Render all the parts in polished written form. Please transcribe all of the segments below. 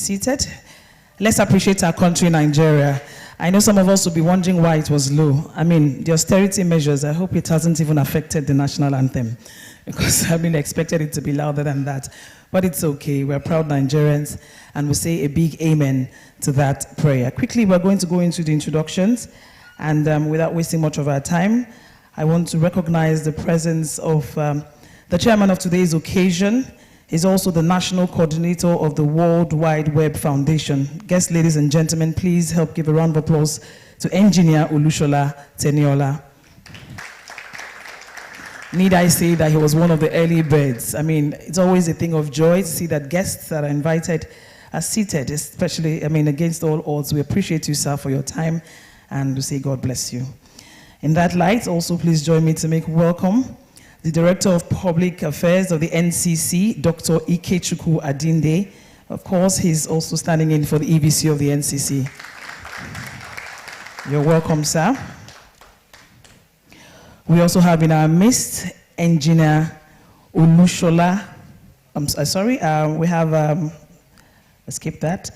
seated. Let's appreciate our country, Nigeria. I know some of us will be wondering why it was low. I mean, the austerity measures, I hope it hasn't even affected the national anthem, because I've been expected it to be louder than that. But it's okay. We're proud Nigerians, and we say a big amen to that prayer. Quickly, we're going to go into the introductions, and without wasting much of our time, I want to recognize the presence of the chairman of today's occasion. He's also the national coordinator of the World Wide Web Foundation. Guests, ladies and gentlemen, please help give a round of applause to Engineer Olushola Teniola. Need I say that he was one of the early birds? I mean, it's always a thing of joy to see that guests that are invited are seated, especially, I mean, against all odds. We appreciate you, sir, for your time, and we say God bless you. In that light, also please join me to make welcome the Director of Public Affairs of the NCC, Dr. Ikechukwu Adinde. Of course, he's also standing in for the EVC of the NCC. You're welcome, sir. We also have in our midst Engineer Olushola. I'm sorry, we have, skip that.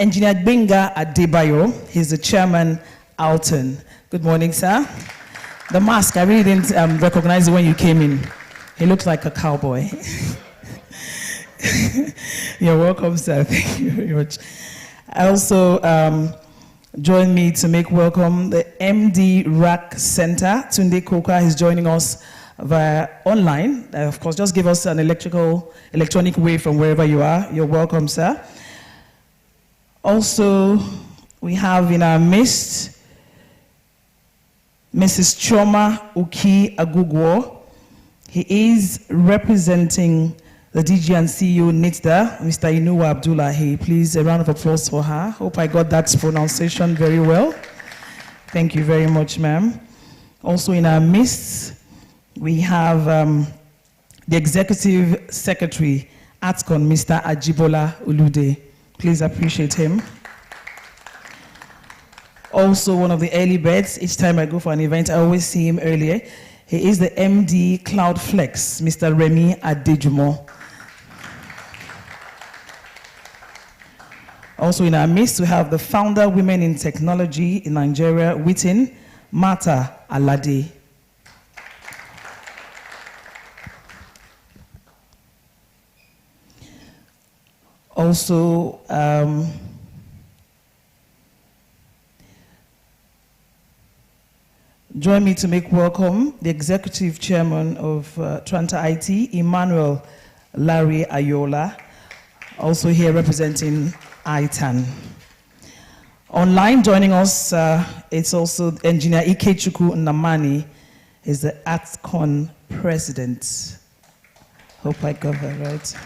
Engineer Benga Adebayo, he's the chairman, Alton. Good morning, sir. The mask, I really didn't recognize it when you came in. He looks like a cowboy. You're welcome, sir. Thank you very much. I also join me to make welcome the MD Rack Center. Tunde Koka is joining us via online. Of course, just give us an electronic wave from wherever you are. You're welcome, sir. Also, we have in our midst Mrs. Choma Uki Agugwo. He is representing the DG and CEO Nitra, Mr. Inuwa Abdullahi. Please, a round of applause for her. Hope I got that pronunciation very well. Thank you very much, ma'am. Also in our midst, we have the Executive Secretary, ATCON, Mr. Ajibola Ulude. Please appreciate him. Also one of the early birds. Each time I go for an event, I always see him earlier. He is the MD Cloudflex, Mr. Remy Adejumo. Also in our midst, we have the founder, Women in Technology in Nigeria, WITIN, Martha Alade. Also, join me to make welcome the Executive Chairman of Tranta IT, Emmanuel Larry Ayola, also here representing ITAN. Online joining us, it's also Engineer Ikechukwu Namani, is the ATCON President. Hope I got that right.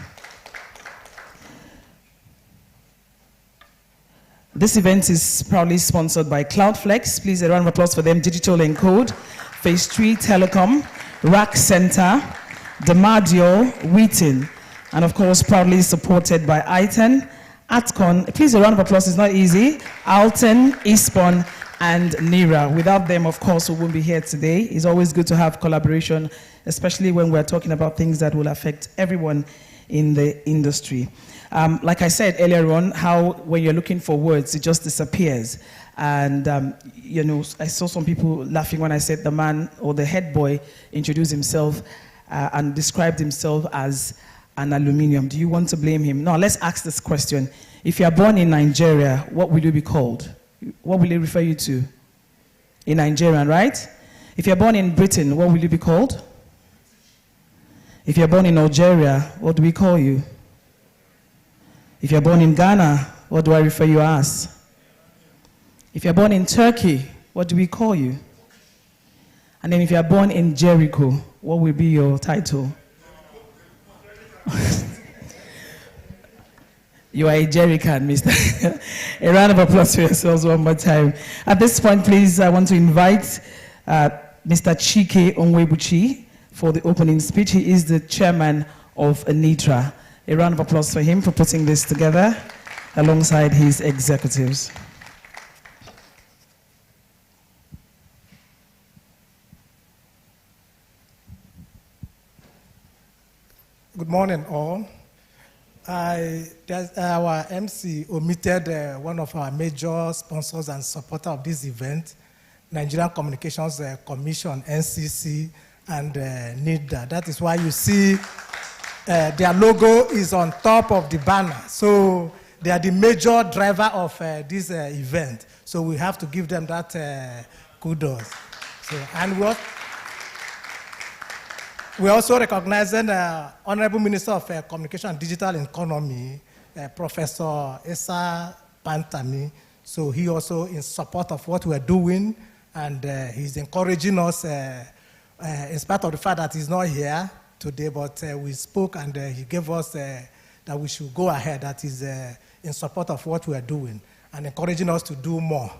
This event is proudly sponsored by Cloudflex. Please, a round of applause for them. Digital Encode, Phase 3 Telecom, Rack Center, Demadio, WITIN, and of course, proudly supported by ITAN, ATCON. Please, a round of applause. It's not easy. Alton, ISPON, and Nitra. Without them, of course, we won't be here today. It's always good to have collaboration, especially when we're talking about things that will affect everyone in the industry. Like I said earlier on, how when you're looking for words, it just disappears. And, you know, I saw some people laughing when I said the man or the head boy introduced himself and described himself as an aluminium. Do you want to blame him? No, let's ask this question. If you are born in Nigeria, what will you be called? What will they refer you to? In Nigerian, right? If you're born in Britain, what will you be called? If you're born in Algeria, what do we call you? If you're born in Ghana, what do I refer you as? If you're born in Turkey, what do we call you? And then if you're born in Jericho, what will be your title? You are a Jerican, mister. A round of applause for yourselves one more time. At this point, please, I want to invite Mr. Chike Onwebuchi for the opening speech. He is the chairman of Nitra. A round of applause for him for putting this together alongside his executives. Good morning, all. Our MC omitted one of our major sponsors and supporter of this event, Nigerian Communications Commission, NCC, and Nitra. That is why you see their logo is on top of the banner. So they are the major driver of this event. So we have to give them that kudos. So, and we also recognize the Honorable Minister of Communication and Digital Economy, Professor Esa Pantami. So he also in support of what we're doing, and he's encouraging us, in spite of the fact that he's not here today, but we spoke and he gave us that we should go ahead, that is in support of what we're doing, and encouraging us to do more.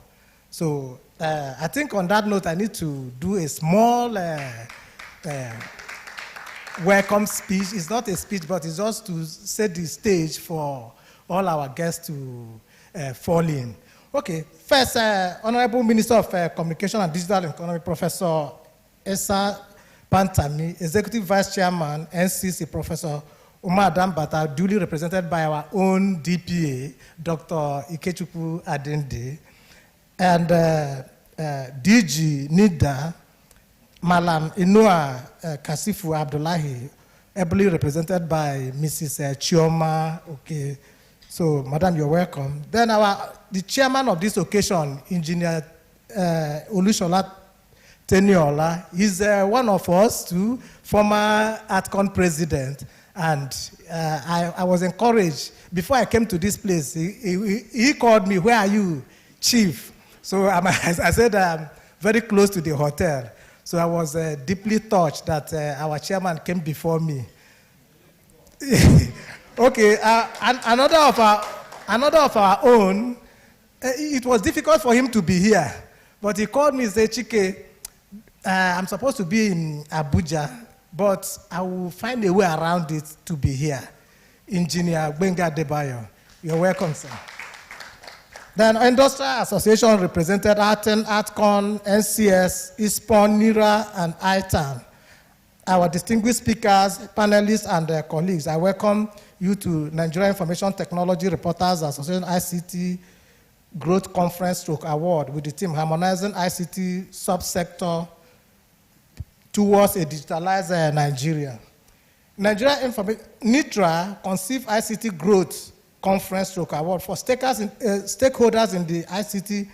So I think on that note, I need to do a small welcome speech. It's not a speech, but it's just to set the stage for all our guests to fall in. Okay, first, Honorable Minister of Communication and Digital Economy, Professor Esa Pantami, Executive Vice Chairman, NCC, Professor Umar Dambata, duly represented by our own DPA, Dr. Ikechukwu Adende, and DG Nida, Malam Inua Kasifu Abdullahi, ably represented by Mrs. Chioma. Okay, so Madam, you're welcome. Then the chairman of this occasion, Engineer Olushola Teniola, is one of us too, former ATCON president, and I was encouraged. Before I came to this place, he called me, "Where are you, Chief?" So I said, "I'm very close to the hotel." So I was deeply touched that our chairman came before me. Okay, another of our own, it was difficult for him to be here, but he called me and said, "Chike, I'm supposed to be in Abuja, but I will find a way around it to be here." Engineer Benga Debayo, you're welcome, sir. Then Industrial Association represented ATCON, NCS, ISPON, NIRA, and ITAN. Our distinguished speakers, panelists, and colleagues, I welcome you to Nigeria Information Technology Reporters Association ICT Growth Conference Award with the theme Harmonizing ICT Subsector Towards a Digitalized Nigeria. Nitra conceived ICT Growth Conference Award for stakeholders in the ICT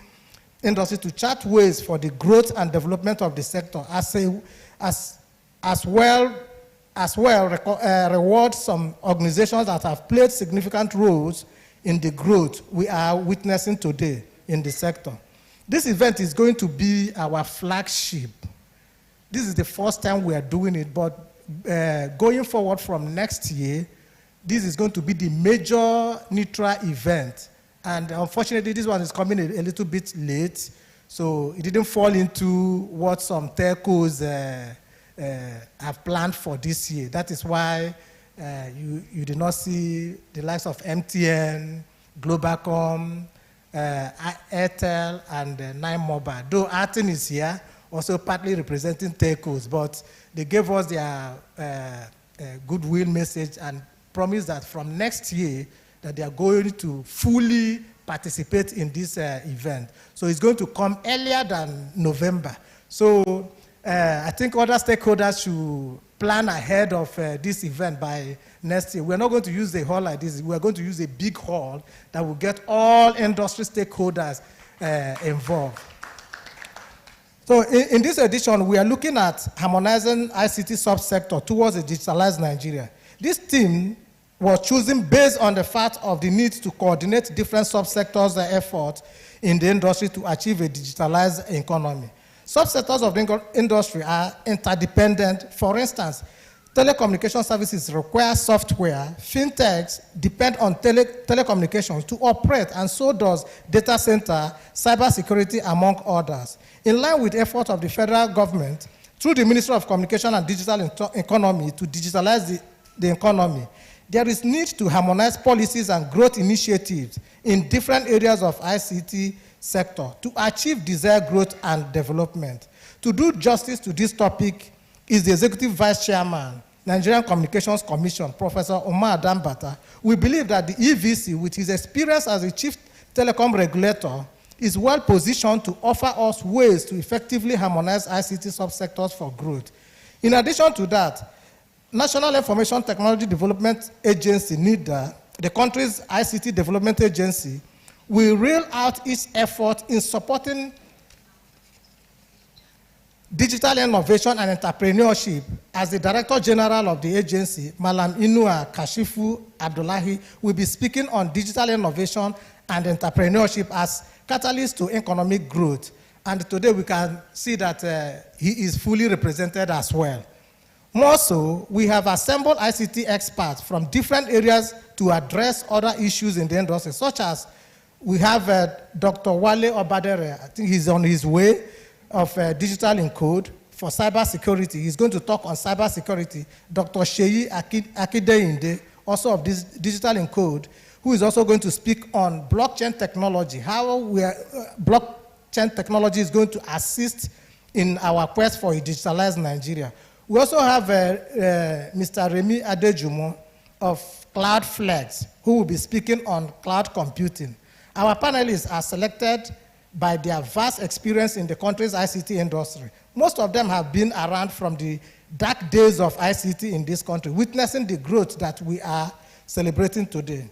industry to chart ways for the growth and development of the sector, as well reward some organizations that have played significant roles in the growth we are witnessing today in the sector. This event is going to be our flagship. This is the first time we are doing it, but going forward from next year, this is going to be the major Nitra event. And unfortunately, this one is coming a little bit late, so it didn't fall into what some telcos have planned for this year. That is why you did not see the likes of MTN, Globacom, Airtel, and Nine Mobile. Though Airtel is here, also partly representing telcos, but they gave us their goodwill message and promise that from next year that they are going to fully participate in this event. So it's going to come earlier than November. So I think other stakeholders should plan ahead of this event by next year. We're not going to use a hall like this. We're going to use a big hall that will get all industry stakeholders involved. So in this edition, we are looking at harmonizing ICT subsector towards a digitalized Nigeria. This theme was chosen based on the fact of the need to coordinate different subsectors' efforts in the industry to achieve a digitalized economy. Subsectors of the industry are interdependent. For instance, telecommunication services require software. Fintechs depend on telecommunications to operate, and so does data center, cybersecurity, among others. In line with efforts of the federal government, through the Ministry of Communication and Digital Economy to digitalize the economy, there is need to harmonize policies and growth initiatives in different areas of ICT sector to achieve desired growth and development. To do justice to this topic is the Executive Vice Chairman, Nigerian Communications Commission, Professor Omar Dambata, we believe that the EVC, with his experience as a chief telecom regulator, is well positioned to offer us ways to effectively harmonize ICT subsectors for growth. In addition to that, National Information Technology Development Agency, NIDA, the country's ICT development agency, will reel out its effort in supporting digital innovation and entrepreneurship. As the Director General of the agency, Malam Inua Kashifu Abdullahi, will be speaking on digital innovation and entrepreneurship as catalyst to economic growth. And today we can see that he is fully represented as well. More so, we have assembled ICT experts from different areas to address other issues in the industry, such as we have Dr. Wale Obadere, I think he's on his way, of digital encode for cybersecurity. He's going to talk on cybersecurity. Dr. Sheyi Akideinde, also of this digital encode, who is also going to speak on blockchain technology, how blockchain technology is going to assist in our quest for a digitalized Nigeria. We also have Mr. Remy Adejumo of CloudFlex, who will be speaking on cloud computing. Our panelists are selected by their vast experience in the country's ICT industry. Most of them have been around from the dark days of ICT in this country, witnessing the growth that we are celebrating today.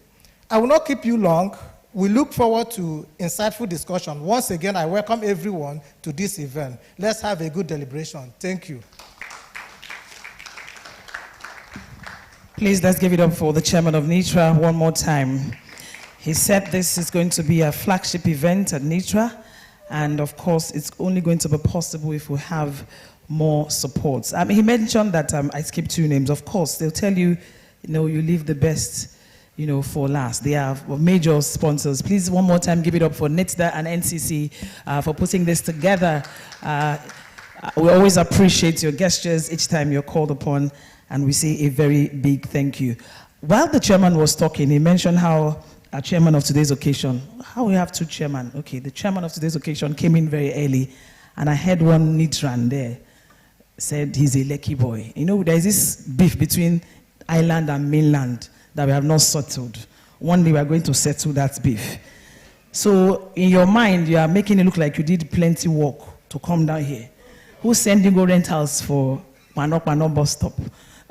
I will not keep you long. We look forward to insightful discussion. Once again, I welcome everyone to this event. Let's have a good deliberation. Thank you. Please, let's give it up for the chairman of Nitra one more time. He said this is going to be a flagship event at Nitra, and of course, it's only going to be possible if we have more support. He mentioned that I skipped two names. Of course, they'll tell you, you leave the best, for last. They are major sponsors. Please, one more time, give it up for Nitra and NCC for putting this together. We always appreciate your gestures each time you're called upon, and we say a very big thank you. While the chairman was talking, he mentioned how our chairman of today's occasion, how we have two chairmen. Okay, the chairman of today's occasion came in very early, and I heard one Nitran there said he's a lucky boy. There's this beef between island and mainland that we have not settled. One day we are going to settle that beef. So in your mind, you are making it look like you did plenty work to come down here. Who's sending go rentals for Pano bus stop?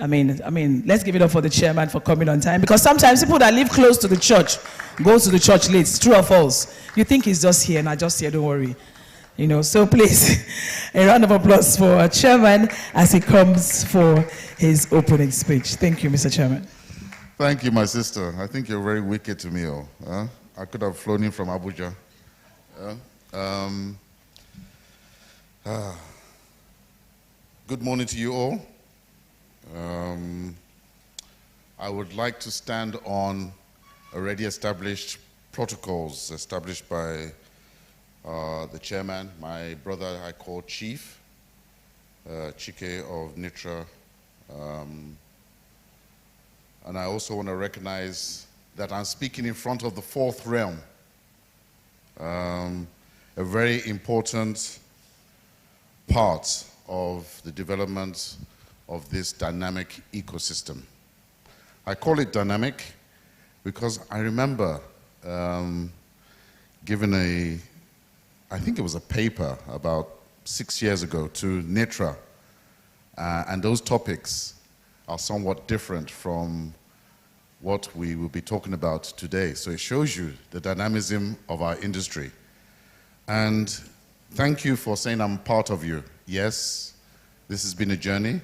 I mean, let's give it up for the chairman for coming on time, because sometimes people that live close to the church go to the church late. It's true or false? You think he's just here, not just here, don't worry. So please, a round of applause for our chairman as he comes for his opening speech. Thank you, Mr. Chairman. Thank you, my sister. I think you're very wicked to me. I could have flown in from Abuja. Good morning to you all. I would like to stand on already established protocols established by the chairman, my brother I call Chief, Chike of Nitra. And I also want to recognize that I'm speaking in front of the fourth realm, a very important part of the development of this dynamic ecosystem. I call it dynamic because I remember giving I think it was a paper about 6 years ago to Nitra, and those topics are somewhat different from what we will be talking about today. So it shows you the dynamism of our industry. And thank you for saying I'm part of you. Yes, this has been a journey.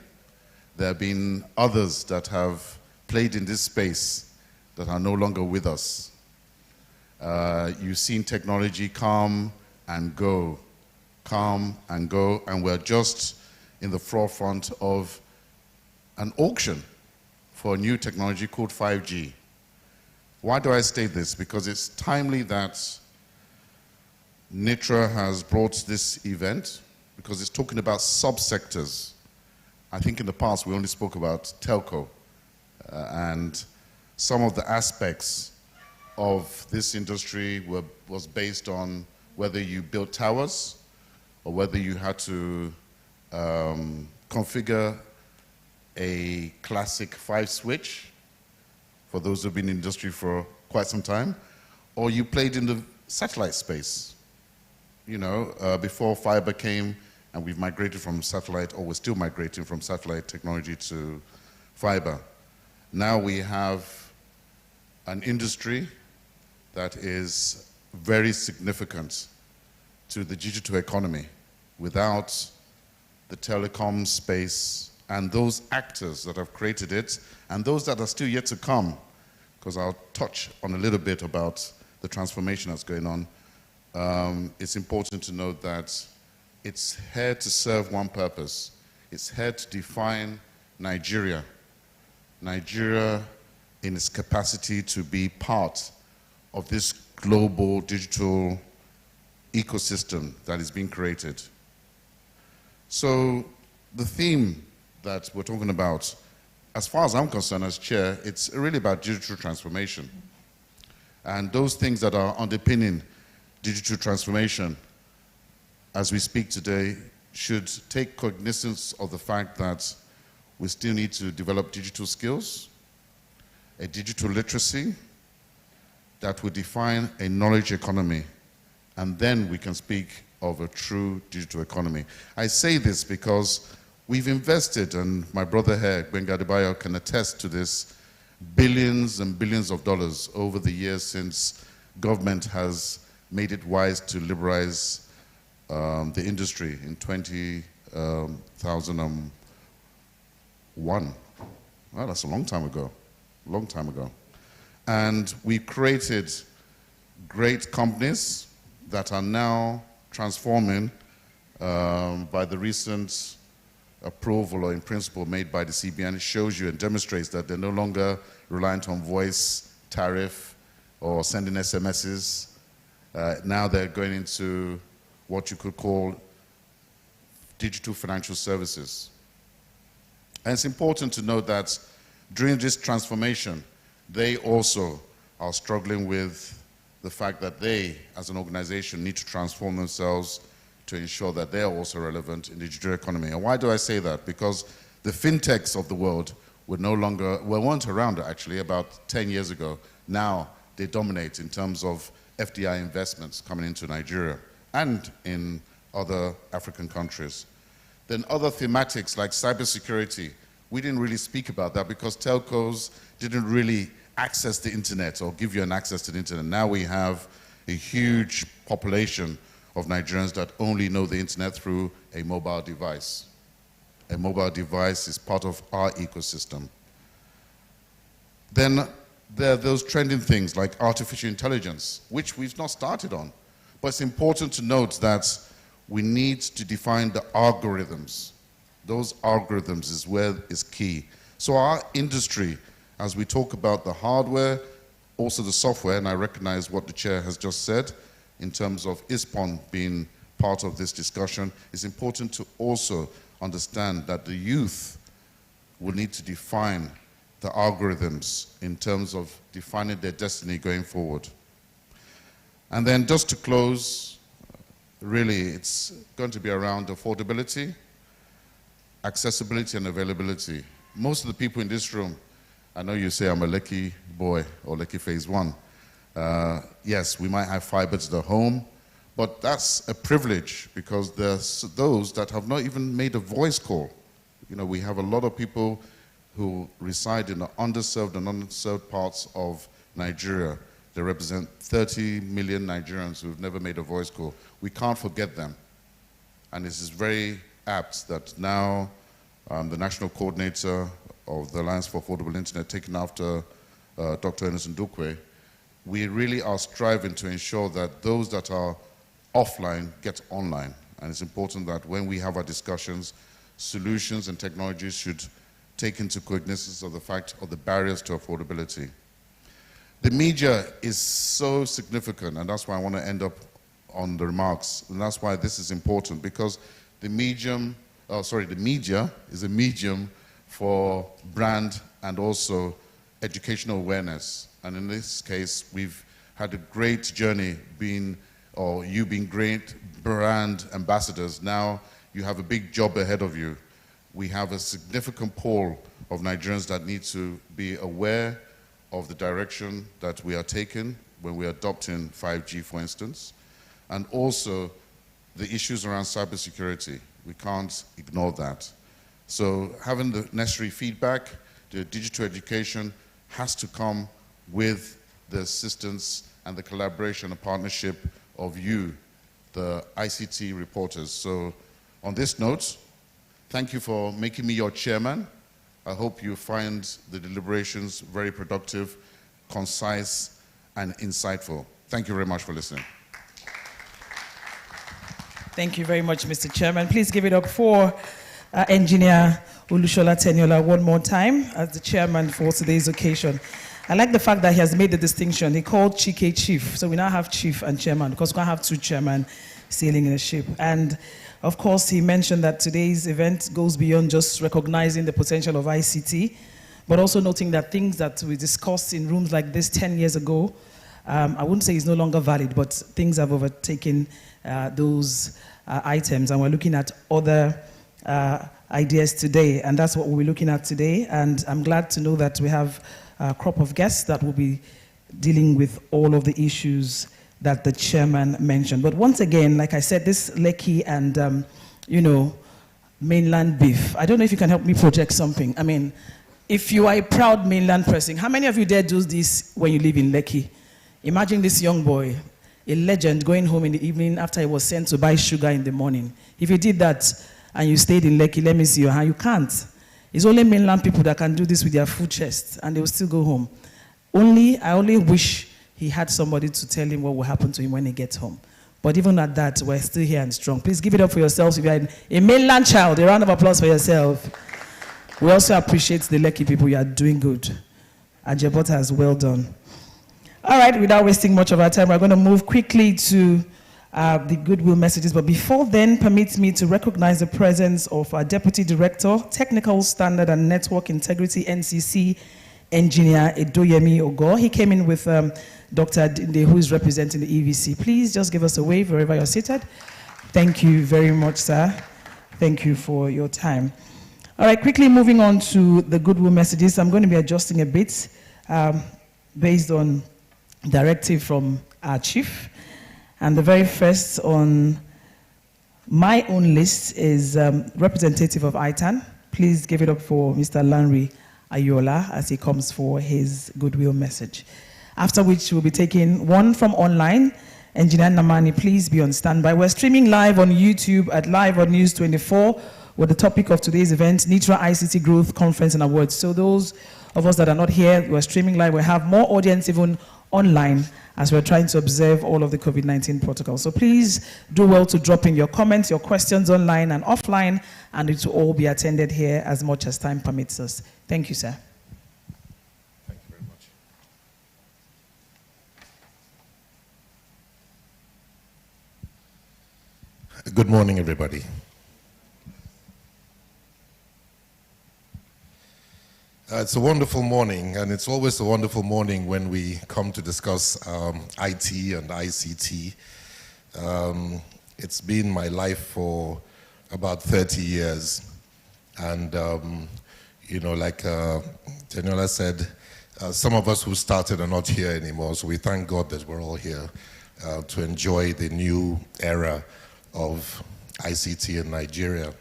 There have been others that have played in this space that are no longer with us. You've seen technology come and go, and we're just in the forefront of an auction for a new technology called 5G. Why do I state this? Because it's timely that Nitra has brought this event, because it's talking about subsectors. I think in the past we only spoke about telco, and some of the aspects of this industry was based on whether you built towers or whether you had to configure a classic 5-switch, for those who've been in the industry for quite some time, or you played in the satellite space. You know, before fiber came, and we've migrated from satellite, or we're still migrating from satellite technology to fiber. Now we have an industry that is very significant to the digital economy. Without the telecom space and those actors that have created it, and those that are still yet to come, because I'll touch on a little bit about the transformation that's going on, it's important to note that it's here to serve one purpose. It's here to define Nigeria. Nigeria in its capacity to be part of this global digital ecosystem that is being created. So the theme that we're talking about, as far as I'm concerned as chair, it's really about digital transformation. And those things that are underpinning digital transformation as we speak today should take cognizance of the fact that we still need to develop digital skills, a digital literacy that will define a knowledge economy, and then we can speak of a true digital economy. I say this because we've invested, and my brother here, Gbenga Adebayo, can attest to this, billions and billions of dollars over the years since government has made it wise to liberalize the industry in 2001. Well, that's a long time ago, And we created great companies that are now transforming by the recent approval or in principle made by the CBN. It shows you and demonstrates that they're no longer reliant on voice, tariff, or sending SMSs. Now they're going into what you could call digital financial services. And it's important to note that during this transformation, they also are struggling with the fact that they, as an organization, need to transform themselves to ensure that they're also relevant in the digital economy. And why do I say that? Because the fintechs of the world were no longer, well, weren't around actually about 10 years ago. Now they dominate in terms of FDI investments coming into Nigeria and in other African countries. Then other thematics like cybersecurity, we didn't really speak about that because telcos didn't really access the internet or give you an access to the internet. Now we have a huge population of Nigerians that only know the internet through a mobile device. A mobile device is part of our ecosystem. Then there are those trending things like artificial intelligence, which we've not started on. But it's important to note that we need to define the algorithms. Those algorithms is where is key. So our industry, as we talk about the hardware, also the software, and I recognize what the chair has just said in terms of ISPON being part of this discussion, it's important to also understand that the youth will need to define the algorithms in terms of defining their destiny going forward. And then just to close, really it's going to be around affordability, accessibility and availability. Most of the people in this room, I know you say I'm a Lekki boy or Lekki Phase 1. Yes, we might have fiber to the home, but that's a privilege because there's those that have not even made a voice call. You know, we have a lot of people who reside in the underserved and unserved parts of Nigeria. They represent 30 million Nigerians who've never made a voice call. We can't forget them. And this is very apt that now the national coordinator of the Alliance for Affordable Internet, taken after Dr. Ernest Ndukwe, we really are striving to ensure that those that are offline get online. And it's important that when we have our discussions, solutions and technologies should take into cognizance of the fact of the barriers to affordability. The media is so significant, and that's why I want to end up on the remarks, and that's why this is important, because the media is a medium for brand and also educational awareness. And in this case, we've had a great journey being great brand ambassadors. Now you have a big job ahead of you. we have a significant pool of Nigerians that need to be aware of the direction that we are taking when we are adopting 5G, for instance, and also the issues around cybersecurity. We can't ignore that. So having the necessary feedback, the digital education has to come with the assistance and the collaboration and partnership of you, the ICT reporters. So on this note, thank you for making me your chairman. I hope you find the deliberations very productive, concise, and insightful. Thank you very much for listening. Thank you very much, Mr. Chairman. Please give it up for Engineer Olushola Teniola one more time as the chairman for today's occasion. I like the fact that he has made the distinction. He called Chike chief. So we now have chief and chairman because we can't have two chairmen sailing in a ship. And of course, he mentioned that today's event goes beyond just recognizing the potential of ICT, but also noting that things that we discussed in rooms like this 10 years ago, I wouldn't say is no longer valid, but things have overtaken those items, and we're looking at other ideas today, and that's what we'll be looking at today. And I'm glad to know that we have a crop of guests that will be dealing with all of the issues that the chairman mentioned. But once again, like I said, this Lekki and, mainland beef, I don't know if you can help me project something. I mean, if you are a proud mainland person, how many of you dare do this when you live in Lekki? Imagine this young boy, a legend, going home in the evening after he was sent to buy sugar in the morning. If you did that and you stayed in Lekki, let me see your hand. You can't. It's only mainland people that can do this with their full chest, and they will still go home. I only wish he had somebody to tell him what will happen to him when he gets home. But even at that, we're still here and strong. Please give it up for yourselves. If you're a mainland child, a round of applause for yourself. We also appreciate the Lekki people. You are doing good. Ajebota has well done. All right, without wasting much of our time, we're going to move quickly to the goodwill messages. But before then, permit me to recognize the presence of our Deputy Director, Technical Standard and Network Integrity, NCC, Engineer Edoyemi Ogo. He came in with Dr. Dinde, who is representing the EVC. Please just give us a wave wherever you're seated. Thank you very much, sir. Thank you for your time. All right, quickly moving on to the goodwill messages. I'm going to be adjusting a bit based on directive from our chief. And the very first on my own list is representative of ITAN. Please give it up for Mr. Lanri Ayola as he comes for his goodwill message. After which we'll be taking one from online. Engineer Namani, please be on standby. We're streaming live on YouTube at Live on News 24 with the topic of today's event, Nitra ICT Growth Conference and Awards. So those of us that are not here, we're streaming live. We have more audience even online as we're trying to observe all of the COVID-19 protocols. So please do well to drop in your comments, your questions online and offline, and it will all be attended here as much as time permits us. Thank you, sir. Thank you very much. Good morning, everybody. It's a wonderful morning, and it's always a wonderful morning when we come to discuss IT and ICT. It's been my life for about 30 years, and like Teniola said, some of us who started are not here anymore, so we thank God that we're all here to enjoy the new era of ICT in Nigeria.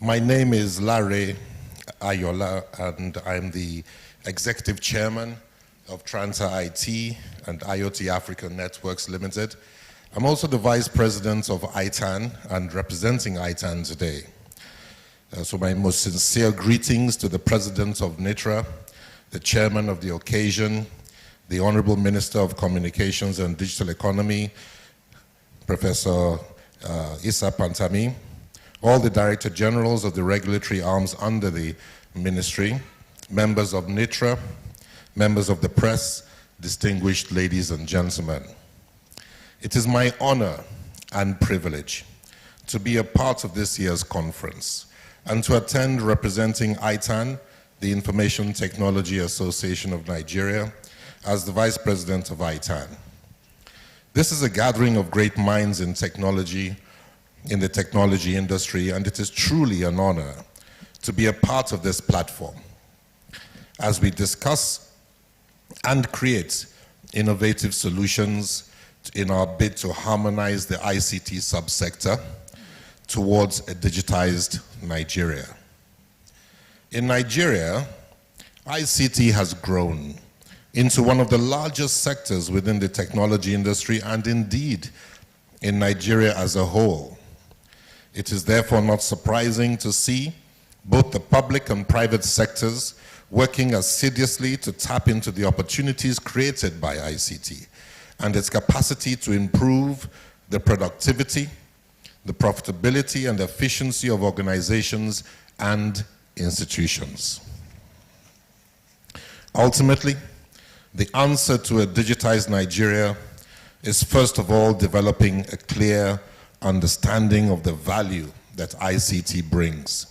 My name is Lare Ayola, and I'm the Executive Chairman of Transa IT and IoT Africa Networks Limited. I'm also the Vice President of ITAN and representing ITAN today. So my most sincere greetings to the President of Nitra, the Chairman of the occasion, the Honorable Minister of Communications and Digital Economy, Professor Issa Pantami, all the Director Generals of the regulatory arms under the ministry, members of Nitra, members of the press, distinguished ladies and gentlemen. It is my honor and privilege to be a part of this year's conference and to attend representing ITAN, the Information Technology Association of Nigeria, as the Vice President of ITAN. This is a gathering of great minds in technology in the technology industry, and it is truly an honor to be a part of this platform as we discuss and create innovative solutions in our bid to harmonize the ICT subsector towards a digitized Nigeria. In Nigeria, ICT has grown into one of the largest sectors within the technology industry and indeed in Nigeria as a whole. It is therefore not surprising to see both the public and private sectors working assiduously to tap into the opportunities created by ICT and its capacity to improve the productivity, the profitability and efficiency of organizations and institutions. Ultimately, the answer to a digitized Nigeria is first of all developing a clear understanding of the value that ICT brings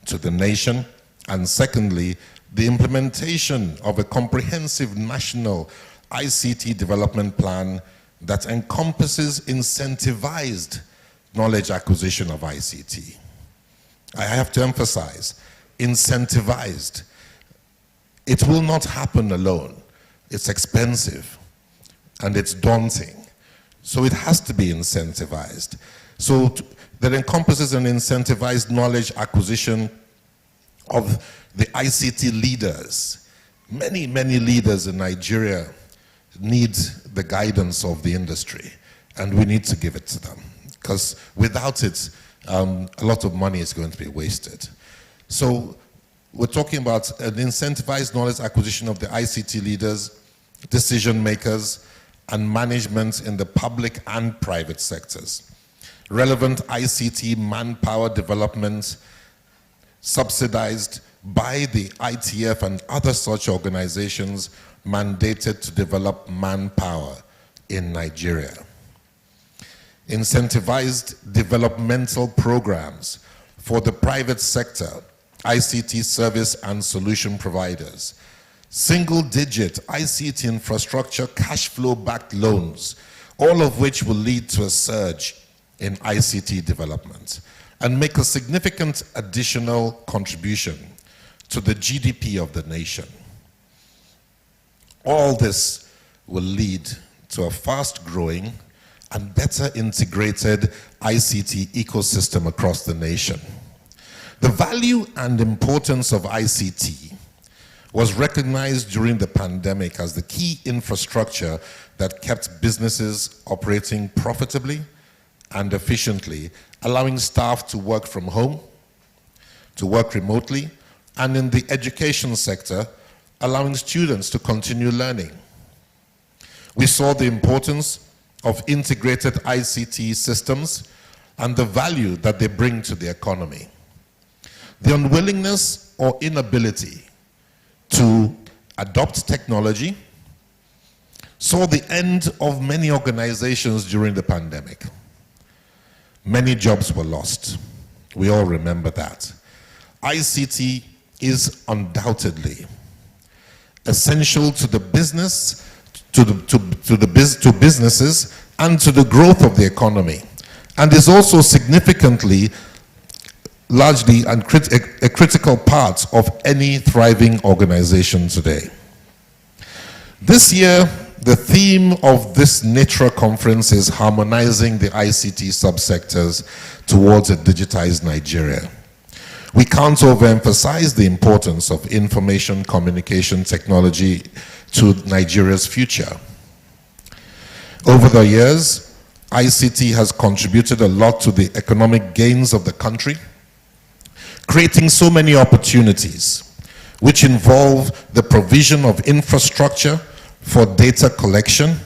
to the nation, and secondly, the implementation of a comprehensive national ICT development plan that encompasses incentivized knowledge acquisition of ICT. I have to emphasize, incentivized. It will not happen alone. It's expensive and it's daunting. So it has to be incentivized. So that encompasses an incentivized knowledge acquisition of the ICT leaders. Many, many leaders in Nigeria need the guidance of the industry, and we need to give it to them, because without it, a lot of money is going to be wasted. So we're talking about an incentivized knowledge acquisition of the ICT leaders, decision makers, and management in the public and private sectors. Relevant ICT manpower development subsidized by the ITF and other such organizations mandated to develop manpower in Nigeria. Incentivized developmental programs for the private sector, ICT service and solution providers. Single-digit ICT infrastructure cash flow-backed loans, all of which will lead to a surge in ICT development and make a significant additional contribution to the GDP of the nation. All this will lead to a fast-growing and better integrated ICT ecosystem across the nation. The value and importance of ICT was recognized during the pandemic as the key infrastructure that kept businesses operating profitably and efficiently, allowing staff to work from home, to work remotely, and in the education sector, allowing students to continue learning. We saw the importance of integrated ICT systems and the value that they bring to the economy. The unwillingness or inability to adopt technology saw the end of many organizations during the pandemic. Many jobs were lost. We all remember that. ICT is undoubtedly essential to the business, to businesses, and to the growth of the economy, and is also significantly, largely, a critical part of any thriving organization today. This year, the theme of this Nitra conference is harmonizing the ICT subsectors towards a digitized Nigeria. We can't overemphasize the importance of information communication technology to Nigeria's future. Over the years, ICT has contributed a lot to the economic gains of the country, creating so many opportunities, which involve the provision of infrastructure for data collection,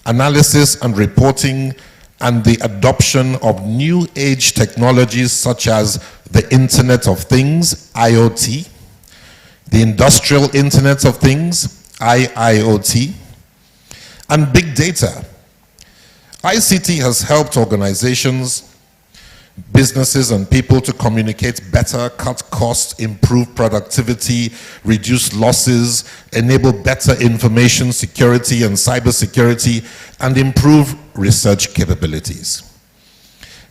analysis and reporting, and the adoption of new age technologies such as the Internet of Things, IoT, the Industrial Internet of Things, IIoT, and big data. ICT has helped organizations, businesses, and people to communicate better, cut costs, improve productivity, reduce losses, enable better information security and cybersecurity, and improve research capabilities.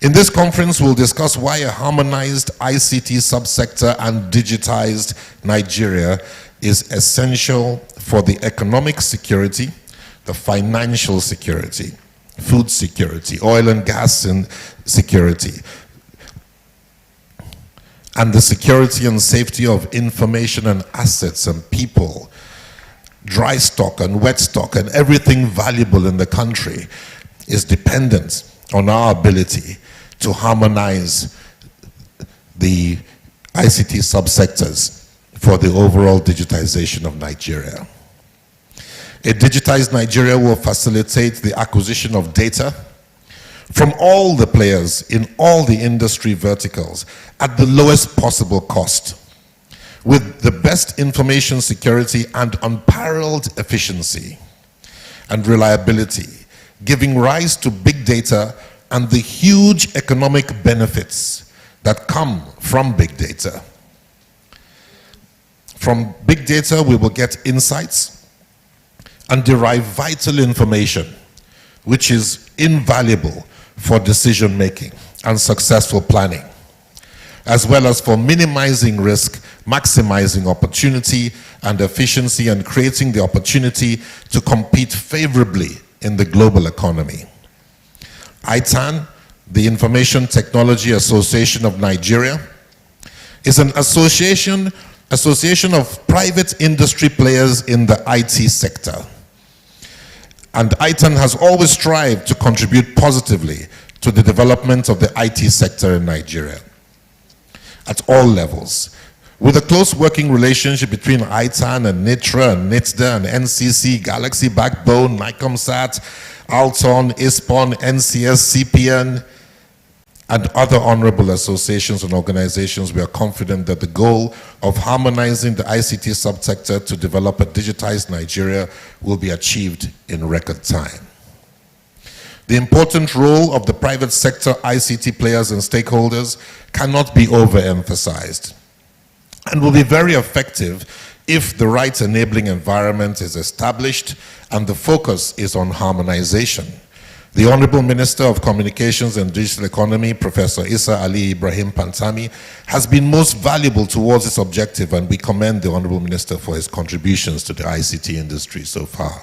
In this conference, we'll discuss why a harmonized ICT subsector and digitized Nigeria is essential for the economic security, the financial security, food security, oil and gas security, and the security and safety of information and assets and people, dry stock and wet stock, and everything valuable in the country is dependent on our ability to harmonize the ICT subsectors for the overall digitization of Nigeria. A digitized Nigeria will facilitate the acquisition of data from all the players in all the industry verticals at the lowest possible cost, with the best information security and unparalleled efficiency and reliability, giving rise to big data and the huge economic benefits that come from big data. From big data, we will get insights and derive vital information, which is invaluable for decision making and successful planning, as well as for minimizing risk, maximizing opportunity and efficiency, and creating the opportunity to compete favorably in the global economy. ITAN, the Information Technology Association of Nigeria, is an association of private industry players in the IT sector. And ITAN has always strived to contribute positively to the development of the IT sector in Nigeria at all levels, with a close working relationship between ITAN and Nitra and NITDA and NCC, Galaxy Backbone, NICOMSAT, Alton, ISPON, NCS, CPN, and other honorable associations and organizations. We are confident that the goal of harmonizing the ICT subsector to develop a digitized Nigeria will be achieved in record time. The important role of the private sector ICT players and stakeholders cannot be overemphasized, and will be very effective if the right enabling environment is established and the focus is on harmonization. The Honorable Minister of Communications and Digital Economy, Professor Issa Ali Ibrahim Pantami, has been most valuable towards this objective, and we commend the Honorable Minister for his contributions to the ICT industry so far.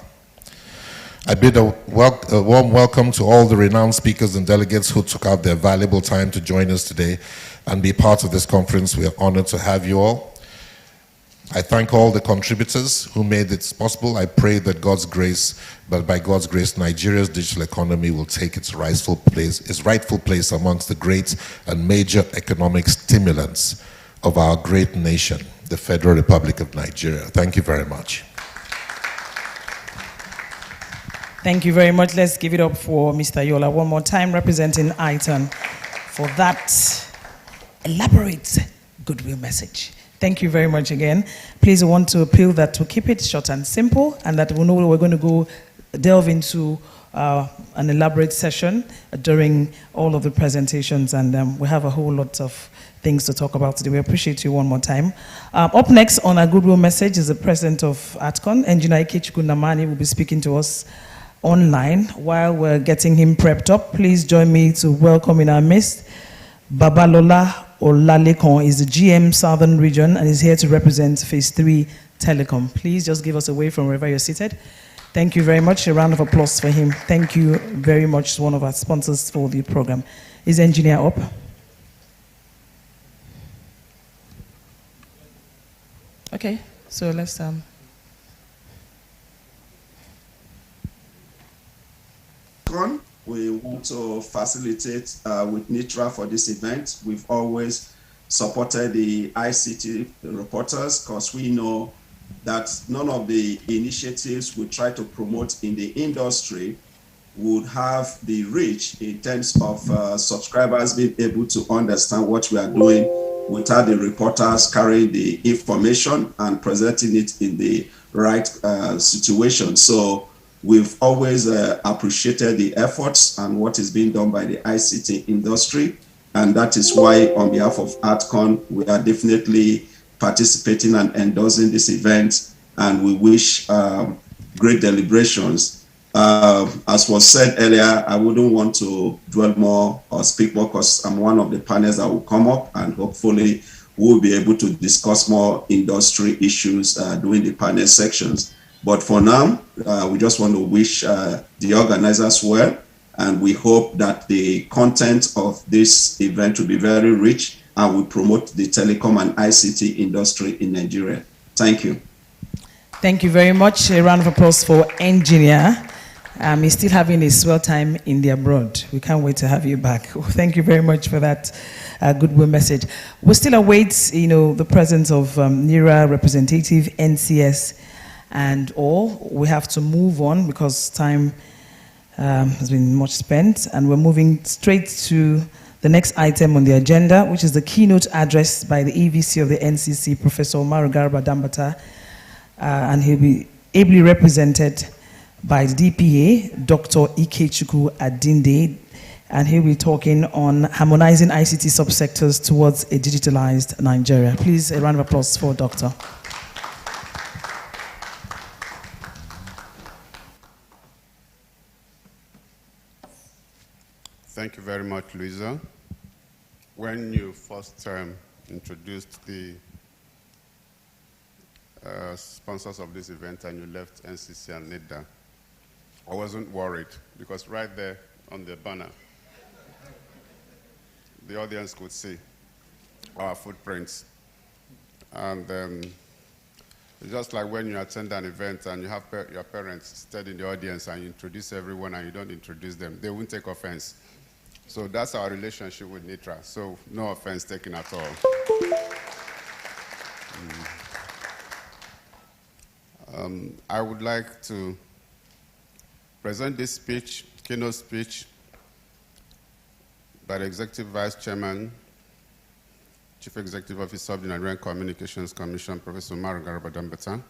I bid a warm welcome to all the renowned speakers and delegates who took out their valuable time to join us today and be part of this conference. We are honored to have you all. I thank all the contributors who made it possible. I pray that by God's grace, Nigeria's digital economy will take its rightful place amongst the great and major economic stimulants of our great nation, the Federal Republic of Nigeria. Thank you very much. Thank you very much. Let's give it up for Mr. Yola one more time, representing ITAN, for that elaborate goodwill message. Thank you very much again. Please, we want to appeal that to keep it short and simple, and that we know we're going to delve into an elaborate session during all of the presentations, and we have a whole lot of things to talk about today. We appreciate you one more time. Up next on our goodwill message is the president of ATCON, Engineer Ikechukwu Namani, will be speaking to us online. While we're getting him prepped up, please join me to welcome in our midst Babalola Olalekon. Is the GM Southern Region and is here to represent Phase 3 Telecom. Please just give us a wave from wherever you're seated. Thank you very much. A round of applause for him. Thank you very much, one of our sponsors for the program. Is engineer up? Okay, so let's We want to facilitate with Nitra for this event. We've always supported the ICT reporters because we know that none of the initiatives we try to promote in the industry would have the reach in terms of subscribers being able to understand what we are doing without the reporters carrying the information and presenting it in the right situation. So we've always appreciated the efforts and what is being done by the ICT industry. And that is why, on behalf of ATCON, we are definitely participating and endorsing this event. And we wish great deliberations. As as was said earlier, I wouldn't want to dwell more or speak more because I'm one of the panelists that will come up, and hopefully we'll be able to discuss more industry issues during the panel sections. But for now, we just want to wish the organizers well, and we hope that the content of this event will be very rich and will promote the telecom and ICT industry in Nigeria. Thank you. Thank you very much. A round of applause for engineer. He's still having a swell time in the abroad. We can't wait to have you back. Thank you very much for that goodwill message. We still await, the presence of Nitra representative, NCS, and all. We have to move on because time has been much spent, and we're moving straight to the next item on the agenda, which is the keynote address by the EVC of the NCC, Professor Umaru Garba Dambata, and he'll be ably represented by the DPA, Dr. Ikechukwu Adinde, and he'll be talking on harmonizing ICT subsectors towards a digitalized Nigeria. Please, a round of applause for Doctor. Thank you very much, Louisa. When you first introduced the sponsors of this event and you left NCC and Nitra, I wasn't worried because right there on the banner, the audience could see our footprints. And it's just like when you attend an event and you have your parents stand in the audience and you introduce everyone and you don't introduce them, they won't take offense. So that's our relationship with Nitra. So no offense taken at all. I would like to present this speech, keynote speech, by the Executive Vice Chairman, Chief Executive Officer of the Nigerian Communications Commission, Professor Umaru Garba Dambata,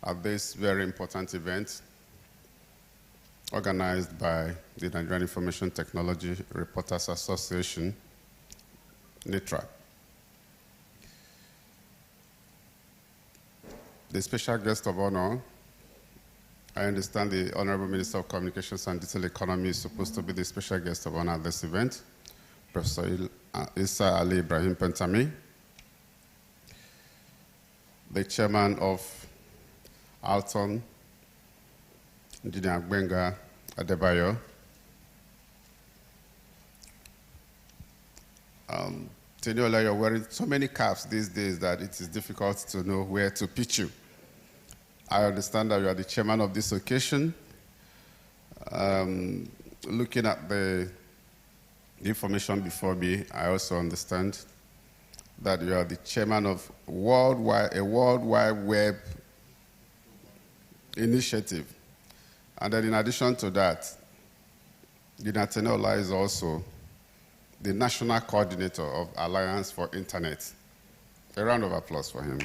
at this very important event organized by the Nigerian Information Technology Reporters Association, Nitra. The special guest of honor, I understand the Honorable Minister of Communications and Digital Economy is supposed to be the special guest of honor at this event, Professor Isa Ali Ibrahim Pentami, the chairman of Alton, Engineer Gbenga Adebayo, Teniola, you're wearing so many caps these days that it is difficult to know where to pitch you. I understand that you are the chairman of this occasion. Looking at the information before me, I also understand that you are the chairman of a World Wide Web initiative. And then in addition to that, Teniola is also the national coordinator of Alliance for Internet. A round of applause for him.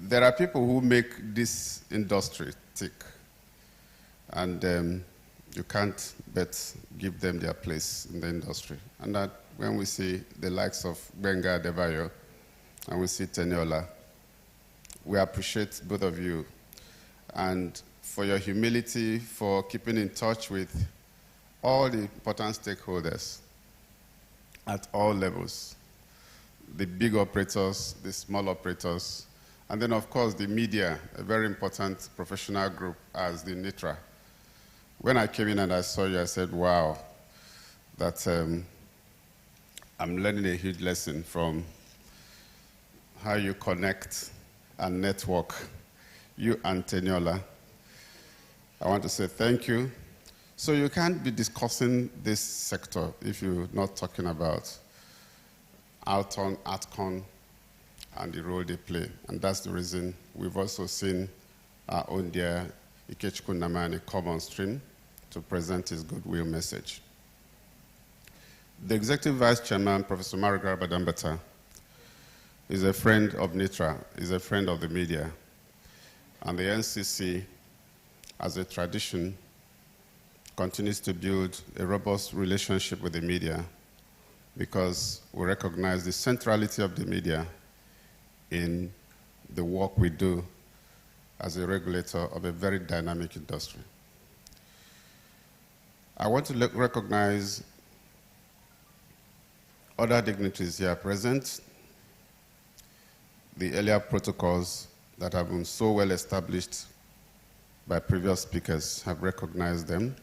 There are people who make this industry tick, and you can't but give them their place in the industry. And that when we see the likes of Gbenga Adebayo and we see Teniola, we appreciate both of you and for your humility, for keeping in touch with all the important stakeholders at all levels. The big operators, the small operators, and then of course the media, a very important professional group as the Nitra. When I came in and I saw you, I said, wow, that I'm learning a huge lesson from how you connect and network, you and Teniola. I want to say thank you. So you can't be discussing this sector if you're not talking about Alton, Atcon, and the role they play. And that's the reason we've also seen our own dear Ikechukwu Namani come on stream to present his goodwill message. The Executive Vice Chairman, Professor Umaru Garba Dambata, is a friend of Nitra, is a friend of the media. And the NCC, as a tradition, continues to build a robust relationship with the media because we recognize the centrality of the media in the work we do as a regulator of a very dynamic industry. I want to recognize other dignitaries here present. The earlier protocols that have been so well established by previous speakers have recognized them.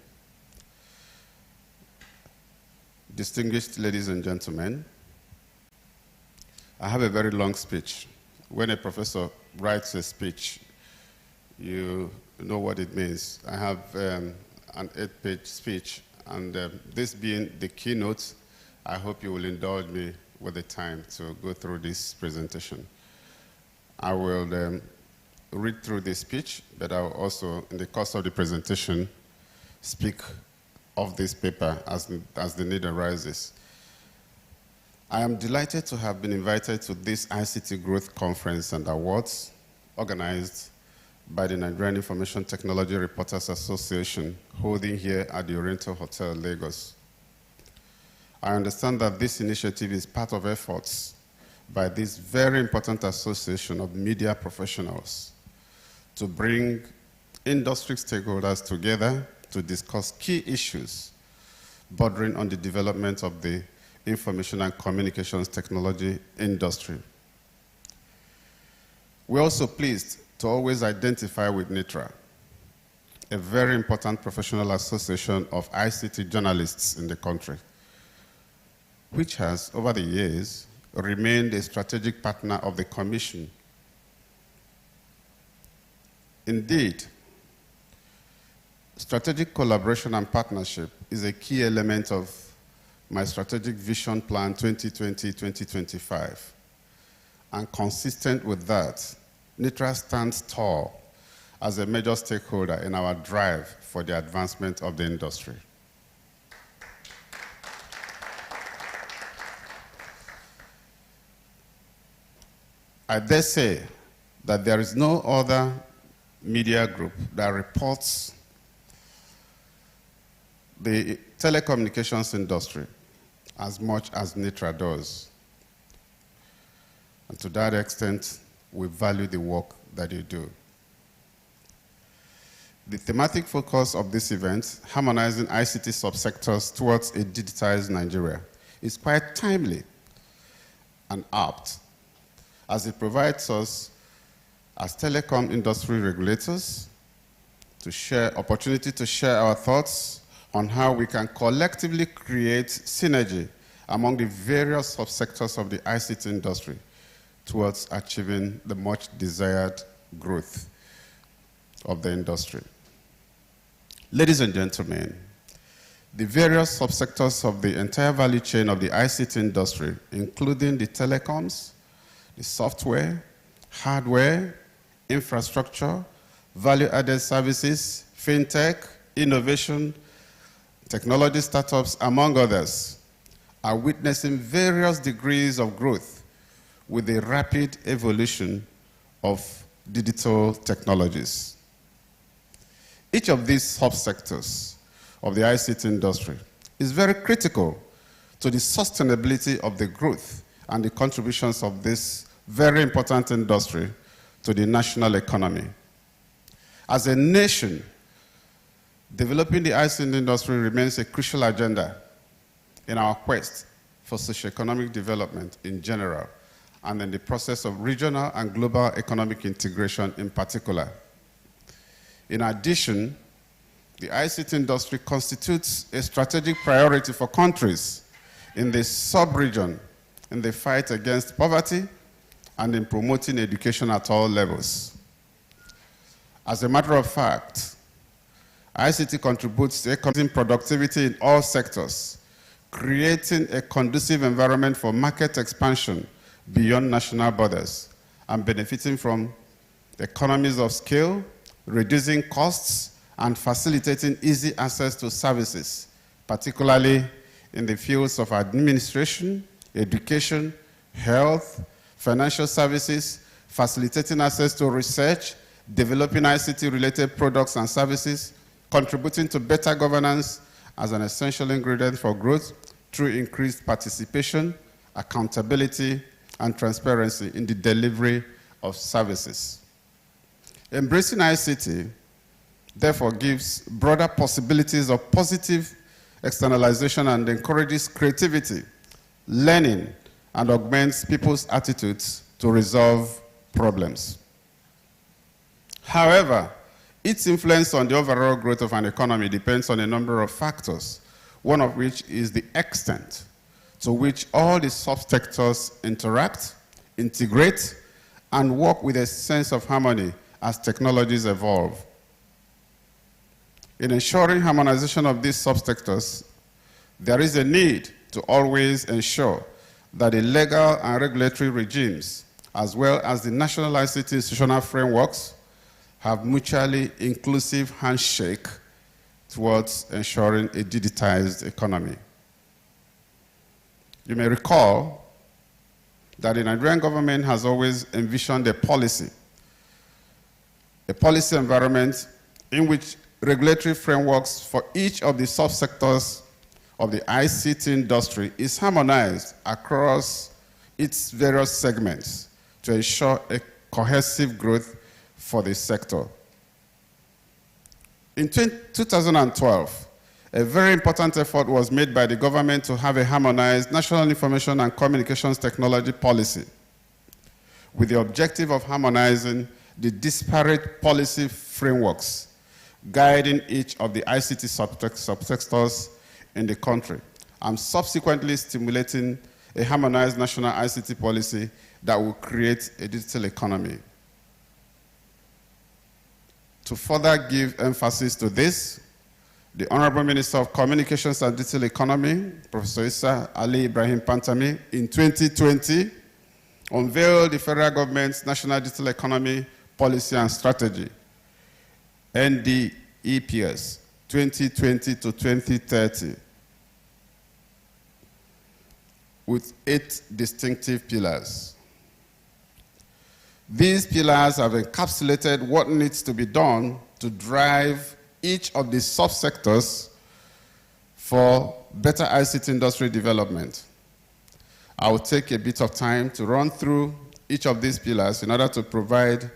Distinguished ladies and gentlemen, I have a very long speech. When a professor writes a speech, you know what it means. I have an 8-page speech, and this being the keynote, I hope you will indulge me with the time to go through this presentation. I will read through the speech, but I will also, in the course of the presentation, speak of this paper as the need arises. I am delighted to have been invited to this ICT Growth Conference and Awards organized by the Nigerian Information Technology Reporters Association, holding here at the Oriental Hotel, Lagos. I understand that this initiative is part of efforts by this very important association of media professionals to bring industry stakeholders together to discuss key issues bordering on the development of the information and communications technology industry. We're also pleased to always identify with Nitra, a very important professional association of ICT journalists in the country, which has, over the years, remained a strategic partner of the Commission. Indeed, strategic collaboration and partnership is a key element of my strategic vision plan 2020-2025. And consistent with that, Nitra stands tall as a major stakeholder in our drive for the advancement of the industry. I dare say that there is no other media group that reports the telecommunications industry as much as Nitra does. And to that extent, we value the work that you do. The thematic focus of this event, harmonizing ICT subsectors towards a digitized Nigeria, is quite timely and apt, as it provides us, as telecom industry regulators, opportunity to share our thoughts on how we can collectively create synergy among the various subsectors of the ICT industry towards achieving the much desired growth of the industry. Ladies and gentlemen, the various subsectors of the entire value chain of the ICT industry, including the telecoms, the software, hardware, infrastructure, value-added services, fintech, innovation, technology startups, among others, are witnessing various degrees of growth with the rapid evolution of digital technologies. Each of these subsectors of the ICT industry is very critical to the sustainability of the growth and the contributions of this very important industry to the national economy. As a nation, developing the ICT industry remains a crucial agenda in our quest for socio-economic development in general and in the process of regional and global economic integration in particular. In addition, the ICT industry constitutes a strategic priority for countries in the sub-region in the fight against poverty and in promoting education at all levels. As a matter of fact, ICT contributes to increasing productivity in all sectors, creating a conducive environment for market expansion beyond national borders, and benefiting from economies of scale, reducing costs, and facilitating easy access to services, particularly in the fields of administration, education, health, financial services, facilitating access to research, developing ICT-related products and services, contributing to better governance as an essential ingredient for growth through increased participation, accountability, and transparency in the delivery of services. Embracing ICT, therefore, gives broader possibilities of positive externalization and encourages creativity, learning, and augments people's attitudes to resolve problems. However, its influence on the overall growth of an economy depends on a number of factors, one of which is the extent to which all the subsectors interact, integrate, and work with a sense of harmony as technologies evolve. In ensuring harmonization of these subsectors, there is a need to always ensure that the legal and regulatory regimes, as well as the national ICT institutional frameworks, have mutually inclusive handshake towards ensuring a digitized economy. You may recall that the Nigerian government has always envisioned a policy environment in which regulatory frameworks for each of the subsectors of the ICT industry is harmonized across its various segments to ensure a cohesive growth for the sector. In 2012, a very important effort was made by the government to have a harmonized National Information and Communications Technology policy with the objective of harmonizing the disparate policy frameworks guiding each of the ICT subsectors in the country, and subsequently stimulating a harmonized national ICT policy that will create a digital economy. To further give emphasis to this, the Honorable Minister of Communications and Digital Economy, Professor Issa Ali Ibrahim Pantami, in 2020, unveiled the federal government's National Digital Economy Policy and Strategy, NDEPS, 2020 to 2030, with 8 distinctive pillars. These pillars have encapsulated what needs to be done to drive each of the subsectors for better ICT industry development. I will take a bit of time to run through each of these pillars in order to provide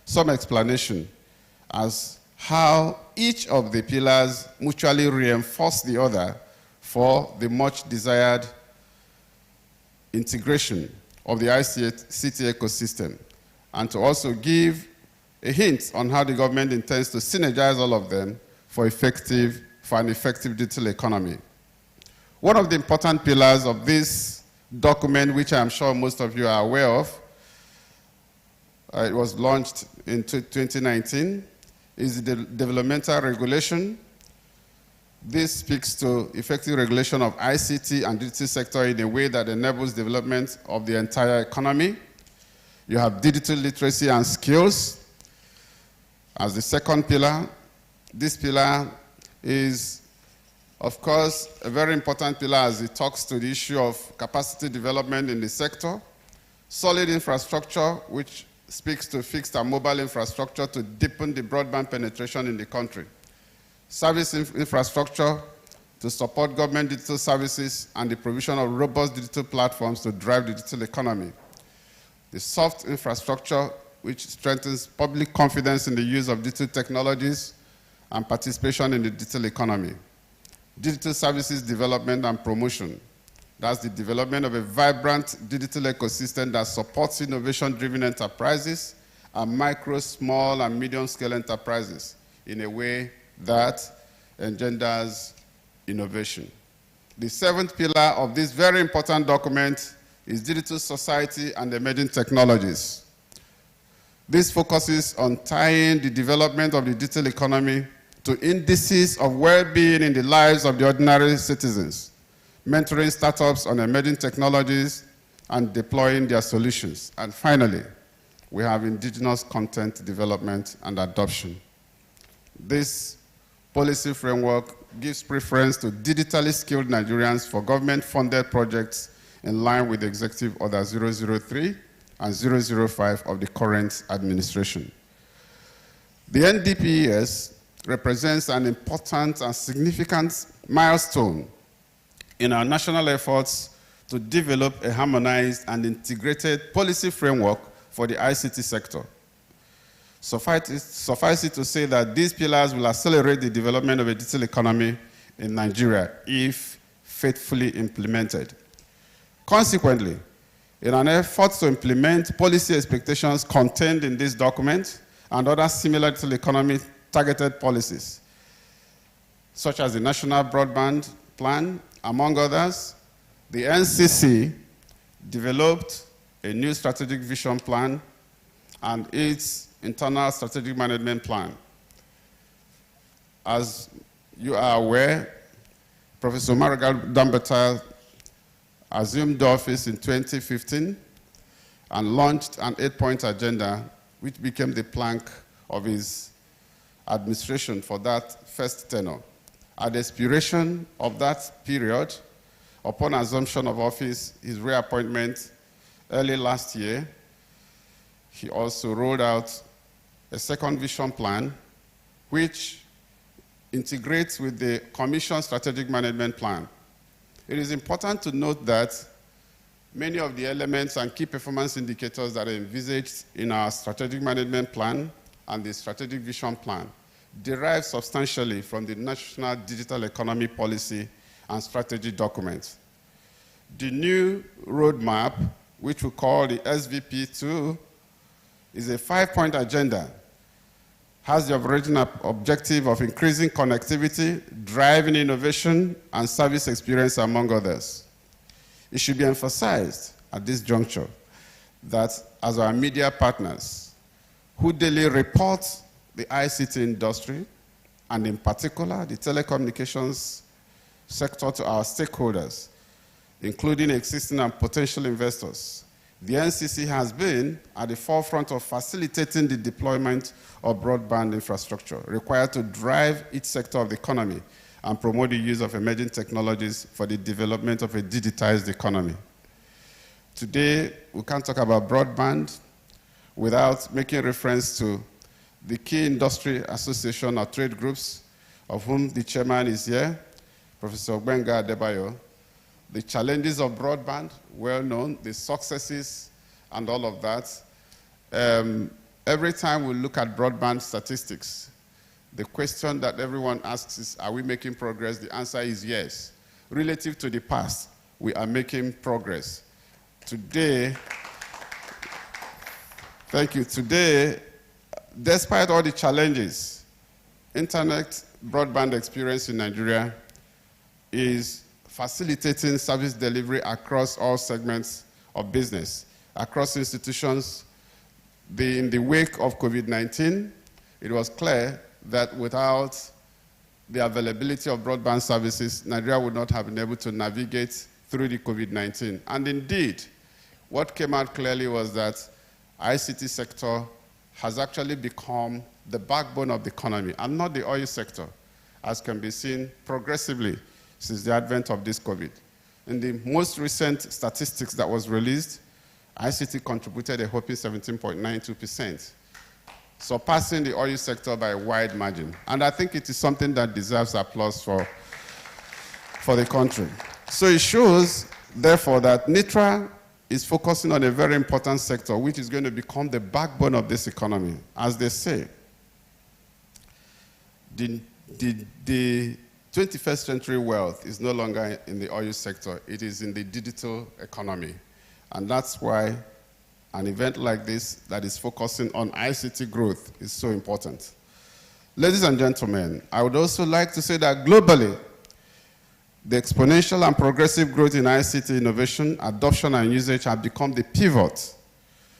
some explanation as how each of the pillars mutually reinforce the other for the much desired integration of the ICT ecosystem, and to also give a hint on how the government intends to synergize all of them for an effective digital economy. One of the important pillars of this document, which I'm sure most of you are aware of, it was launched in 2019, is the developmental regulation. This speaks to effective regulation of ICT and digital sector in a way that enables development of the entire economy. You have digital literacy and skills as the second pillar. This pillar is, of course, a very important pillar as it talks to the issue of capacity development in the sector. Solid infrastructure, which speaks to fixed and mobile infrastructure to deepen the broadband penetration in the country. Service infrastructure to support government digital services and the provision of robust digital platforms to drive the digital economy. The soft infrastructure, which strengthens public confidence in the use of digital technologies and participation in the digital economy. Digital services development and promotion. That's the development of a vibrant digital ecosystem that supports innovation-driven enterprises and micro, small, and medium-scale enterprises in a way that engenders innovation. The seventh pillar of this very important document is digital society and emerging technologies. This focuses on tying the development of the digital economy to indices of well-being in the lives of the ordinary citizens, mentoring startups on emerging technologies and deploying their solutions. And finally, we have indigenous content development and adoption. This policy framework gives preference to digitally skilled Nigerians for government-funded projects in line with Executive Order 003 and 005 of the current administration. The NDPES represents an important and significant milestone in our national efforts to develop a harmonized and integrated policy framework for the ICT sector. Suffice it to say that these pillars will accelerate the development of a digital economy in Nigeria if faithfully implemented. Consequently, in an effort to implement policy expectations contained in this document and other similar digital economy targeted policies, such as the National Broadband Plan, among others, the NCC developed a new strategic vision plan and its internal strategic management plan. As you are aware, Professor Marigal Dambata assumed office in 2015 and launched an 8-point agenda, which became the plank of his administration for that first tenure. At the expiration of that period, upon assumption of office, his reappointment early last year, he also rolled out a second vision plan, which integrates with the Commission Strategic Management Plan. It is important to note that many of the elements and key performance indicators that are envisaged in our Strategic Management Plan and the Strategic Vision Plan derive substantially from the National Digital Economy Policy and Strategy document. The new roadmap, which we call the SVP2, is a 5-point agenda, has the original objective of increasing connectivity, driving innovation, and service experience, among others. It should be emphasized at this juncture that as our media partners who daily report the ICT industry, and in particular the telecommunications sector to our stakeholders, including existing and potential investors, the NCC has been at the forefront of facilitating the deployment of broadband infrastructure required to drive each sector of the economy and promote the use of emerging technologies for the development of a digitized economy. Today, we can't talk about broadband without making reference to the key industry association or trade groups, of whom the chairman is here, Professor Gbenga Adebayo. The challenges of broadband, well known, the successes and all of that. Every time we look at broadband statistics, the question that everyone asks is, are we making progress? The answer is yes. Relative to the past, we are making progress. Today, thank you. Today, despite all the challenges, internet broadband experience in Nigeria is facilitating service delivery across all segments of business, across institutions. In the wake of COVID-19, it was clear that without the availability of broadband services, Nigeria would not have been able to navigate through the COVID-19. And indeed, what came out clearly was that ICT sector has actually become the backbone of the economy and not the oil sector, as can be seen progressively since the advent of this COVID. In the most recent statistics that was released, ICT contributed a whopping 17.92%, surpassing the oil sector by a wide margin. And I think it is something that deserves applause for the country. So it shows, therefore, that Nitra is focusing on a very important sector, which is going to become the backbone of this economy. As they say, the 21st century wealth is no longer in the oil sector, it is in the digital economy. And that's why an event like this that is focusing on ICT growth is so important. Ladies and gentlemen, I would also like to say that globally, the exponential and progressive growth in ICT innovation, adoption, and usage have become the pivot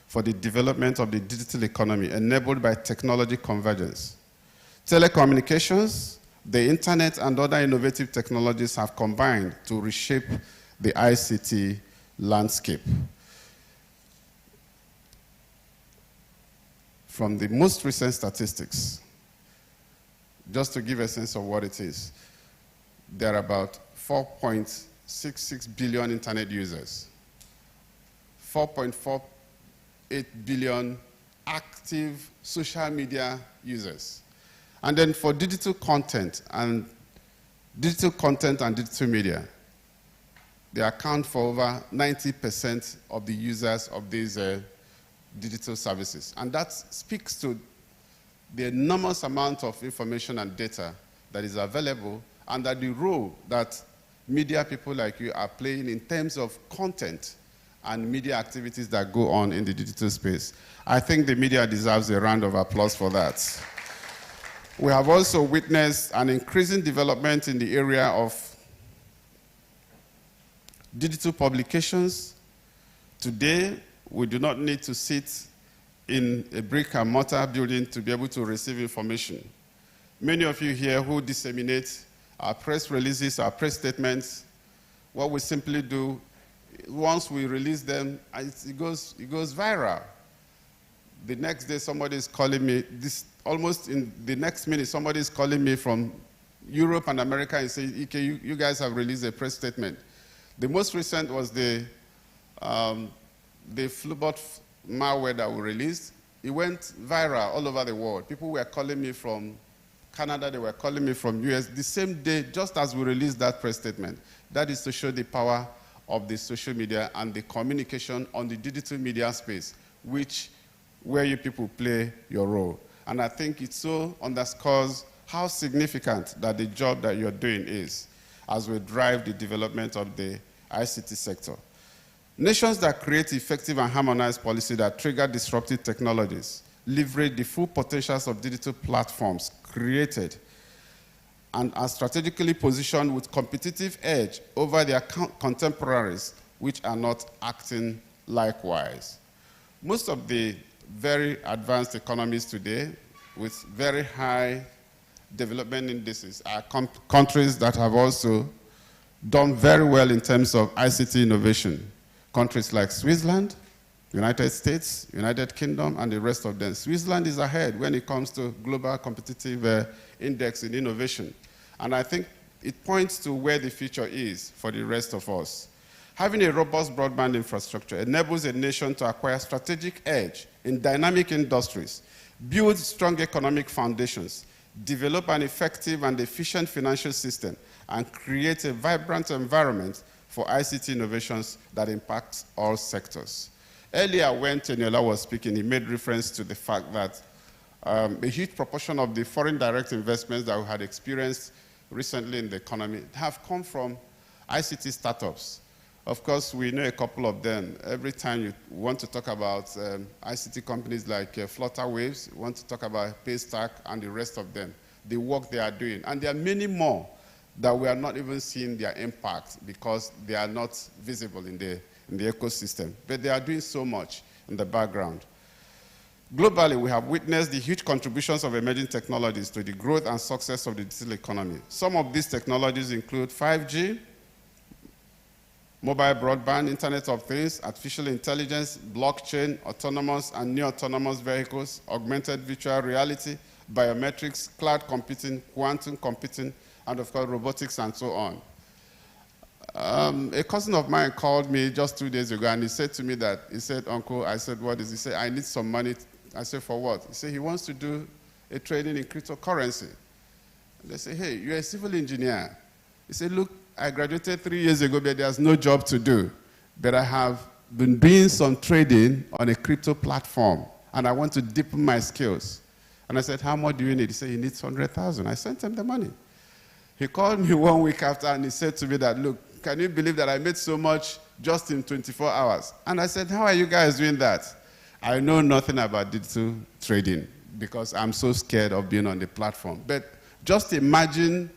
for the development of the digital economy enabled by technology convergence. Telecommunications, the internet, and other innovative technologies have combined to reshape the ICT landscape. From the most recent statistics, just to give a sense of what it is, there are about 4.66 billion internet users, 4.48 billion active social media users. And then for digital content and digital media, they account for over 90% of the users of these digital services. And that speaks to the enormous amount of information and data that is available, and that the role that media people like you are playing in terms of content and media activities that go on in the digital space. I think the media deserves a round of applause for that. We have also witnessed an increasing development in the area of digital publications. Today, we do not need to sit in a brick and mortar building to be able to receive information. Many of you here who disseminate our press releases, our press statements, what we simply do, once we release them, it goes viral. The next day, somebody is calling me, almost in the next minute, somebody is calling me from Europe and America and saying, "Ike, you guys have released a press statement." The most recent was the Flubot malware that we released. It went viral all over the world. People were calling me from Canada, they were calling me from US, the same day, just as we released that press statement. That is to show the power of the social media and the communication on the digital media space, where you people play your role. And I think it so underscores how significant that the job that you're doing is as we drive the development of the ICT sector. Nations that create effective and harmonized policy that trigger disruptive technologies leverage the full potentials of digital platforms created and are strategically positioned with competitive edge over their contemporaries, which are not acting likewise. Most of the very advanced economies today with very high development indices are countries that have also done very well in terms of ICT innovation. Countries like Switzerland, United States, United Kingdom, and the rest of them. Switzerland is ahead when it comes to global competitive index in innovation. And I think it points to where the future is for the rest of us. Having a robust broadband infrastructure enables a nation to acquire strategic edge in dynamic industries, build strong economic foundations, develop an effective and efficient financial system, and create a vibrant environment for ICT innovations that impact all sectors. Earlier, when Teniola was speaking, he made reference to the fact that a huge proportion of the foreign direct investments that we had experienced recently in the economy have come from ICT startups. Of course, we know a couple of them. Every time you want to talk about ICT companies like Flutterwaves, you want to talk about Paystack and the rest of them, the work they are doing. And there are many more that we are not even seeing their impact because they are not visible in the ecosystem. But they are doing so much in the background. Globally, we have witnessed the huge contributions of emerging technologies to the growth and success of the digital economy. Some of these technologies include 5G, mobile broadband, Internet of Things, artificial intelligence, blockchain, autonomous and near-autonomous vehicles, augmented virtual reality, biometrics, cloud computing, quantum computing, and of course, robotics and so on. A cousin of mine called me just 2 days ago and he said to me that, he said, "Uncle," I said, "What is it?" He said, "I need some money." I said, "For what?" He said, he wants to do a trading in cryptocurrency. And they say, "Hey, you're a civil engineer." He said, "Look, I graduated 3 years ago, but there's no job to do. But I have been doing some trading on a crypto platform and I want to deepen my skills." And I said, "How much do you need?" He said, "He needs 100,000. I sent him the money. He called me 1 week after and he said to me that, "Look, can you believe that I made so much just in 24 hours? And I said, "How are you guys doing that?" "I know nothing about digital trading because I'm so scared of being on the platform." But just imagine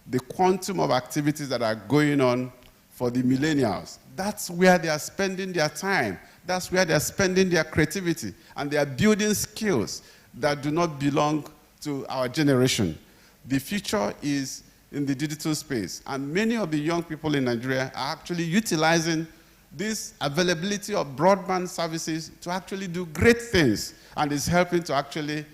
the quantum of activities that are going on for the millennials. That's where they are spending their time. That's where they are spending their creativity. And they are building skills that do not belong to our generation. The future is in the digital space. And many of the young people in Nigeria are actually utilizing this availability of broadband services to actually do great things. And it's helping to actually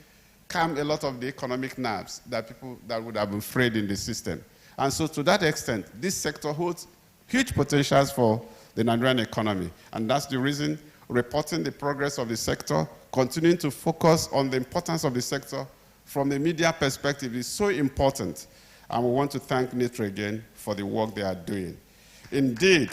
calm a lot of the economic nerves that people that would have been frayed in the system. And so to that extent, this sector holds huge potentials for the Nigerian economy. And that's the reason reporting the progress of the sector, continuing to focus on the importance of the sector from the media perspective is so important. And we want to thank Nitra again for the work they are doing. Indeed,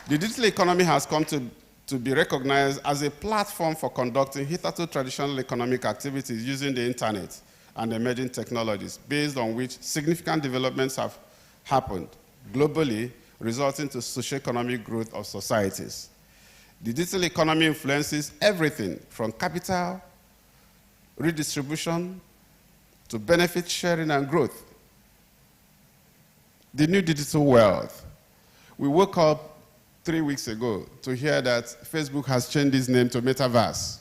the digital economy has come to to be recognized as a platform for conducting hitherto traditional economic activities using the internet and emerging technologies, based on which significant developments have happened globally, resulting to socio-economic growth of societies. The digital economy influences everything from capital redistribution to benefit sharing and growth. The new digital world. We woke up 3 weeks ago to hear that Facebook has changed its name to Metaverse.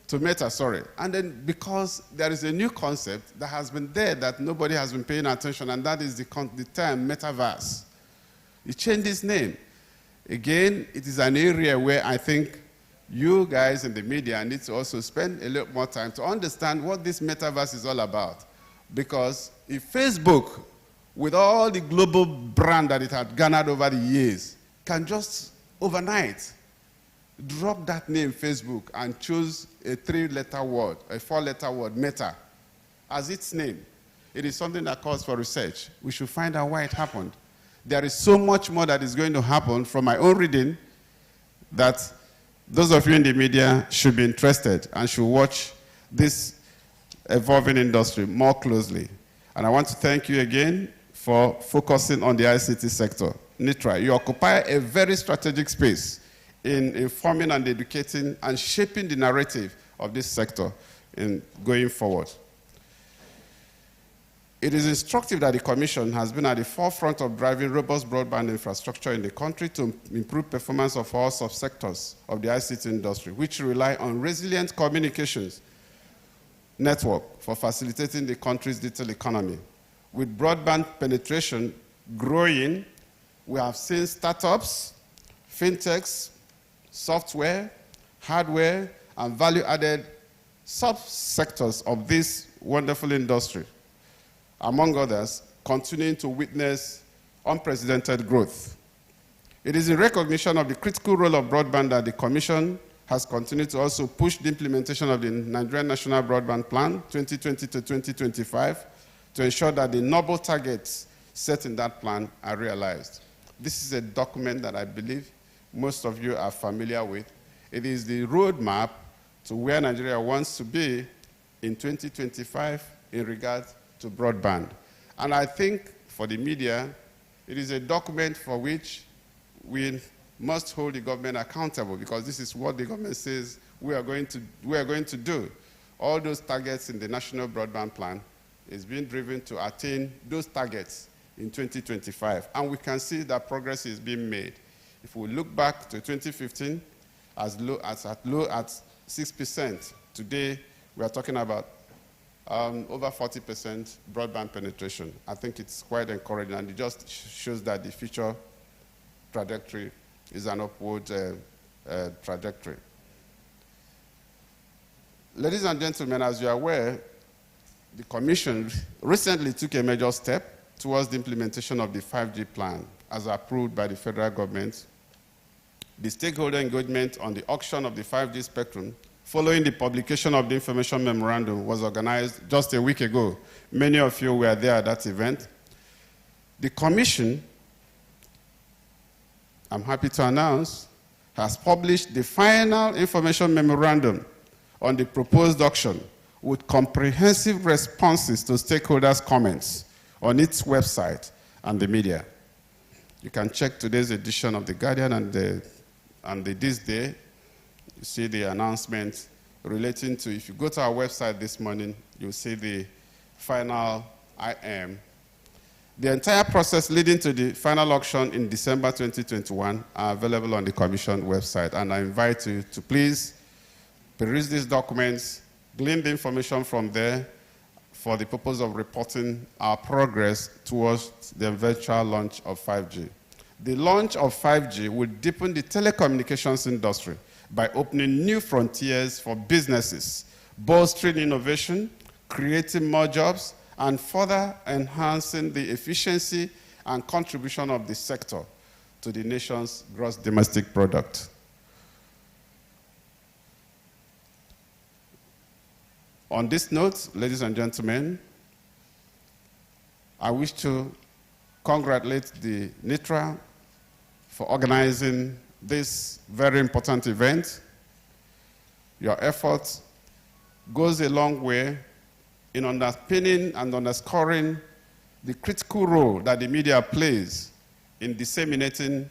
To Meta, sorry. And then because there is a new concept that has been there that nobody has been paying attention, and that is the term Metaverse. It changed its name. Again, it is an area where I think you guys in the media need to also spend a little more time to understand what this Metaverse is all about. Because if Facebook, with all the global brand that it had garnered over the years, can just overnight drop that name Facebook and choose a 3-letter word, a 4-letter word, Meta, as its name, it is something that calls for research. We should find out why it happened. There is so much more that is going to happen from my own reading that those of you in the media should be interested and should watch this evolving industry more closely. And I want to thank you again for focusing on the ICT sector. Nitra, you occupy a very strategic space in informing and educating and shaping the narrative of this sector in going forward. It is instructive that the Commission has been at the forefront of driving robust broadband infrastructure in the country to improve performance of all subsectors of the ICT industry, which rely on resilient communications network for facilitating the country's digital economy. With broadband penetration growing, we have seen startups, fintechs, software, hardware, and value-added subsectors of this wonderful industry, among others, continuing to witness unprecedented growth. It is in recognition of the critical role of broadband that the Commission has continued to also push the implementation of the Nigerian National Broadband Plan 2020 to 2025 to ensure that the noble targets set in that plan are realized. This is a document that I believe most of you are familiar with. It is the roadmap to where Nigeria wants to be in 2025 in regard to broadband. And I think for the media, it is a document for which we must hold the government accountable, because this is what the government says we are going to do. All those targets in the National Broadband Plan is being driven to attain those targets in 2025. And we can see that progress is being made. If we look back to 2015, as low at 6%, today we are talking about over 40% broadband penetration. I think it's quite encouraging, and it just shows that the future trajectory is an upward trajectory. Ladies and gentlemen, as you are aware, the Commission recently took a major step towards the implementation of the 5G plan as approved by the federal government. The stakeholder engagement on the auction of the 5G spectrum following the publication of the information memorandum was organized just a week ago. Many of you were there at that event. The Commission, I'm happy to announce, has published the final information memorandum on the proposed auction with comprehensive responses to stakeholders' comments on its website and the media. You can check today's edition of The Guardian and This Day. You see the announcement relating to, if you go to our website this morning, you'll see the final IM. The entire process leading to the final auction in December 2021 are available on the Commission website, and I invite you to please peruse these documents, glean the information from there for the purpose of reporting our progress towards the eventual launch of 5G. The launch of 5G will deepen the telecommunications industry by opening new frontiers for businesses, bolstering innovation, creating more jobs, and further enhancing the efficiency and contribution of the sector to the nation's gross domestic product. On this note, ladies and gentlemen, I wish to congratulate the Nitra for organizing this very important event. Your effort goes a long way in underpinning and underscoring the critical role that the media plays in disseminating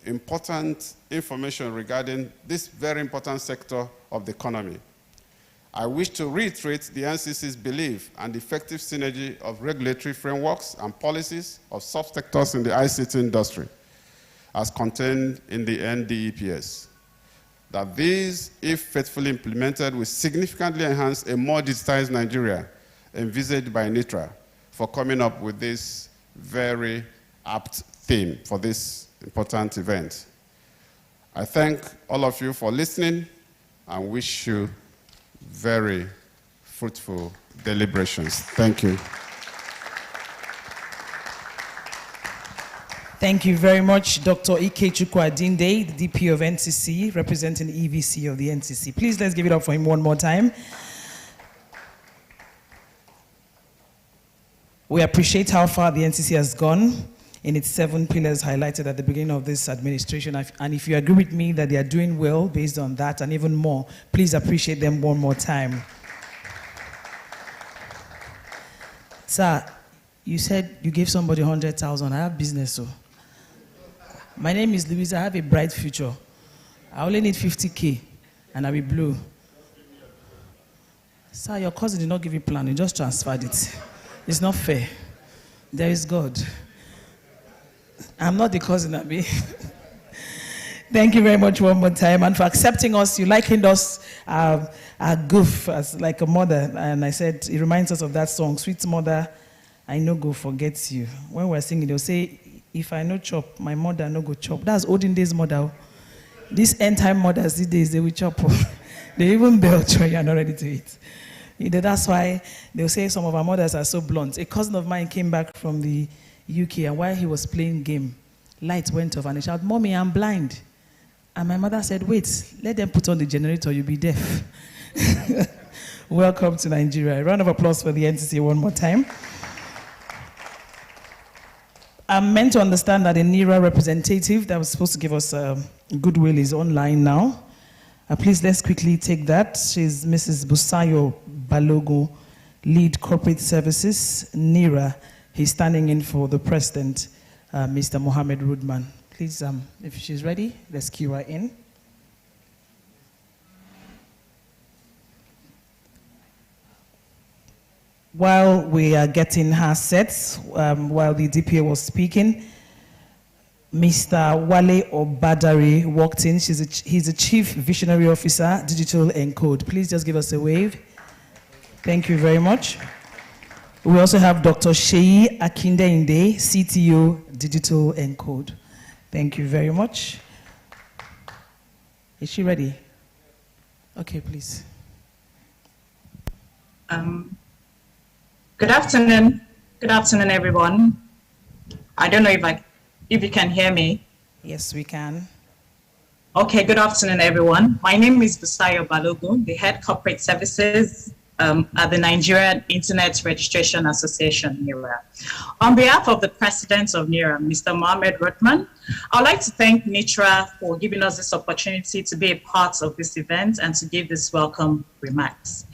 important information regarding this very important sector of the economy. I wish to reiterate the NCC's belief and effective synergy of regulatory frameworks and policies of subsectors in the ICT industry, as contained in the NDEPS. That these, if faithfully implemented, will significantly enhance a more digitized Nigeria envisaged by Nitra for coming up with this very apt theme for this important event. I thank all of you for listening and wish you very fruitful deliberations. Thank you. Thank you very much, Dr. Ikechukwu Adinde, the DP of NCC, representing EVC of the NCC. Please, let's give it up for him one more time. We appreciate how far the NCC has gone in its 7 pillars highlighted at the beginning of this administration. And if you agree with me that they are doing well based on that and even more, please appreciate them one more time. Sir, you said you gave somebody 100,000. I have business, so. My name is Louise. I have a bright future. I only need 50K, and I will blow. Sir, your cousin did not give you a plan. You just transferred it. It's not fair. There is God. I'm not the cousin, Abi. Thank you very much one more time, and for accepting us. You likened us our goof as like a mother, and I said it reminds us of that song, "Sweet Mother, I no go forget you." When we're singing, they'll say, "If I no chop, my mother no go chop." That's olden days mother. These end time mothers these days, they will chop. They even belch when you're not ready to eat. You know, that's why they'll say some of our mothers are so blunt. A cousin of mine came back from the UK, and while he was playing game, light went off and he shouted, "Mommy, I'm blind." And my mother said, "Wait, let them put on the generator, you'll be deaf." Welcome to Nigeria. A round of applause for the NCC one more time. I'm meant to understand that a NIRA representative that was supposed to give us goodwill is online now. Please, let's quickly take that. She's Mrs. Busayo Balogo, Lead Corporate Services, NIRA. He's standing in for the President, Mr. Mohammed Rudman. Please, if she's ready, let's cue her in. While we are getting her set, while the DPA was speaking, Mr. Wale Obadari walked in. He's a Chief Visionary Officer, Digital Encode. Please just give us a wave. Thank you very much. We also have Dr. Sheyi Akindeinde, CTO, Digital Encode. Thank you very much. Is she ready? Okay, please. Good afternoon. Good afternoon, everyone. I don't know if you can hear me. Yes, we can. Okay, good afternoon, everyone. My name is Busayo Balogun, the Head Corporate Services at the Nigerian Internet Registration Association, NIRA. On behalf of the President of NIRA, Mr. Mohammed Rudman, I'd like to thank Nitra for giving us this opportunity to be a part of this event and to give this welcome remarks.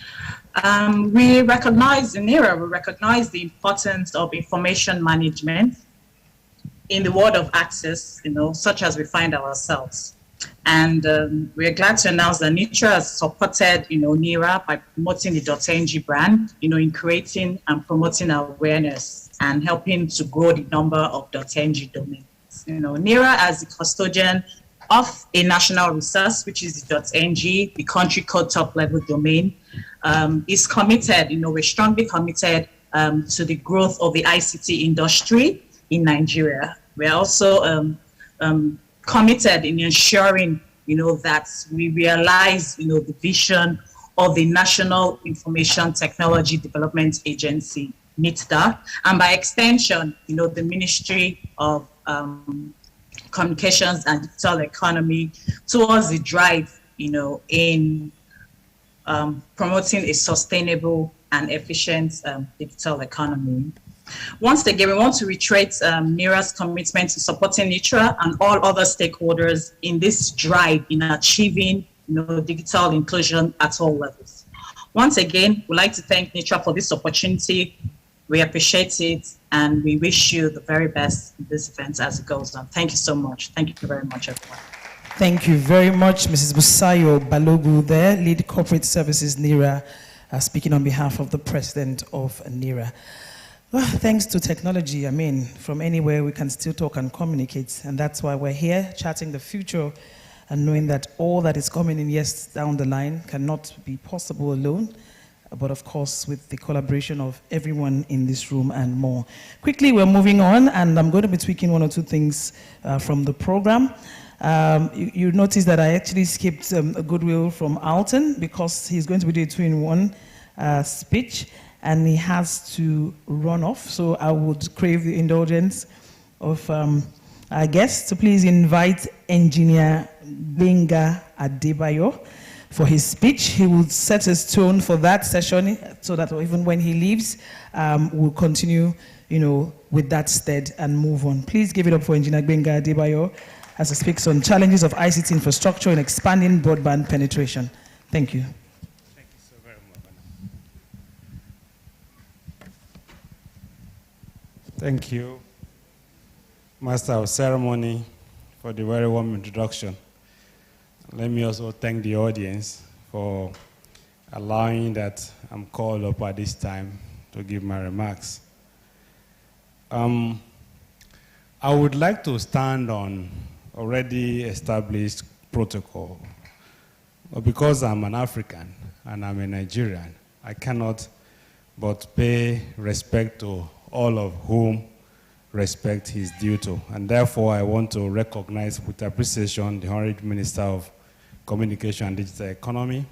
We recognize in NIRA, we recognize the importance of information management in the world of access, such as we find ourselves. And we're glad to announce that Nitra has supported, NIRA by promoting the .ng brand, in creating and promoting awareness and helping to grow the number of .ng domains. NIRA as the custodian of a national resource, which is the .ng, the country code top level domain, is committed, we're strongly committed to the growth of the ICT industry in Nigeria. We're also committed in ensuring, that we realize, the vision of the National Information Technology Development Agency, NITDA, and by extension, the Ministry of Communications and Digital Economy towards the drive, in promoting a sustainable and efficient digital economy. Once again, we want to reiterate NIRA's commitment to supporting Nitra and all other stakeholders in this drive in achieving digital inclusion at all levels. Once again, we'd like to thank Nitra for this opportunity. We appreciate it, and we wish you the very best in this event as it goes on. Thank you so much. Thank you very much, everyone. Thank you very much, Mrs. Busayo Balogu there, Lead Corporate Services NIRA, speaking on behalf of the President of NIRA. Well, thanks to technology, from anywhere we can still talk and communicate, and that's why we're here chatting the future and knowing that all that is coming in years down the line cannot be possible alone, but of course with the collaboration of everyone in this room and more. Quickly, we're moving on, and I'm going to be tweaking one or two things from the program. You notice that I actually skipped a goodwill from Alton because he's going to be doing a 2-in-1 speech, and he has to run off. So I would crave the indulgence of our guests to please invite Engineer Benga Adebayo for his speech. He will set his tone for that session so that even when he leaves, we'll continue, with that stead and move on. Please give it up for Engineer Benga Adebayo as he speaks on challenges of ICT infrastructure and expanding broadband penetration. Thank you. Thank you so very much. Thank you, Master of Ceremony, for the very warm introduction. Let me also thank the audience for allowing that I'm called up at this time to give my remarks. I would like to stand on already established protocol. But because I'm an African and I'm a Nigerian, I cannot but pay respect to all of whom respect is due to. And therefore, I want to recognize with appreciation the Honorable Minister of Communication and Digital Economy.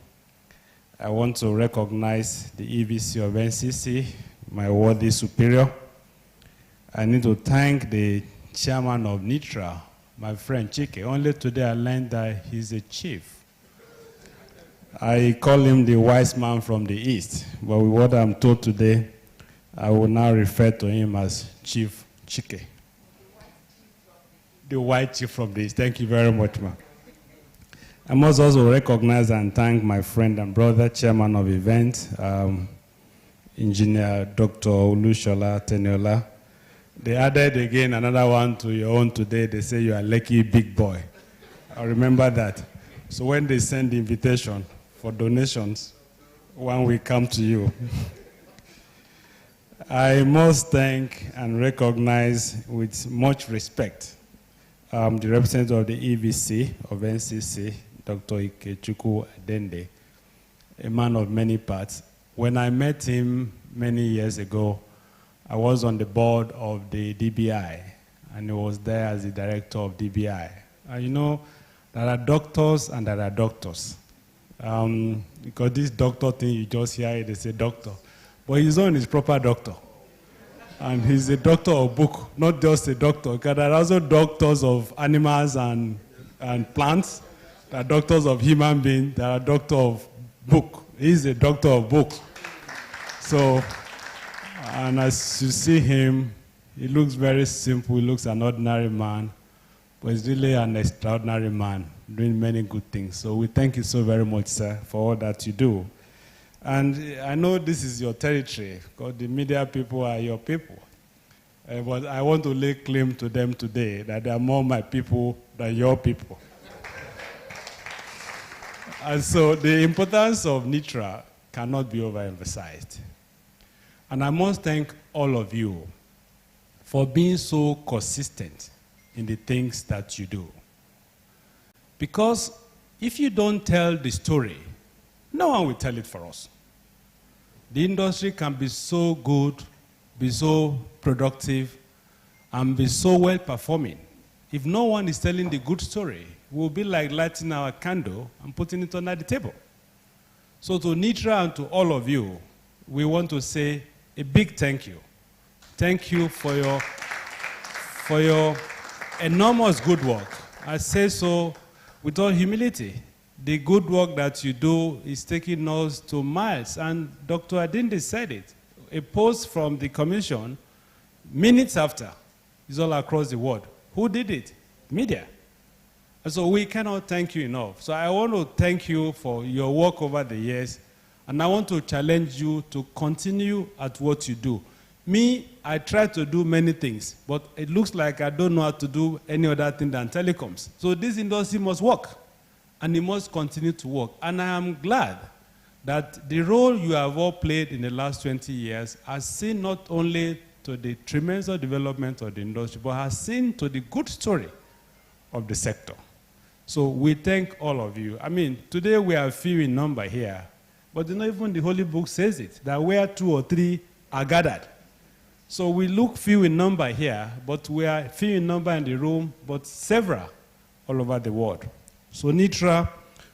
I want to recognize the EVC of NCC, my worthy superior. I need to thank the chairman of Nitra, my friend Chike. Only today I learned that he's a chief. I call him the wise man from the East, but with what I'm told today, I will now refer to him as Chief Chike. The white chief from the East. Thank you very much, ma'am. I must also recognize and thank my friend and brother, chairman of event, Engineer Dr. Olushola Teniola. They added again another one to your own today. They say you are lucky big boy. I remember that. So when they send the invitation for donations, one will come to you. I must thank and recognize with much respect the representative of the EVC of NCC, Dr. Ikechukwu Adende, a man of many parts. When I met him many years ago, I was on the board of the DBI, and he was there as the director of DBI. There are doctors and there are doctors. Because this doctor thing, you just hear it, they say doctor. But his own is proper doctor. And he's a doctor of book, not just a doctor. Because there are also doctors of animals and plants. There are doctors of human beings. There are doctors of book. He's a doctor of book. So, and as you see him, he looks very simple. He looks an ordinary man. But he's really an extraordinary man, doing many good things. So we thank you so very much, sir, for all that you do. And I know this is your territory, because the media people are your people. But I want to lay claim to them today that they are more my people than your people. And so the importance of Nitra cannot be overemphasized. And I must thank all of you for being so consistent in the things that you do. Because if you don't tell the story, no one will tell it for us. The industry can be so good, be so productive, and be so well performing. If no one is telling the good story, we'll be like lighting our candle and putting it under the table. So to Nitra and to all of you, we want to say a big thank you. Thank you for your enormous good work. I say so with all humility. The good work that you do is taking us to miles. And Dr. Adinde said it. A post from the commission Minutes after, it's all across the world. Who did it? Media. And so we cannot thank you enough. So I want to thank you for your work over the years, and I want to challenge you to continue at what you do. Me, I try to do many things, but it looks like I don't know how to do any other thing than telecoms. So this industry must work, and it must continue to work. And I am glad that the role you have all played in the last 20 years has seen not only to the tremendous development of the industry, but has seen to the good story of the sector. So we thank all of you. I mean, today we are few in number here, but you know, even the Holy Book says it, that where 2 or 3 are gathered. So we look few in number here, but we are few in number in the room, but several all over the world. So Nitra,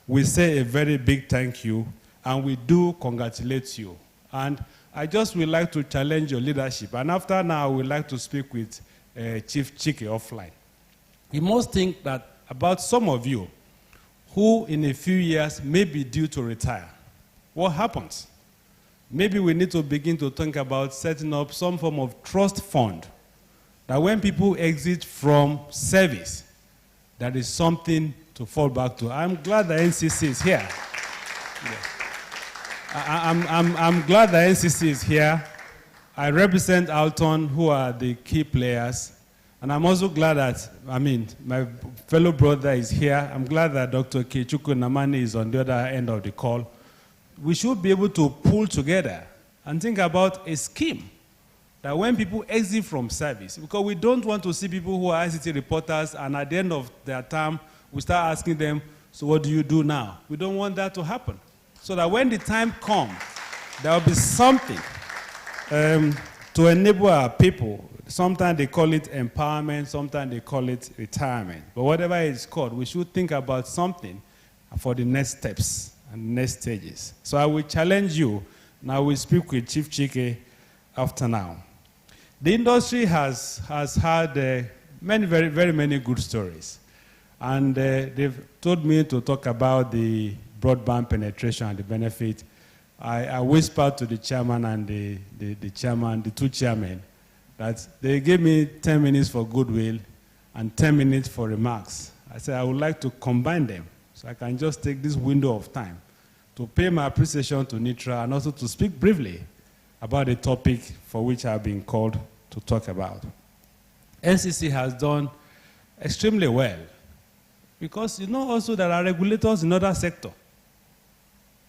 we say a very big thank you, and we do congratulate you. And I just would like to challenge your leadership. And after now, I would like to speak with Chief Chike offline. You must think that about some of you who in a few years may be due to retire. What happens? Maybe we need to begin to think about setting up some form of trust fund that when people exit from service, there is something to fall back to. I'm glad the NCC is here. Yeah. I'm glad the NCC is here. I represent Alton, who are the key players. And I'm also glad that, my fellow brother is here. I'm glad that Dr. Ikechukwu Namani is on the other end of the call. We should be able to pull together and think about a scheme that when people exit from service, because we don't want to see people who are ICT reporters and at the end of their term, we start asking them, so what do you do now? We don't want that to happen. So that when the time comes, there will be something to enable our people. Sometimes they call it empowerment, sometimes they call it retirement. But whatever it's called, we should think about something for the next steps and next stages. So I will challenge you. Now we speak with Chief Chike after now. The industry has had very many good stories. And they've told me to talk about the broadband penetration and the benefit. I whispered to the chairman and the two chairmen, that they gave me 10 minutes for goodwill and 10 minutes for remarks. I said I would like to combine them so I can just take this window of time to pay my appreciation to Nitra and also to speak briefly about the topic for which I've been called to talk about. NCC has done extremely well because you know also there are regulators in other sectors.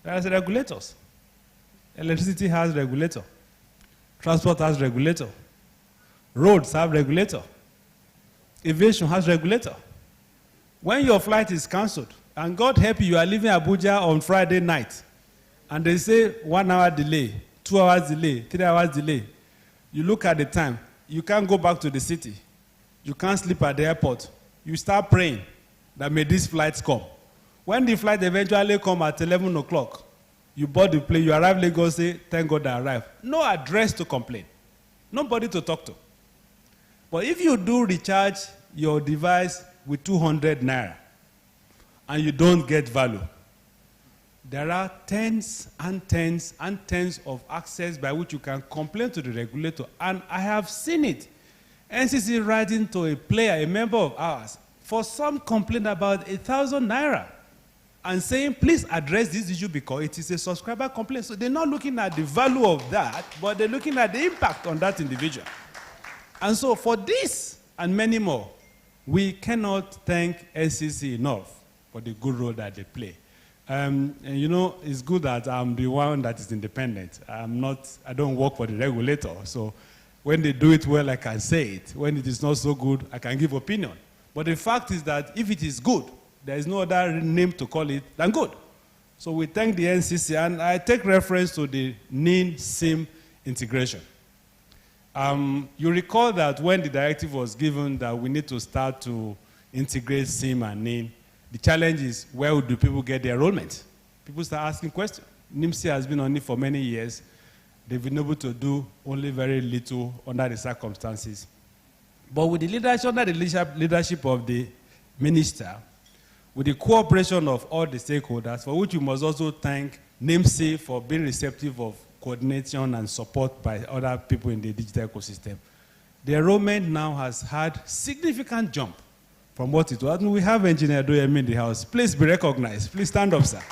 There are regulators. Electricity has regulator. Transport has regulator. Roads have regulator. Aviation has regulator. When your flight is cancelled, and God help you, you are leaving Abuja on Friday night, and they say 1 hour delay, 2 hours delay, 3 hours delay, you look at the time, you can't go back to the city. You can't sleep at the airport. You start praying that may these flights come. When the flight eventually come at 11 o'clock, you board the plane, you arrive Lagos, say, thank God I arrived. No address to complain. Nobody to talk to. But if you do recharge your device with 200 naira and you don't get value, there are tens and tens and tens of access by which you can complain to the regulator. And I have seen it. NCC writing to a player, a member of ours, for some complaint about 1,000 naira and saying, please address this issue because it is a subscriber complaint. So they're not looking at the value of that, but they're looking at the impact on that individual. And so for this and many more, we cannot thank NCC enough for the good role that they play. And you know, it's good that I'm the one that is independent. I don't work for the regulator. So when they do it well, I can say it. When it is not so good, I can give opinion. But the fact is that if it is good, there is no other name to call it than good. So we thank the NCC, and I take reference to the NIN-SIM integration. You recall that when the directive was given that we need to start to integrate SIM and NIN, the challenge is where do people get their enrollment? People start asking questions. NIMC has been on it for many years. They've been able to do only very little under the circumstances. But with the leadership, under the leadership of the minister, with the cooperation of all the stakeholders, for which we must also thank NIMC for being receptive of coordination and support by other people in the digital ecosystem, the enrollment now has had significant jump from what it was. And we have Engineer Doyemi in the house. Please be recognized. Please stand up, sir.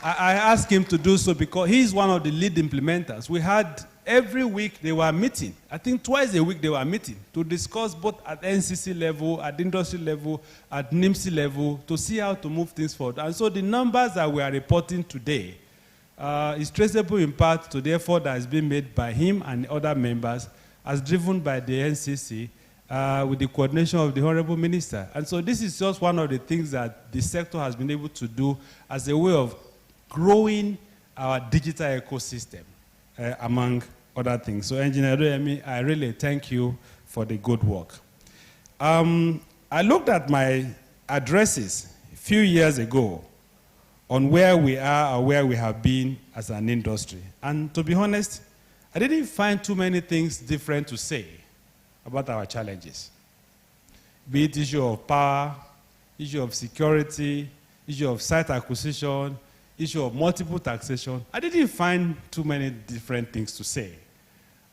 I asked him to do so because he's one of the lead implementers. We had, every week they were meeting. I think twice a week they were meeting to discuss both at NCC level, at industry level, at NIMC level, to see how to move things forward. And so the numbers that we are reporting today is traceable in part to the effort that has been made by him and other members, as driven by the NCC, with the coordination of the Honorable Minister. And so this is just one of the things that the sector has been able to do as a way of growing our digital ecosystem, among other things. So Engineer Doyemi, I really thank you for the good work. I looked at my addresses a few years ago on where we are or where we have been as an industry. And to be honest, I didn't find too many things different to say about our challenges. Be it issue of power, issue of security, issue of site acquisition, issue of multiple taxation. I didn't find too many different things to say.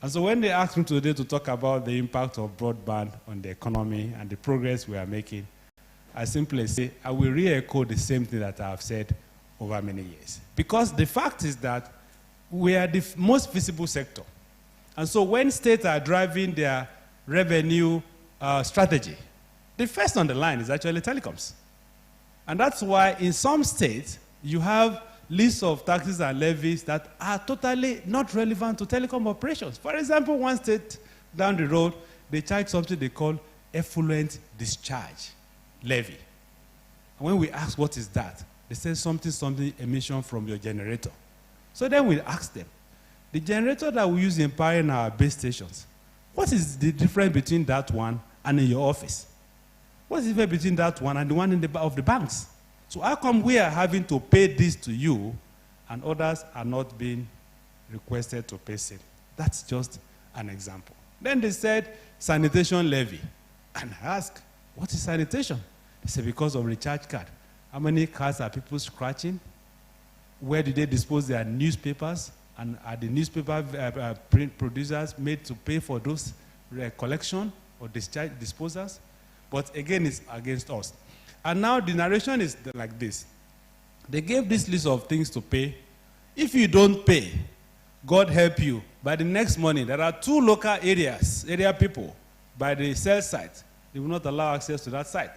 And so when they asked me today to talk about the impact of broadband on the economy and the progress we are making, I simply say, I will re-echo the same thing that I have said over many years. Because the fact is that we are the most visible sector. And so when states are driving their revenue strategy, the first on the line is actually telecoms. And that's why in some states, you have lists of taxes and levies that are totally not relevant to telecom operations. For example, one state down the road, they charge something they call effluent discharge levy. And when we ask what is that, they say something emission from your generator. So then we ask them, the generator that we use in powering our base stations, what is the difference between that one and in your office? What is the difference between that one and the one in of the banks? So how come we are having to pay this to you and others are not being requested to pay same? That's just an example. Then they said sanitation levy. And I asked, what is sanitation? They said because of recharge card. How many cards are people scratching? Where do they dispose their newspapers? And are the newspaper print producers made to pay for those collection or discharge disposals? But again, it's against us. And now the narration is like this. They gave this list of things to pay. If you don't pay, God help you, by the next morning, there are 2 local area people, by the cell site, they will not allow access to that site.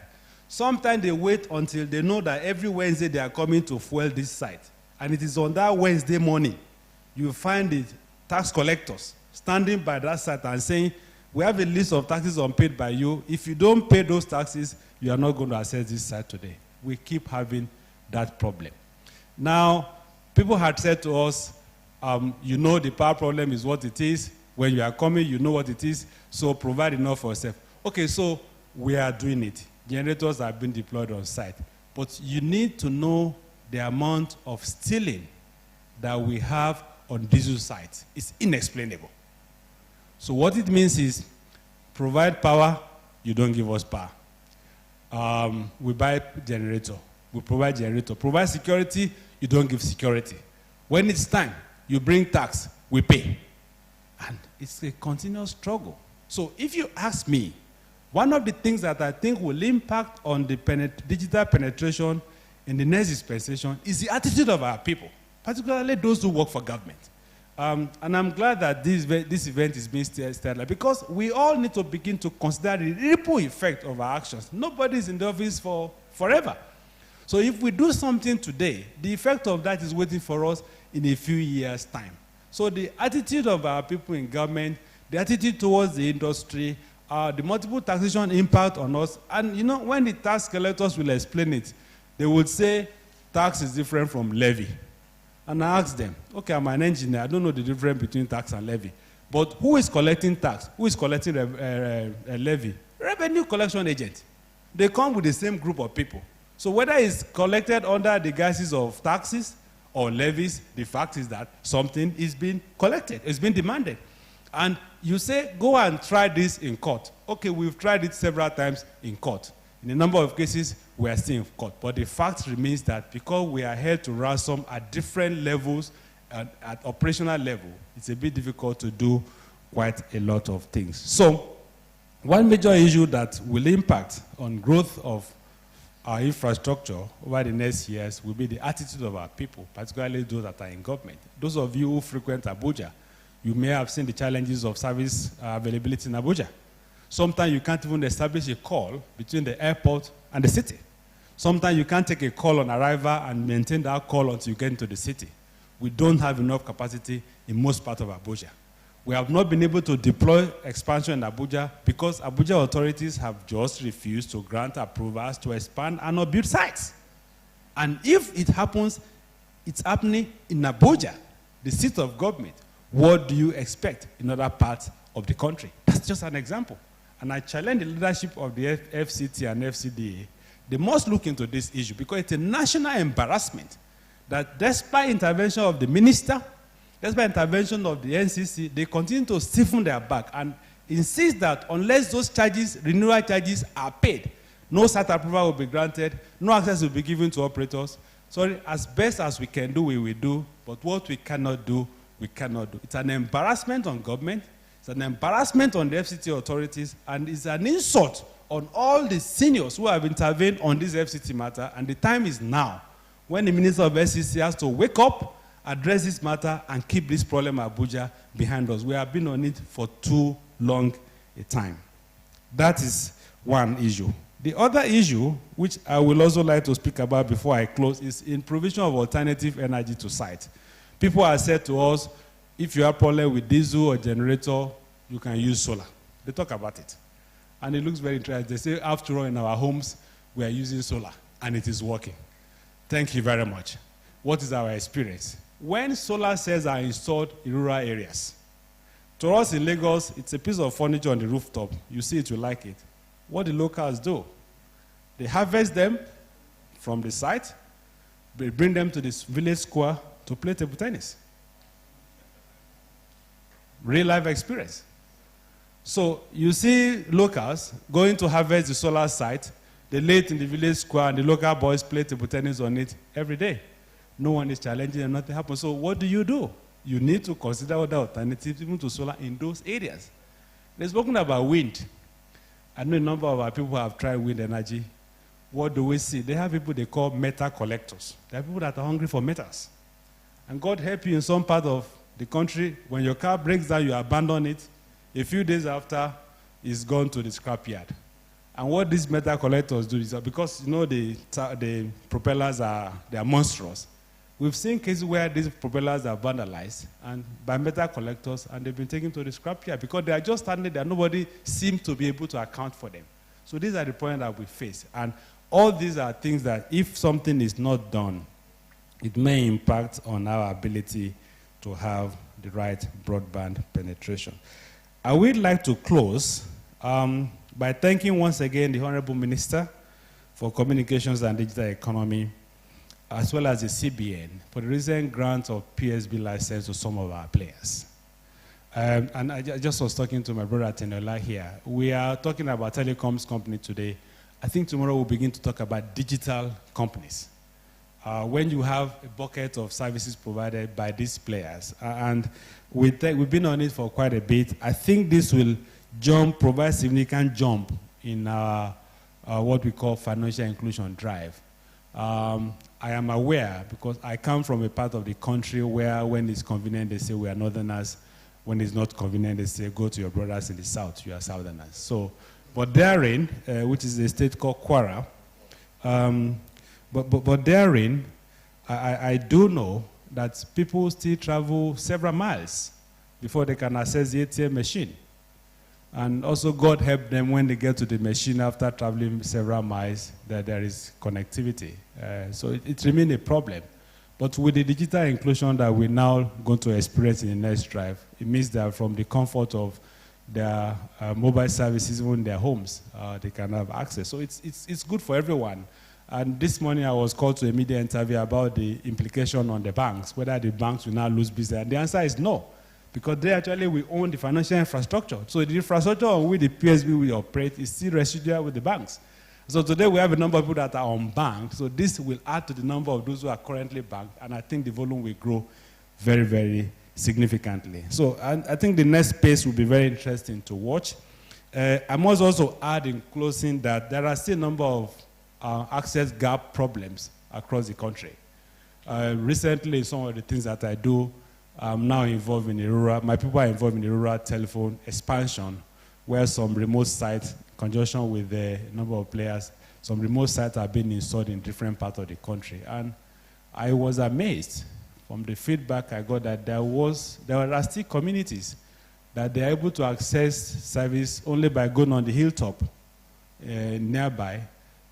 Sometimes they wait until they know that every Wednesday they are coming to fuel this site. And it is on that Wednesday morning, you find the tax collectors standing by that site and saying, we have a list of taxes unpaid by you. If you don't pay those taxes, you are not going to access this site today. We keep having that problem. Now, people had said to us, you know the power problem is what it is. When you are coming, you know what it is. So provide enough for yourself. Okay, so we are doing it. Generators have been deployed on site. But you need to know the amount of stealing that we have on diesel sites. It's inexplainable. So what it means is, provide power, you don't give us power. We buy generator, we provide generator. Provide security, you don't give security. When it's time, you bring tax, we pay. And it's a continuous struggle. So if you ask me, one of the things that I think will impact on the digital penetration in the next dispensation is the attitude of our people, particularly those who work for government. And I'm glad that this event is being started because we all need to begin to consider the ripple effect of our actions. Nobody's in the office for forever. So if we do something today, the effect of that is waiting for us in a few years' time. So the attitude of our people in government, the attitude towards the industry, the multiple taxation impact on us, and you know, when the tax collectors will explain it, they would say tax is different from levy. And I asked them, okay, I'm an engineer, I don't know the difference between tax and levy. But who is collecting tax? Who is collecting levy? Revenue collection agent. They come with the same group of people. So whether it's collected under the guises of taxes or levies, the fact is that something is being collected, it's being demanded. And you say, go and try this in court. Okay, we've tried it several times in court. In a number of cases, we are still in court. But the fact remains that because we are held to ransom at different levels, at operational level, it's a bit difficult to do quite a lot of things. So one major issue that will impact on growth of our infrastructure over the next years will be the attitude of our people, particularly those that are in government. Those of you who frequent Abuja, you may have seen the challenges of service availability in Abuja. Sometimes you can't even establish a call between the airport and the city. Sometimes you can't take a call on arrival and maintain that call until you get into the city. We don't have enough capacity in most parts of Abuja. We have not been able to deploy expansion in Abuja because Abuja authorities have just refused to grant approvals to expand and not build sites. And if it happens, it's happening in Abuja, the seat of government. What do you expect in other parts of the country? That's just an example. And I challenge the leadership of the FCT and FCDA. They must look into this issue because it's a national embarrassment that despite intervention of the minister, despite intervention of the NCC, they continue to stiffen their back and insist that unless those charges, renewal charges, are paid, no site approval will be granted, no access will be given to operators. Sorry, as best as we can do, we will do, but what we cannot do, we cannot do. It's an embarrassment on government, it's an embarrassment on the FCT authorities, and it's an insult on all the seniors who have intervened on this FCT matter, and the time is now when the Minister of SCC has to wake up, address this matter, and keep this problem Abuja behind us. We have been on it for too long a time. That is one issue. The other issue, which I will also like to speak about before I close, is in provision of alternative energy to site. People have said to us, if you have a problem with diesel or generator, you can use solar. They talk about it. And it looks very interesting. They say, after all, in our homes, we are using solar, and it is working. Thank you very much. What is our experience? When solar cells are installed in rural areas, to us in Lagos, it's a piece of furniture on the rooftop. You see it, you like it. What the locals do, they harvest them from the site, they bring them to this village square to play table tennis. Real life experience. So you see locals going to harvest the solar site, they lay it in the village square, and the local boys play table tennis on it every day. No one is challenging and nothing happens. So what do? You need to consider other alternatives, even to solar, in those areas. They're spoken about wind. I know a number of our people have tried wind energy. What do we see? They have people they call metal collectors. There are people that are hungry for metals. And God help you in some part of the country, when your car breaks down, you abandon it. A few days after, it's gone to the scrapyard. And what these metal collectors do is that because you know the propellers are monstrous. We've seen cases where these propellers are vandalized and by metal collectors, and they've been taken to the scrapyard because they are just standing there. Nobody seems to be able to account for them. So these are the points that we face. And all these are things that if something is not done, it may impact on our ability to have the right broadband penetration. I would like to close by thanking once again the Honorable Minister for Communications and Digital Economy, as well as the CBN, for the recent grant of PSB license to some of our players. And I just was talking to my brother Tenola here. We are talking about telecoms company today. I think tomorrow we'll begin to talk about digital companies. When you have a bucket of services provided by these players, and we've been on it for quite a bit, I think this will provide significant jump in our what we call financial inclusion drive. I am aware, because I come from a part of the country where when it's convenient, they say we are northerners. When it's not convenient, they say go to your brothers in the south, you are southerners. So, but therein, which is a state called Kwara, but therein, I do know that people still travel several miles before they can access the ATM machine. And also God help them when they get to the machine after traveling several miles, that there is connectivity. So it remains a problem. But with the digital inclusion that we're now going to experience in the next drive, it means that from the comfort of their mobile services, even in their homes, they can have access. So it's good for everyone. And this morning I was called to a media interview about the implication on the banks, whether the banks will now lose business. And the answer is no, because they actually will own the financial infrastructure. So the infrastructure on which the PSB will operate is still residual with the banks. So today we have a number of people that are unbanked. So this will add to the number of those who are currently banked. And I think the volume will grow very, very significantly. So I think the next space will be very interesting to watch. I must also add in closing that there are still a number of access gap problems across the country. Recently, some of the things that I do, I'm now involved in the rural, my people are involved in the rural telephone expansion, where some remote sites, in conjunction with the number of players, some remote sites are being installed in different parts of the country. And I was amazed from the feedback I got that there are still communities that they are able to access service only by going on the hilltop nearby.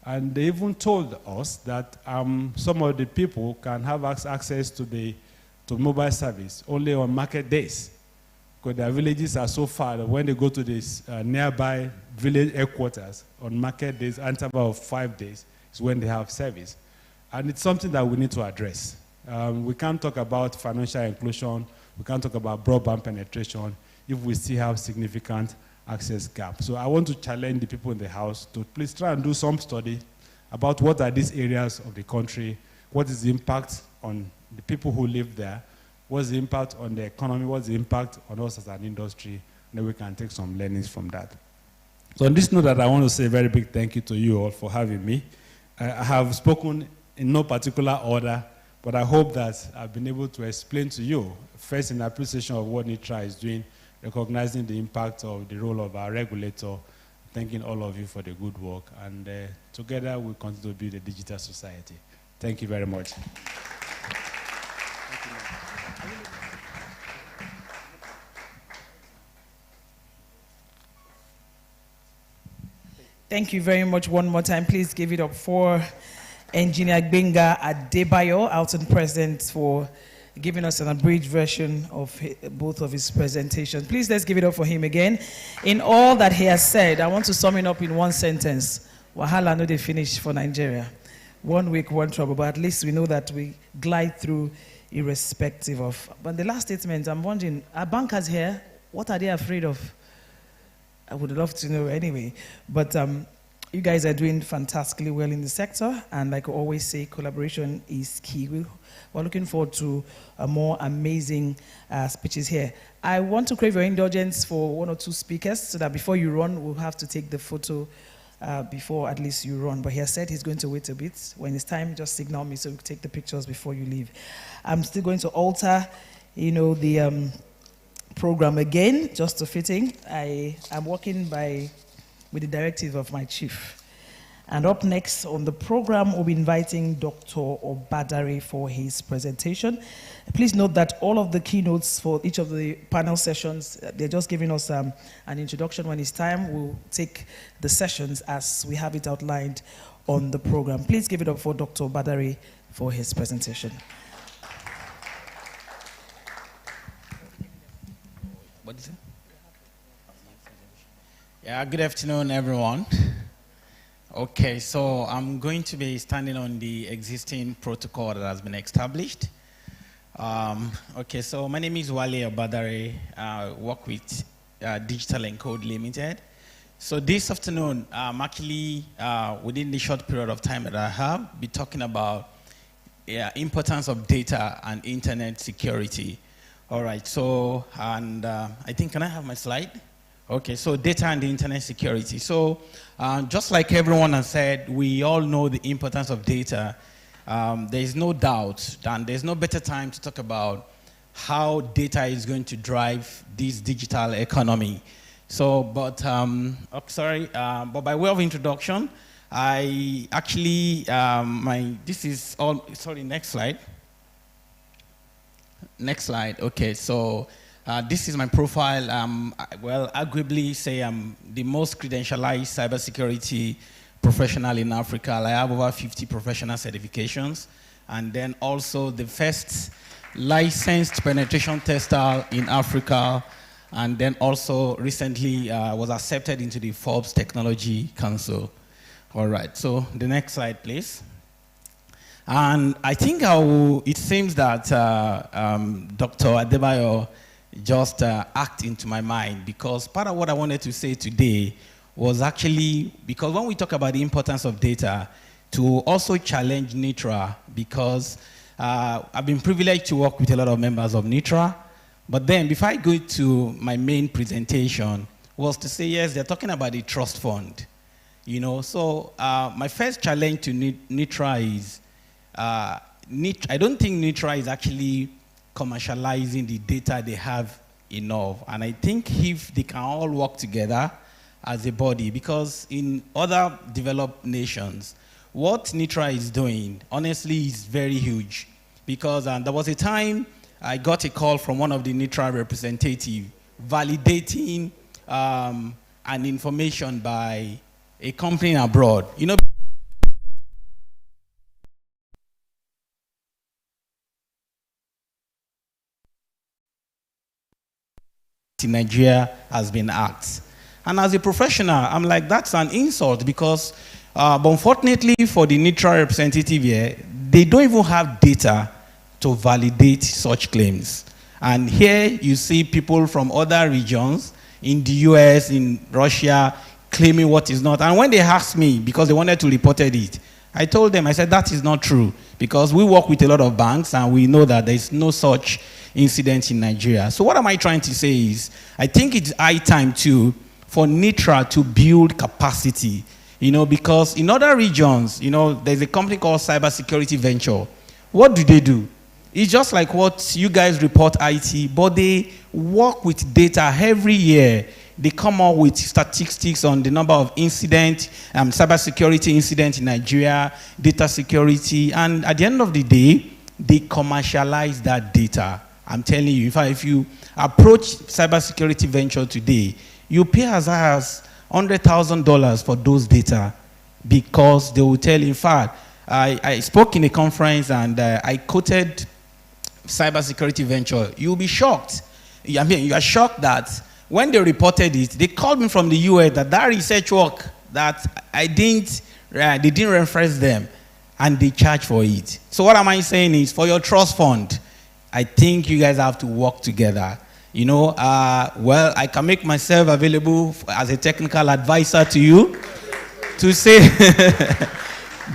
And they even told us that some of the people can have access to mobile service only on market days, because their villages are so far that when they go to this nearby village headquarters on market days, interval of 5 days, is when they have service. And it's something that we need to address. We can't talk about financial inclusion, we can't talk about broadband penetration if we still have significant access gap. So I want to challenge the people in the House to please try and do some study about what are these areas of the country, what is the impact on the people who live there, what's the impact on the economy, what's the impact on us as an industry, and then we can take some learnings from that. So on this note, that I want to say a very big thank you to you all for having me. I have spoken in no particular order, but I hope that I've been able to explain to you, first in appreciation of what Nitra is doing, recognizing the impact of the role of our regulator, thanking all of you for the good work, and together we'll continue to build a digital society. Thank you very much. Thank you very much one more time. Please give it up for Engineer Gbenga Adebayo, Alton President, for giving us an abridged version of both of his presentations. Please, let's give it up for him again. In all that he has said, I want to sum it up in one sentence. Wahala no dey finish for Nigeria. 1 week, one trouble, but at least we know that we glide through irrespective of. But the last statement, I'm wondering, are bankers here? What are they afraid of? I would love to know anyway. But you guys are doing fantastically well in the sector, and like I always say, collaboration is key. We're looking forward to more amazing speeches here. I want to crave your indulgence for one or two speakers, so that before you run, we'll have to take the photo before at least you run. But he has said he's going to wait a bit. When it's time, just signal me so we can take the pictures before you leave. I'm still going to alter, the program again, just to fitting. I am working with the directive of my chief. And up next on the program, we'll be inviting Dr. Obadare for his presentation. Please note that all of the keynotes for each of the panel sessions, they're just giving us an introduction. When it's time, we'll take the sessions as we have it outlined on the program. Please give it up for Dr. Obadare for his presentation. What is it? Yeah, good afternoon, everyone. Okay, so I'm going to be standing on the existing protocol that has been established. Okay, so my name is Wale Obadare. I work with Digital Encode Limited. So this afternoon, I'm actually, within the short period of time that I have, be talking about importance of data and internet security. All right, so, and I think, can I have my slide? Okay, so data and the internet security. So just like everyone has said, we all know the importance of data. There is no doubt, and there's no better time to talk about how data is going to drive this digital economy. So, but, but by way of introduction, I actually, this is all, sorry, next slide. Next slide, okay, so this is my profile. Well, arguably say I'm the most credentialized cybersecurity professional in Africa. I have over 50 professional certifications, and then also the first licensed penetration tester in Africa, and then also recently was accepted into the Forbes Technology Council. All right, so the next slide, please. And I think it seems that Dr. Adebayo just act into my mind, because part of what I wanted to say today was actually, because when we talk about the importance of data, to also challenge Nitra, because I've been privileged to work with a lot of members of Nitra, But then, before I go to my main presentation, was to say, yes, they're talking about the trust fund. You know, so my first challenge to Nitra is, I don't think Nitra is actually commercializing the data they have enough. And I think if they can all work together as a body, because in other developed nations, what Nitra is doing, honestly, is very huge. Because there was a time I got a call from one of the Nitra representatives validating an information by a company abroad. You know, in Nigeria has been hacked. And as a professional, I'm like, that's an insult, because but unfortunately for the Nitra representative here, they don't even have data to validate such claims. And here you see people from other regions, in the US, in Russia, claiming what is not. And when they asked me, because they wanted to report it, I told them, I said, that is not true, because we work with a lot of banks and we know that there is no such incident in Nigeria. So what am I trying to say is, I think it's high time too for Nitra to build capacity, you know, because in other regions, you know, there's a company called Cybersecurity Venture. What do? It's just like what you guys report IT, but they work with data every year. They come up with statistics on the number of incidents, cybersecurity incidents in Nigeria, data security, and at the end of the day, they commercialize that data. I'm telling you, in fact, if you approach Cybersecurity Venture today, you pay as high as $100,000 for those data, because they will tell you. In fact, I spoke in a conference and I quoted Cybersecurity Venture. You'll be shocked. I mean, you are shocked that when they reported it, they called me from the US that research work that they didn't reference them, and they charge for it. So what am I saying is, for your trust fund, I think you guys have to work together. You know, well, I can make myself available as a technical advisor to you to say,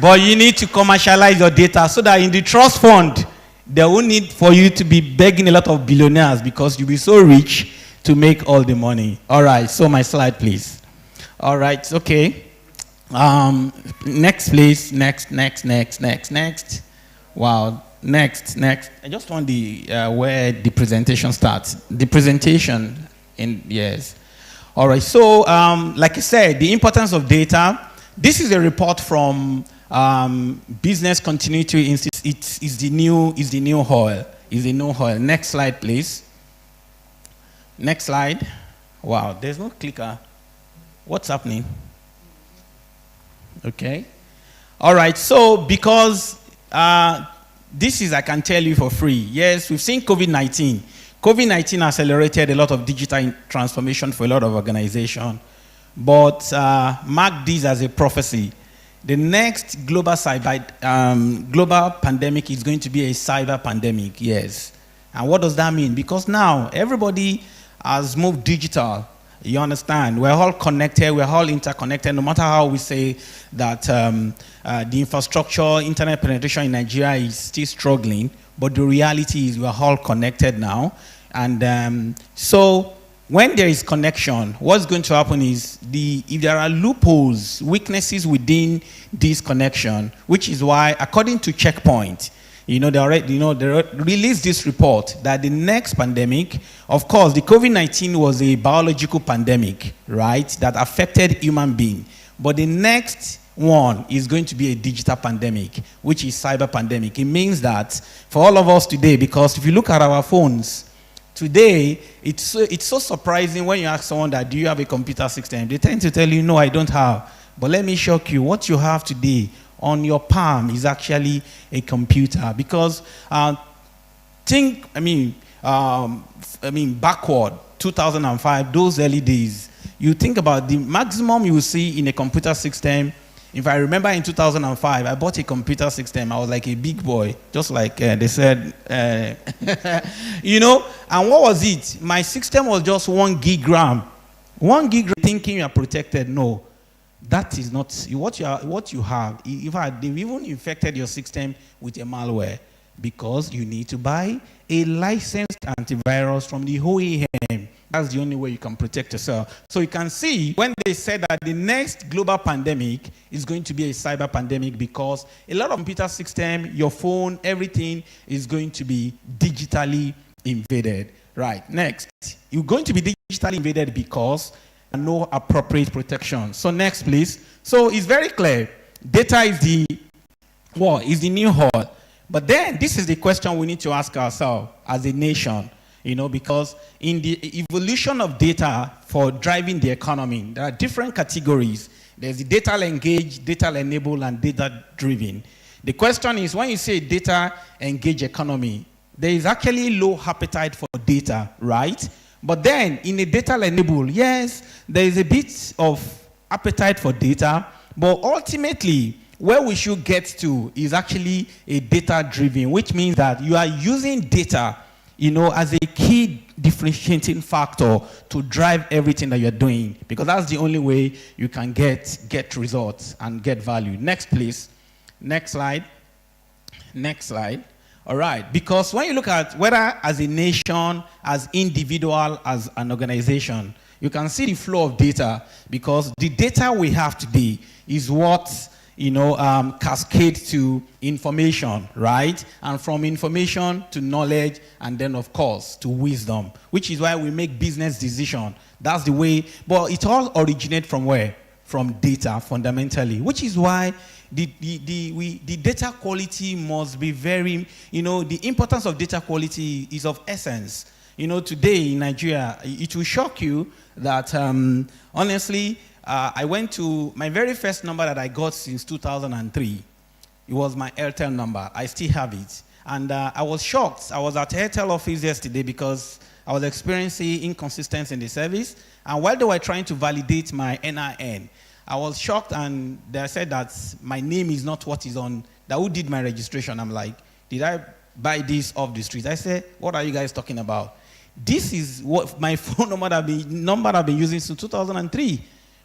but you need to commercialize your data so that in the trust fund, there won't need for you to be begging a lot of billionaires, because you'll be so rich to make all the money. All right, so my slide, please. All right, okay. Next, please. Next. Wow, next. I just want the where the presentation starts. The presentation, yes. All right, so like I said, the importance of data. This is a report from Business Continuity Institute. It's the new oil. Next slide, please. Next slide. Wow, there's no clicker. What's happening? Okay. All right, so because this is, I can tell you for free. Yes, we've seen COVID-19. COVID-19 accelerated a lot of digital transformation for a lot of organizations. But mark this as a prophecy. The next global pandemic is going to be a cyber pandemic, yes. And what does that mean? Because now everybody has moved digital. You understand? We're all connected. We're all interconnected. No matter how we say that the infrastructure, internet penetration in Nigeria is still struggling, but the reality is we're all connected now. And so when there is connection, what's going to happen is if there are loopholes, weaknesses within this connection, which is why, according to Checkpoint, they released this report that the next pandemic, of course, the COVID-19 was a biological pandemic, right, that affected human beings. But the next one is going to be a digital pandemic, which is cyber pandemic. It means that for all of us today, because if you look at our phones, today, it's so surprising when you ask someone that, do you have a computer system? They tend to tell you, no, I don't have. But let me shock you, what you have today on your palm is actually a computer. Because backward, 2005, those early days, you think about the maximum you will see in a computer system. If I remember in 2005, I bought a computer system. I was like a big boy, just like they said, and what was it? My system was just 1 gig RAM. 1 gig RAM, thinking you are protected. No, that is not what you have. In fact, they've even infected your system with a malware. Because you need to buy a licensed antivirus from the OEM. That's the only way you can protect yourself. So you can see when they said that the next global pandemic is going to be a cyber pandemic, because a lot of computer system, your phone, everything is going to be digitally invaded. Right, next. You're going to be digitally invaded because no appropriate protection. So next, please. So it's very clear. Data is the war, is the new oil. But then this is the question we need to ask ourselves as a nation, because in the evolution of data for driving the economy, there are different categories. There's the data engaged, data enabled, and data driven. The question is, when you say data engaged economy, there is actually low appetite for data, right? But then in a data enabled, yes, there is a bit of appetite for data, but ultimately, where we should get to is actually a data-driven, which means that you are using data, as a key differentiating factor to drive everything that you're doing, because that's the only way you can get results and get value. Next, please. Next slide. Next slide. All right, because when you look at whether as a nation, as individual, as an organization, you can see the flow of data, because the data we have today is what cascade to information, right? And from information to knowledge, and then of course to wisdom, which is why we make business decisions. That's the way, but it all originates from where? From data, fundamentally, which is why the data quality must be very, the importance of data quality is of essence. Today in Nigeria, it will shock you that, honestly, I went to my very first number that I got since 2003. It was my Airtel number. I still have it. And I was shocked. I was at Airtel office yesterday because I was experiencing inconsistency in the service. And while they were trying to validate my NIN, I was shocked, and they said that my name is not what is on, that who did my registration. I'm like, did I buy this off the street? I said, what are you guys talking about? This is what my phone number I've been using since 2003.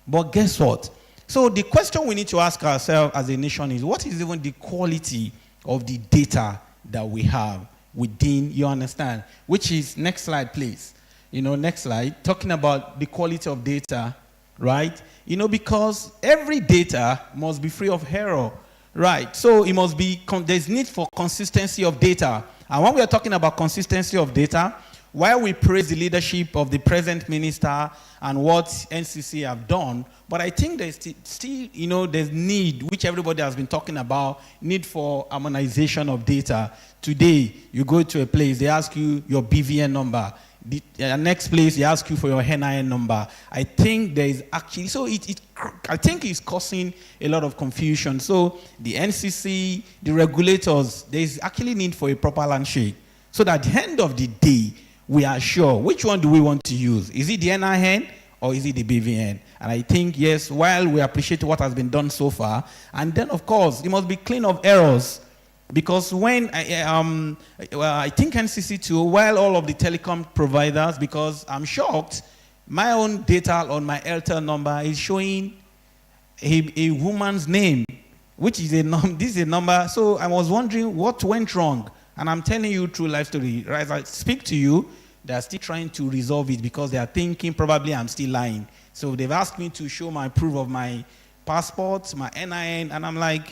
But guess what? So the question we need to ask ourselves as a nation is, what is even the quality of the data that we have within, you understand? Which is, next slide, please. Next slide, talking about the quality of data, right? Because every data must be free of error, right? So it must be, there's need for consistency of data. And when we are talking about consistency of data, while we praise the leadership of the present minister and what NCC have done, but I think there's still, there's need, which everybody has been talking about, need for harmonization of data. Today, you go to a place, they ask you your BVN number. The next place, they ask you for your NIN number. I think there is actually, so I think it's causing a lot of confusion. So the NCC, the regulators, there is actually need for a proper handshake, so that at the end of the day, we are sure which one do we want to use. Is it the NIN or is it the BVN? And I think, yes, while we appreciate what has been done so far, and then, of course, it must be clean of errors. Because when, I think NCC too, while all of the telecom providers, because I'm shocked, my own data on my Airtel number is showing a woman's name, which is this is a number. So I was wondering what went wrong. And I'm telling you true life story. Right? As I speak to you, they're still trying to resolve it because they are thinking probably I'm still lying. So they've asked me to show my proof of my passport, my NIN, and I'm like,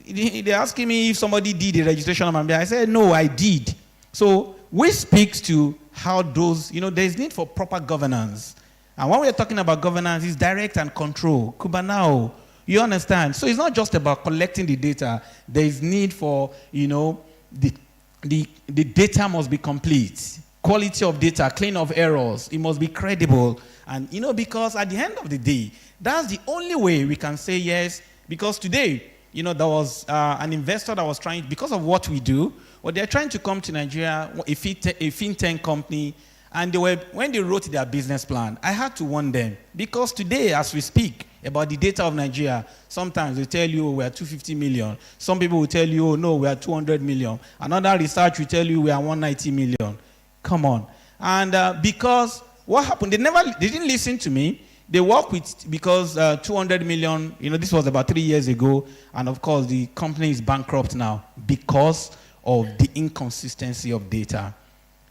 they're asking me if somebody did the registration on my I said, no, I did. So which speaks to how those, there's need for proper governance. And when we're talking about governance, it's direct and control. Kubanao, you understand? So it's not just about collecting the data. There is need for, the data must be complete. Quality of data, clean of errors. It must be credible. And, because at the end of the day, that's the only way we can say yes. Because today, there was an investor that was trying, because of what we do, they're trying to come to Nigeria, a fintech company, and when they wrote their business plan, I had to warn them. Because today, as we speak about the data of Nigeria, sometimes they tell you we are 250 million. Some people will tell you, oh, no, we are 200 million. Another research will tell you we are 190 million. Come on. And because what happened, they didn't listen to me. They work with, because 200 million, this was about 3 years ago. And of course, the company is bankrupt now because of the inconsistency of data.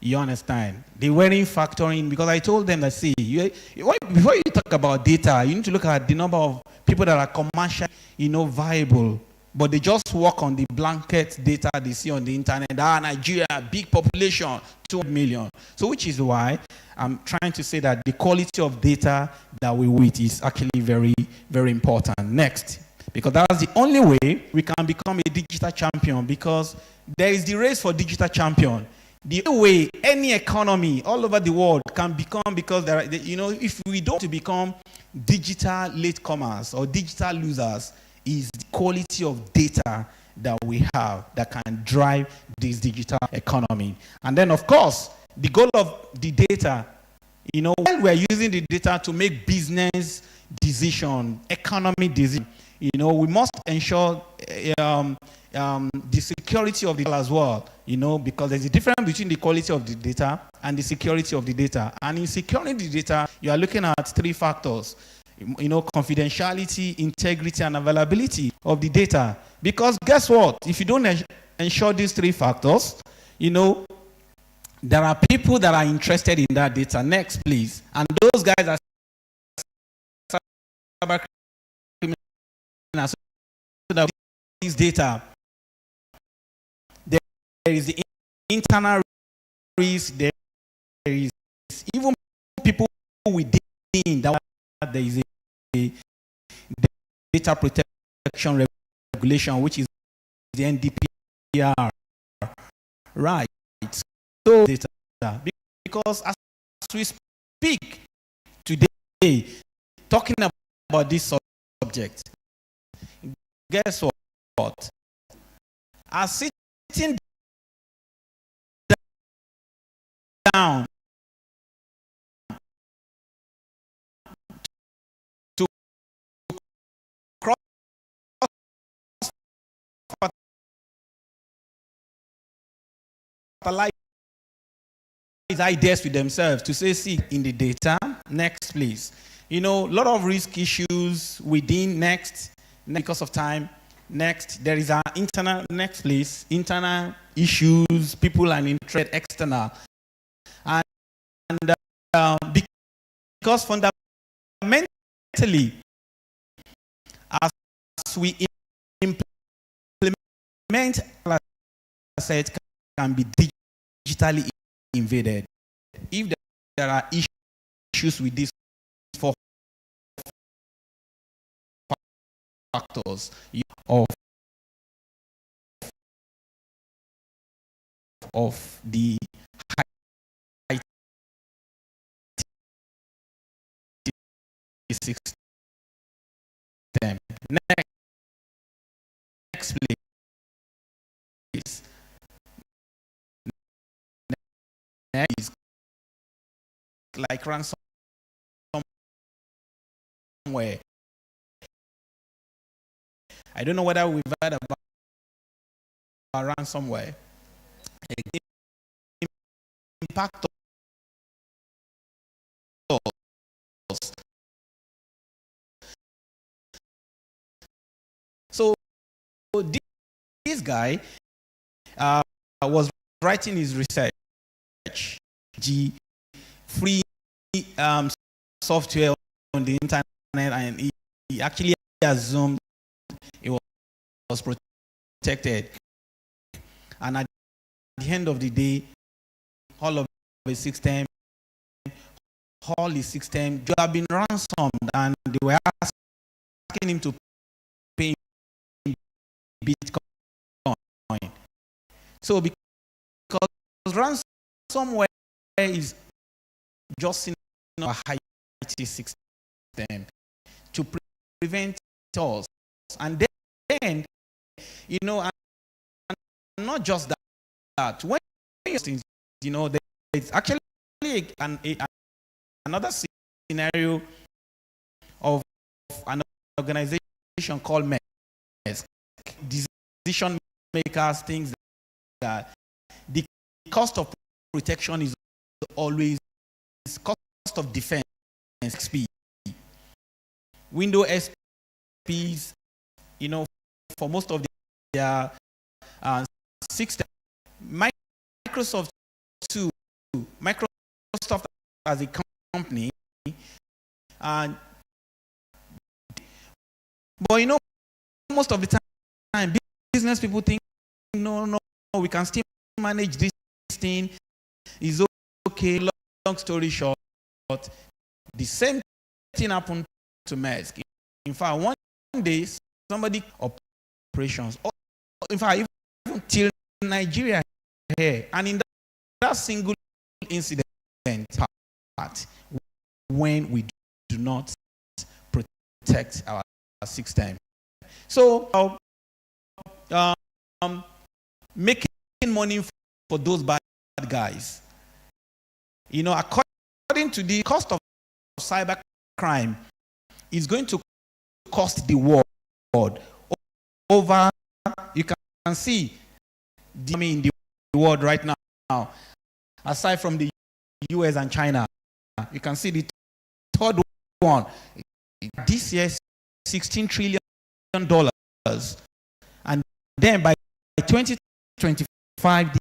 You understand? They weren't factoring, because I told them that, see, before you talk about data, you need to look at the number of people that are commercially, viable, but they just work on the blanket data they see on the internet. Nigeria, big population, 200 million. So which is why I'm trying to say that the quality of data that we with is actually very, very important. Next, because that's the only way we can become a digital champion, because there is the race for digital champion. The only way any economy all over the world can become, because there are, if we don't become digital latecomers or digital losers, is the quality of data that we have that can drive this digital economy. And then, of course, the goal of the data, while we're using the data to make business decision, economic decision, we must ensure the security of the data as well, because there's a difference between the quality of the data and the security of the data. And in securing the data, you are looking at 3 factors. Confidentiality, integrity, and availability of the data. Because guess what? If you don't ensure these 3 factors, there are people that are interested in that data. Next, please. And those guys are cyber criminals. So that this data, there is the internal risk, there is even people within that. There is a data protection regulation, which is the NDPR, right? So data, because as we speak today, talking about this subject, guess what? As sitting down ideas with themselves to say, see, in the data. Next, please. A lot of risk issues within. Next, because of time. Next, there is our internal. Next, please. Internal issues, people and interest, external, and because fundamentally, as we implement assets can be digitally invaded. If there are issues with these 4 factors of the IT system. Next, please. Is like ransomware. I don't know whether we've heard about ransomware. Impact us. So this guy was writing his research. Free software on the internet, and he actually assumed it was protected. And at the end of the day, all of his system, you have been ransomed, and they were asking him to pay Bitcoin. So because ransomware is just in a high IT system to prevent us, and then and not just that. When there's actually another scenario of an organization called MES, decision makers, things that the cost of protection is always cost of defense, XP. Windows XPs, for most of their systems, Microsoft too, Microsoft as a company, and but you know, most of the time, business people think, no, we can still manage this thing. It's okay. Long story short, the same thing happened to Maersk. In fact, one day, somebody operations, in fact, even till Nigeria here, and in that single incident part, when we do not protect our system. So, making money for those bad guys. You know, according to the cost of cyber crime, is going to cost the world over, you can see, in the world right now, aside from the US and China, you can see the third one. This year, $16 trillion. And then by 2025,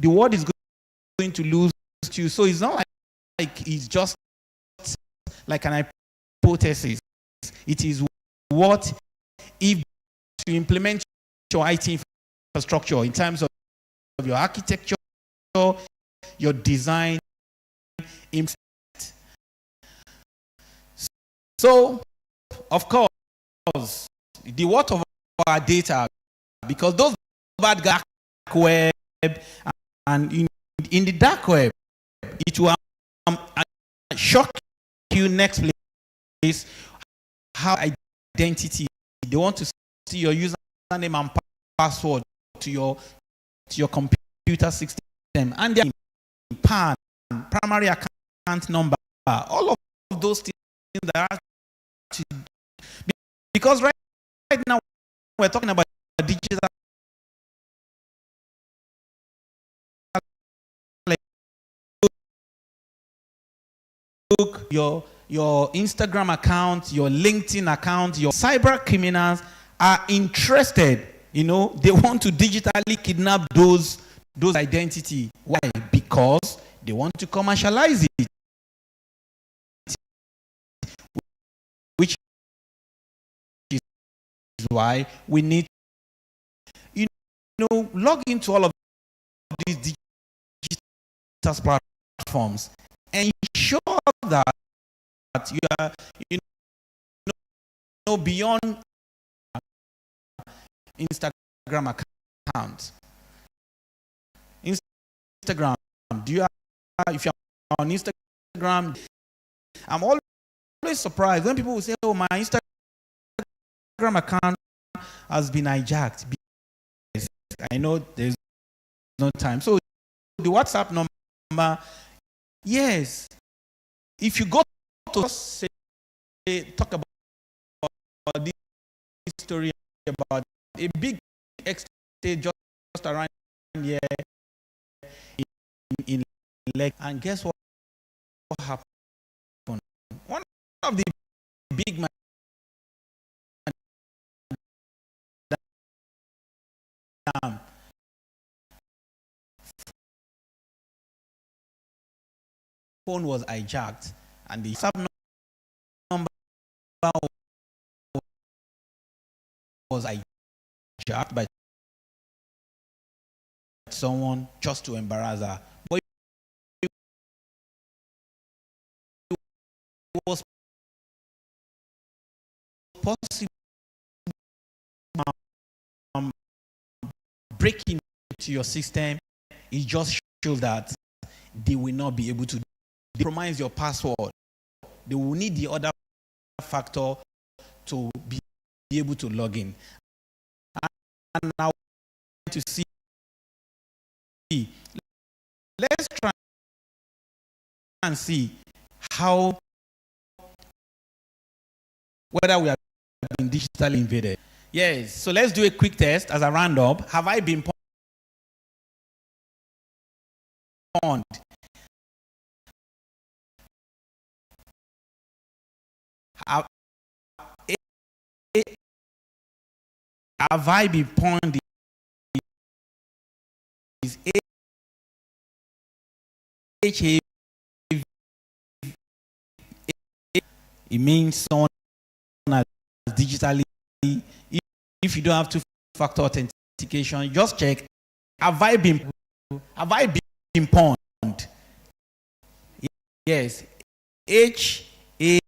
the world is going to lose too. So it's not like it's just like an hypothesis. It is what if to implement your IT infrastructure in terms of your architecture, your design. So, of course, the worth of our data, because those bad dark web, and in the dark web, it will shock you next place how identity. They want to see your username and password to your computer system, and their PAN, primary account number, all of those things that are because right now we're talking about digital, your Instagram account, your LinkedIn account, your cyber criminals are interested. You know, they want to digitally kidnap those identity. Why? Because they want to commercialize it, which is why we need, you know, log into all of these digital platforms and ensure that you are, you know, beyond Instagram account. Instagram, if you're on Instagram, I'm always surprised when people will say, oh, my Instagram account has been hijacked. Yes, I know there's no time. So the WhatsApp number, yes, if you go to say, talk about this story about a big estate just around here in Lake, and guess what happened? One of the big man phone was hijacked, and the sub number was hijacked by someone just to embarrass her. But it was possible breaking into your system. It just shows that they will not be able to compromise your password. They will need the other factor to be able to log in. And now to see, let's try and see how, whether we have been digitally invaded. Yes, so let's do a quick test as a roundup. Have I been pawned? Have I been pawned HAV, it means someone has digitally, if you don't have two-factor authentication, just check, have I been pawned? Yes, HAV,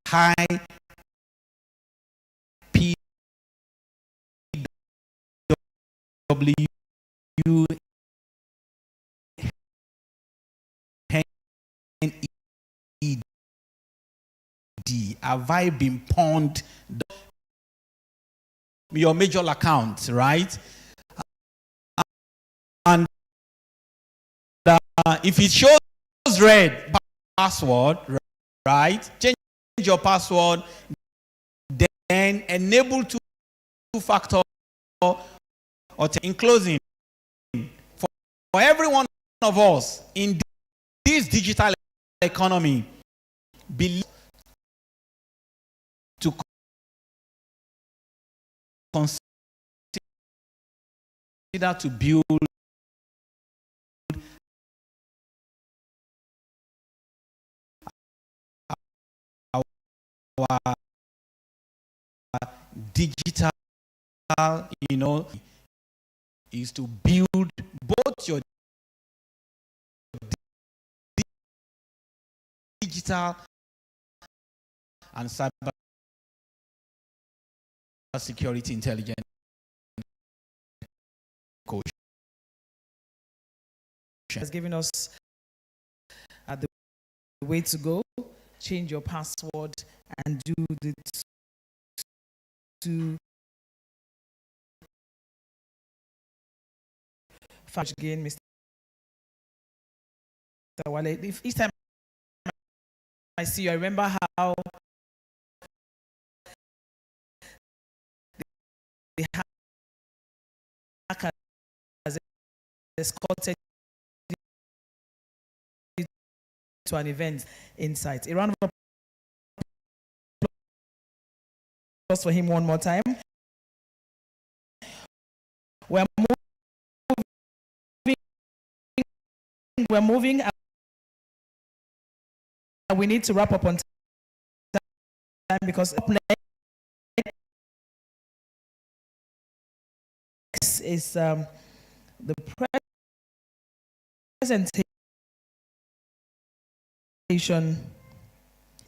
high PWU NED. Have I been pawned? Your major account, right? And if it shows red password, right? Change your password, then enable two-factor. In closing, for every one of us in this digital economy, believe to consider to build our digital, is to build both your digital and cyber security intelligence coach. Has given us the way to go. Change your password and do the two factor again, Mr. Wale. If each time I see you, I remember how the hacker has escorted you to an event inside. A round of applause for him one more time. We're moving. We need to wrap up on time because next is the presentation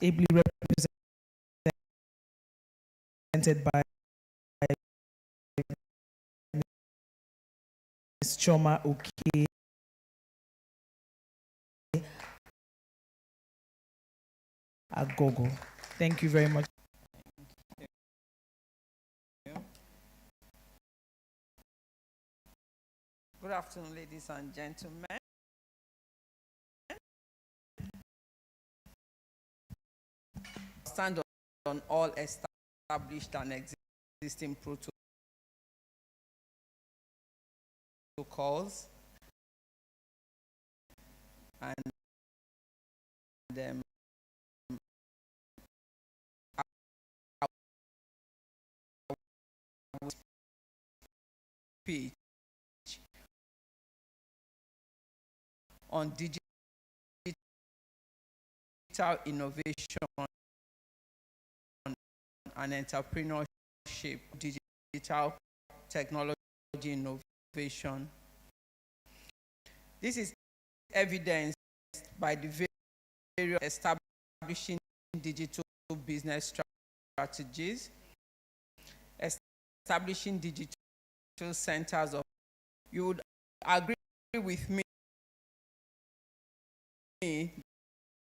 ably represented by Ms. Choma Oke. Agogo. Thank you very much. Good afternoon, ladies and gentlemen. Stand on all established and existing protocols and speech on digital innovation and entrepreneurship, digital technology innovation. This is evidenced by the various establishing digital business strategies, establishing digital centers of. You would agree with me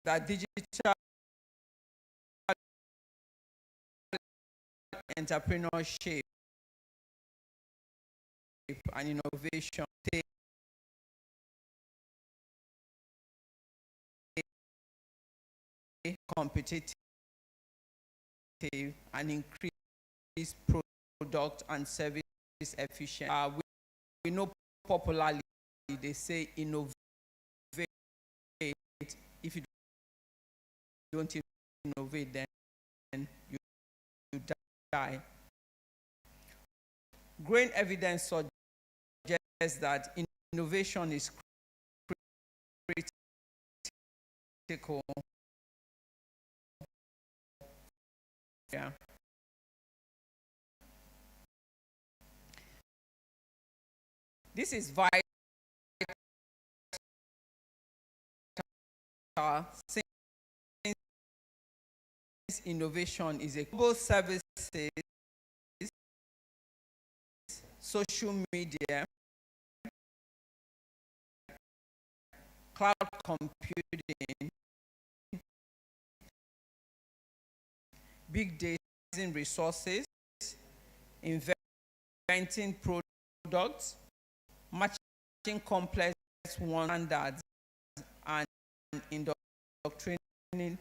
that digital entrepreneurship and innovation take competitive and increase product and service efficiency. We know popularly they say innovate. If you don't innovate, then you die. Growing evidence suggests that innovation is critical. Yeah. This is vital since innovation is a global services, social media, cloud computing, big data resources, inventing products, matching complex standards, and indoctrinating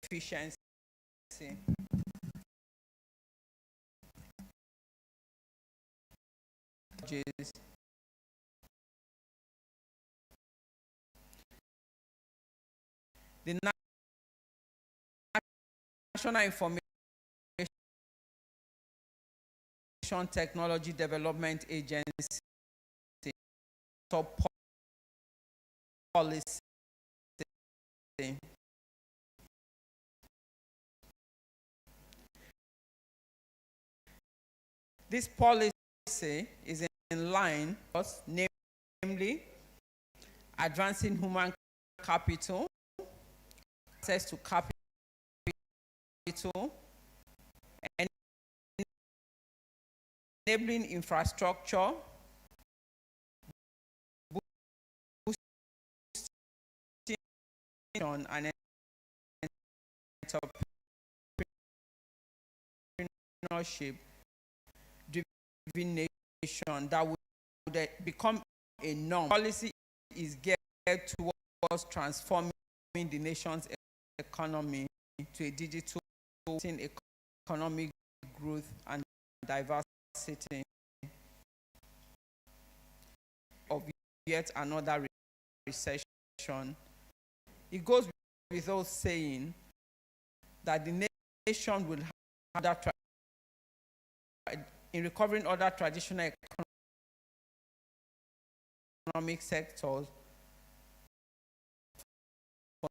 efficiency. The National Information Technology Development Agency policy. This policy is in line with, namely, advancing human capital, access to capital, enabling infrastructure, boosting and entrepreneurship driven nation that would become a norm. Policy is geared towards transforming the nation's economy to a digital economic growth and diversity of yet another recession. It goes without saying that the nation will have that in recovering other traditional economic sectors for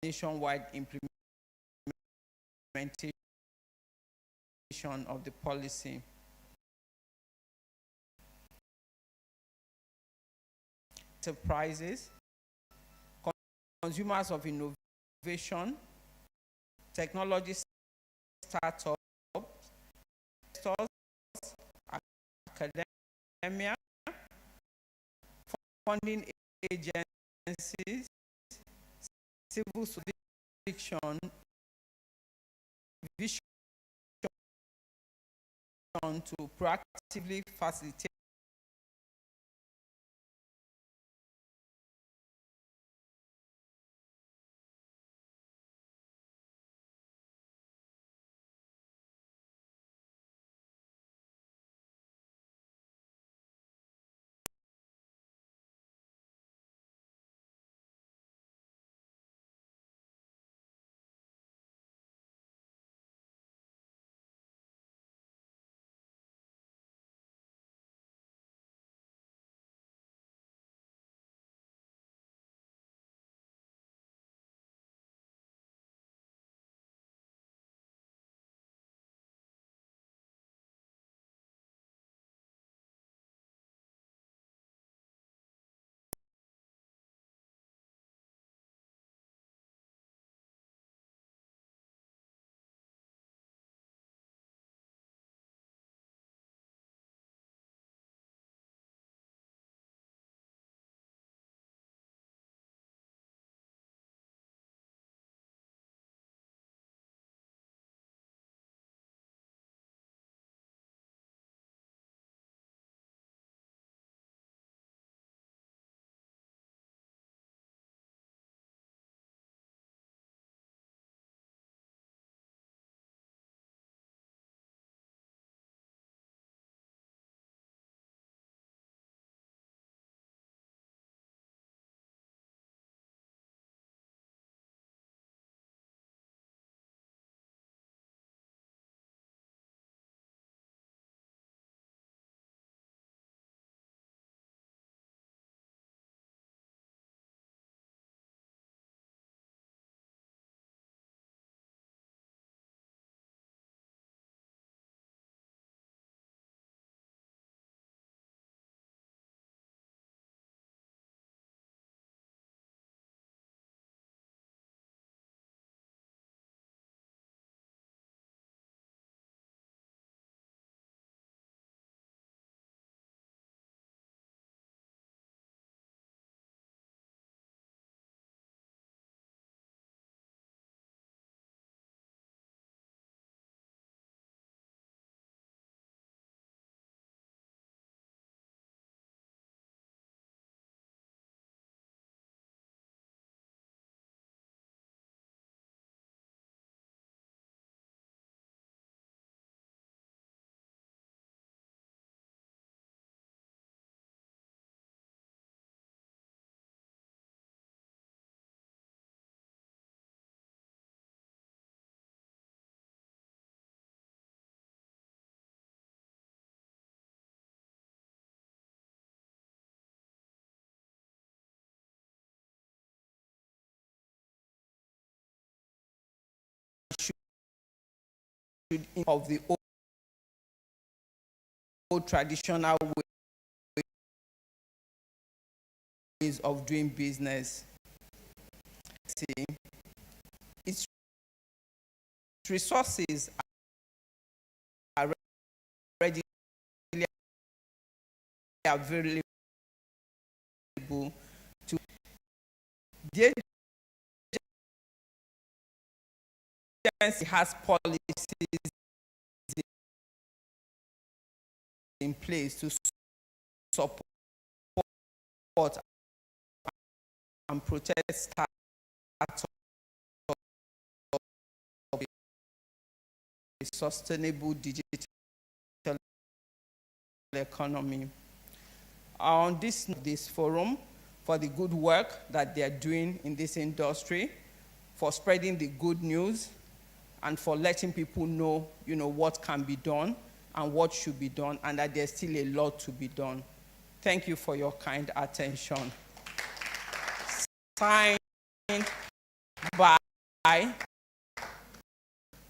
nationwide implementation of the policy. Enterprises, consumers of innovation, technology startups, investors, academia, funding agencies, civil jurisdiction, vision to proactively facilitate of the old traditional ways of doing business. See, its resources are readily available to the agency has policies in place to support and protect startups of a sustainable digital economy. On this forum, for the good work that they are doing in this industry, for spreading the good news, and for letting people know, what can be done and what should be done, and that there's still a lot to be done. Thank you for your kind attention. Signed by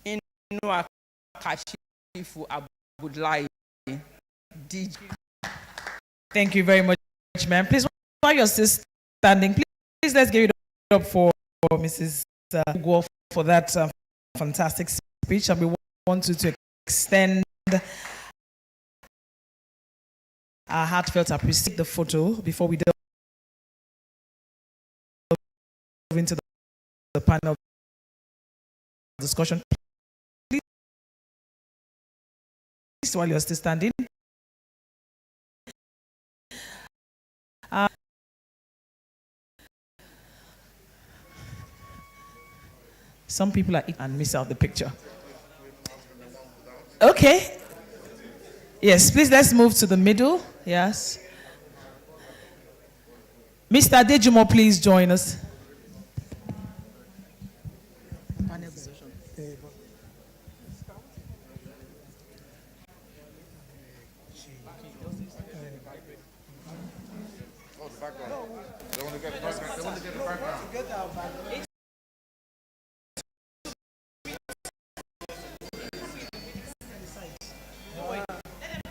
Inua Kashifu Abudlai, DG. Thank you very much, ma'am. Please, while you're still standing, please let's give it up for Mrs. Ugo for that fantastic speech. And we want you to extend our heartfelt appreciation the photo before we delve into the panel discussion. Please, while you're still standing. Some people are and miss out the picture. Okay. Yes, please let's move to the middle. Yes. Mr. Dejumo, please join us.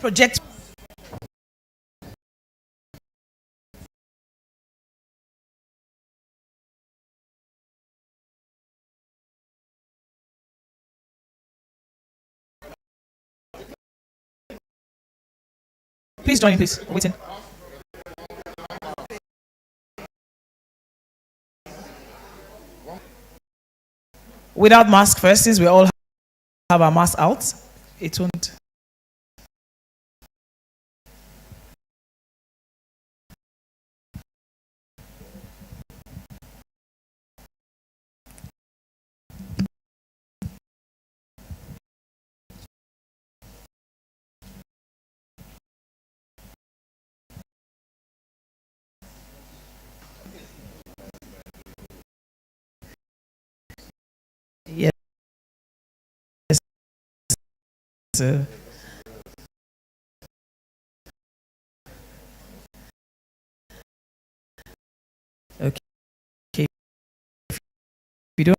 Project. Please join, please. Waiting. Without mask first, since we all have our mask out, it won't. Yes. Okay. If you don't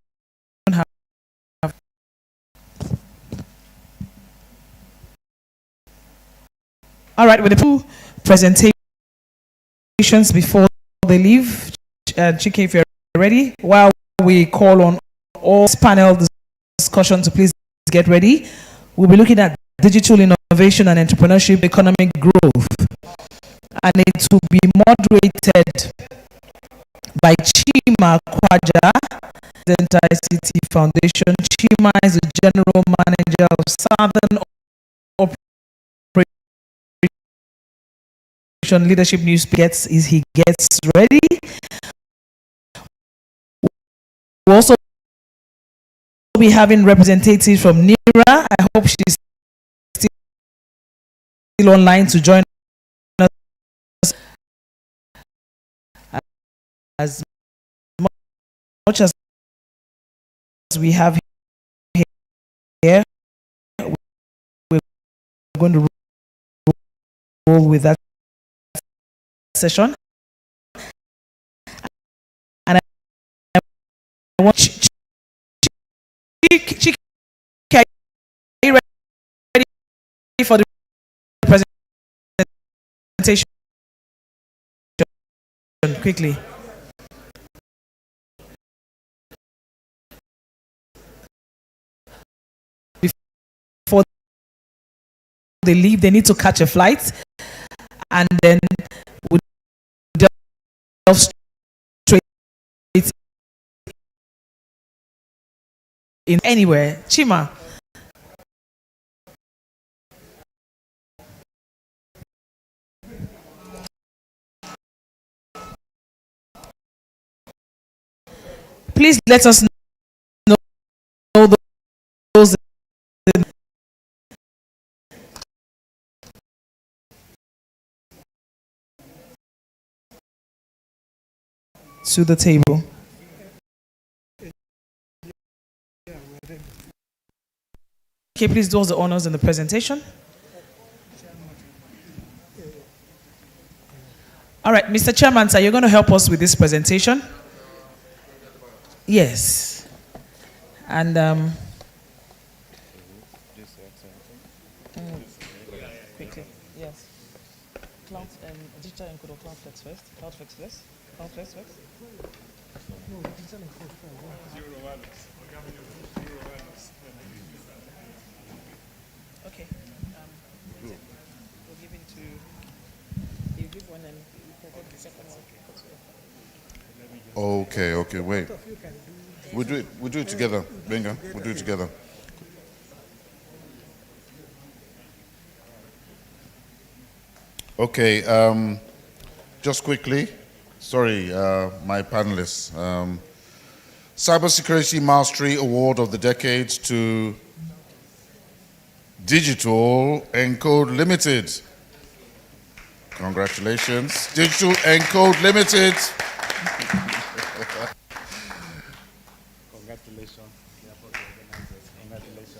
have. All right, with the two presentations before they leave, Chike, if you're ready, while we call on all panel discussion to please get ready, we'll be looking at digital innovation and entrepreneurship economic growth, and it will be moderated by Chima Kwaja, the ICT Foundation. Chima is the General Manager of Southern Operation Leadership News. He gets ready. We'll also be having representatives from Nitra. I hope she's still online to join us. As much as we have here, we're going to roll with that session. And I want Chike, are you quickly. Before they leave, they need to catch a flight, and then we delve straight in anywhere. Chima. Please let us know those to the table. Okay, please do us the honors in the presentation. All right, Mr. Chairman, sir, you're going to help us with this presentation? Yes. And quickly, yes. Cloud and digital encoder, CloudFlex first. CloudFlex first. CloudFlex first. Okay. We'll give it to you. Give one and you provide the second one. Okay, wait. We'll do it together. Venga, we'll do it together. Okay, just quickly, sorry, my panelists. Cybersecurity Mastery Award of the Decade to Digital Encode Limited. Congratulations, Digital Encode Limited. Congratulations. Congratulations.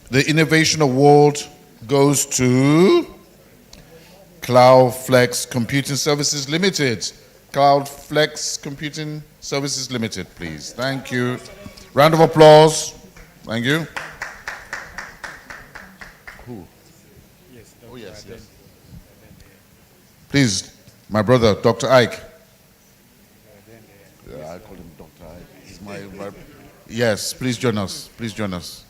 The Innovation Award goes to CloudFlex Computing Services Limited. CloudFlex Computing Services Limited, please. Thank you. Round of applause. Thank you. Who? Yes, oh, yes. Please, my brother, Dr. Ike. Yeah, I call him Dr. Ike. He's my yes, please join us. Please join us.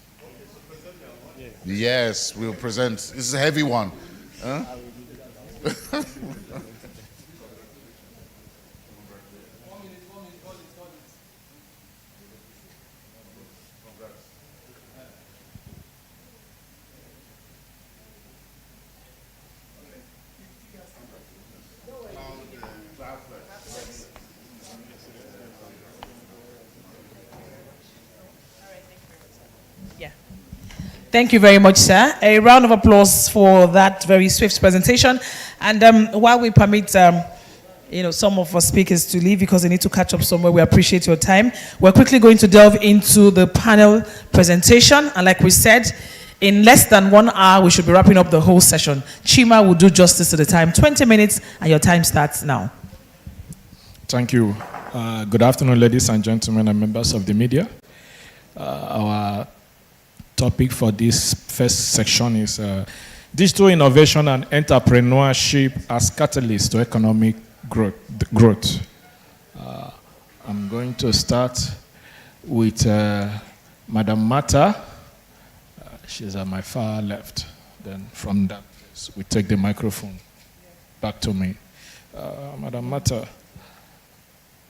Yes, we'll present. This is a heavy one. Huh? Thank you very much, sir. A round of applause for that very swift presentation. And while we permit some of our speakers to leave because they need to catch up somewhere, we appreciate your time. We're quickly going to delve into the panel presentation. And like we said, in less than 1 hour, we should be wrapping up the whole session. Chima will do justice to the time. 20 minutes, and your time starts now. Thank you. Good afternoon, ladies and gentlemen, and members of the media. Our topic for this first section is digital innovation and entrepreneurship as catalyst to economic growth. I'm going to start with Madam Mata. She's at my far left. Then from that place, we take the microphone back to me. Madam Mata,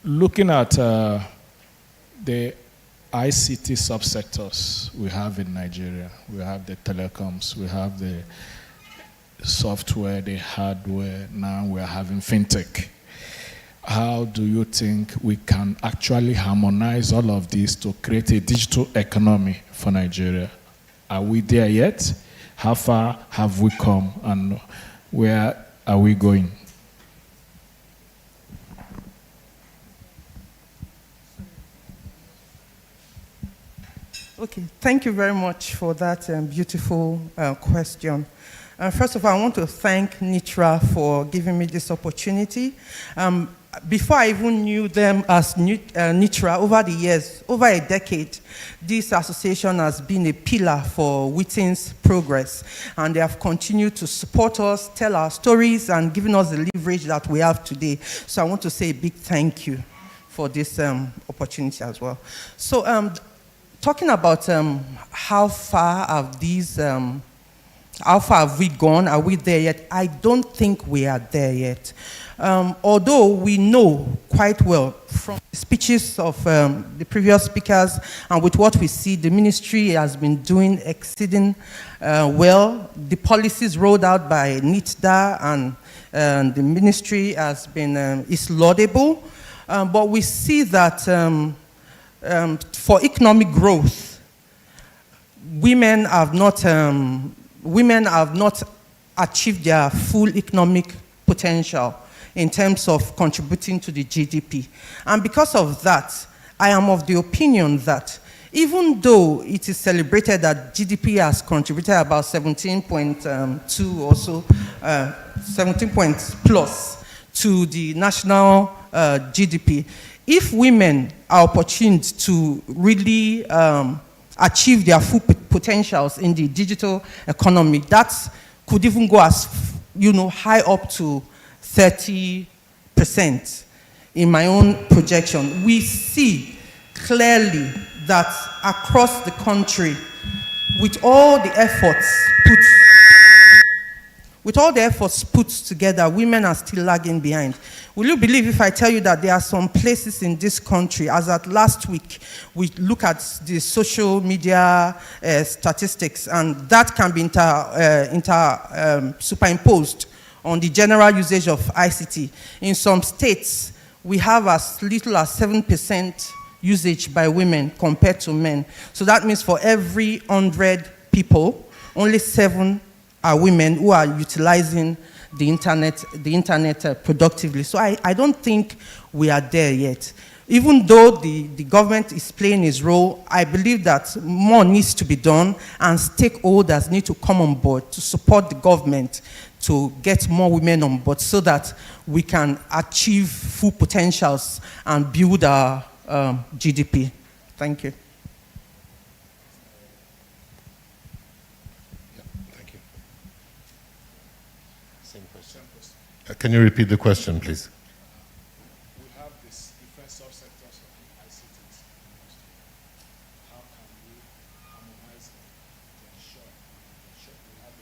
looking at the ICT subsectors we have in Nigeria, we have the telecoms, we have the software, the hardware, now we're having fintech. How do you think we can actually harmonize all of this to create a digital economy for Nigeria? Are we there yet? How far have we come and where are we going? Okay, thank you very much for that beautiful question. First of all, I want to thank Nitra for giving me this opportunity. Before I even knew them as Nitra, over the years, over a decade, this association has been a pillar for Wheaton's progress. And they have continued to support us, tell our stories, and given us the leverage that we have today. So I want to say a big thank you for this opportunity as well. So talking about how far have these how far have we gone? Are we there yet? I don't think we are there yet. Although we know quite well from the speeches of the previous speakers and with what we see, the ministry has been doing exceeding well. The policies rolled out by Nitra and the ministry has been is laudable. But we see that for economic growth, women have not achieved their full economic potential in terms of contributing to the GDP. And because of that, I am of the opinion that even though it is celebrated that GDP has contributed about 17.2 or so, 17 points plus to the national GDP, if women are opportuned to really achieve their full potentials in the digital economy, that could even go as high up to 30% in my own projection. We see clearly that across the country, with all the efforts put together, women are still lagging behind. Will you believe if I tell you that there are some places in this country, as at last week, we look at the social media statistics, and that can be superimposed on the general usage of ICT. In some states, we have as little as 7% usage by women compared to men. So that means for every 100 people, only 7 are women who are utilizing the internet productively. So I don't think we are there yet. Even though the government is playing its role, I believe that more needs to be done and stakeholders need to come on board to support the government to get more women on board so that we can achieve full potentials and build our GDP. Thank you. Thank you. Same question. Can you repeat the question, please? We have these different subsectors of the ICT. How can we harmonize them to ensure we have a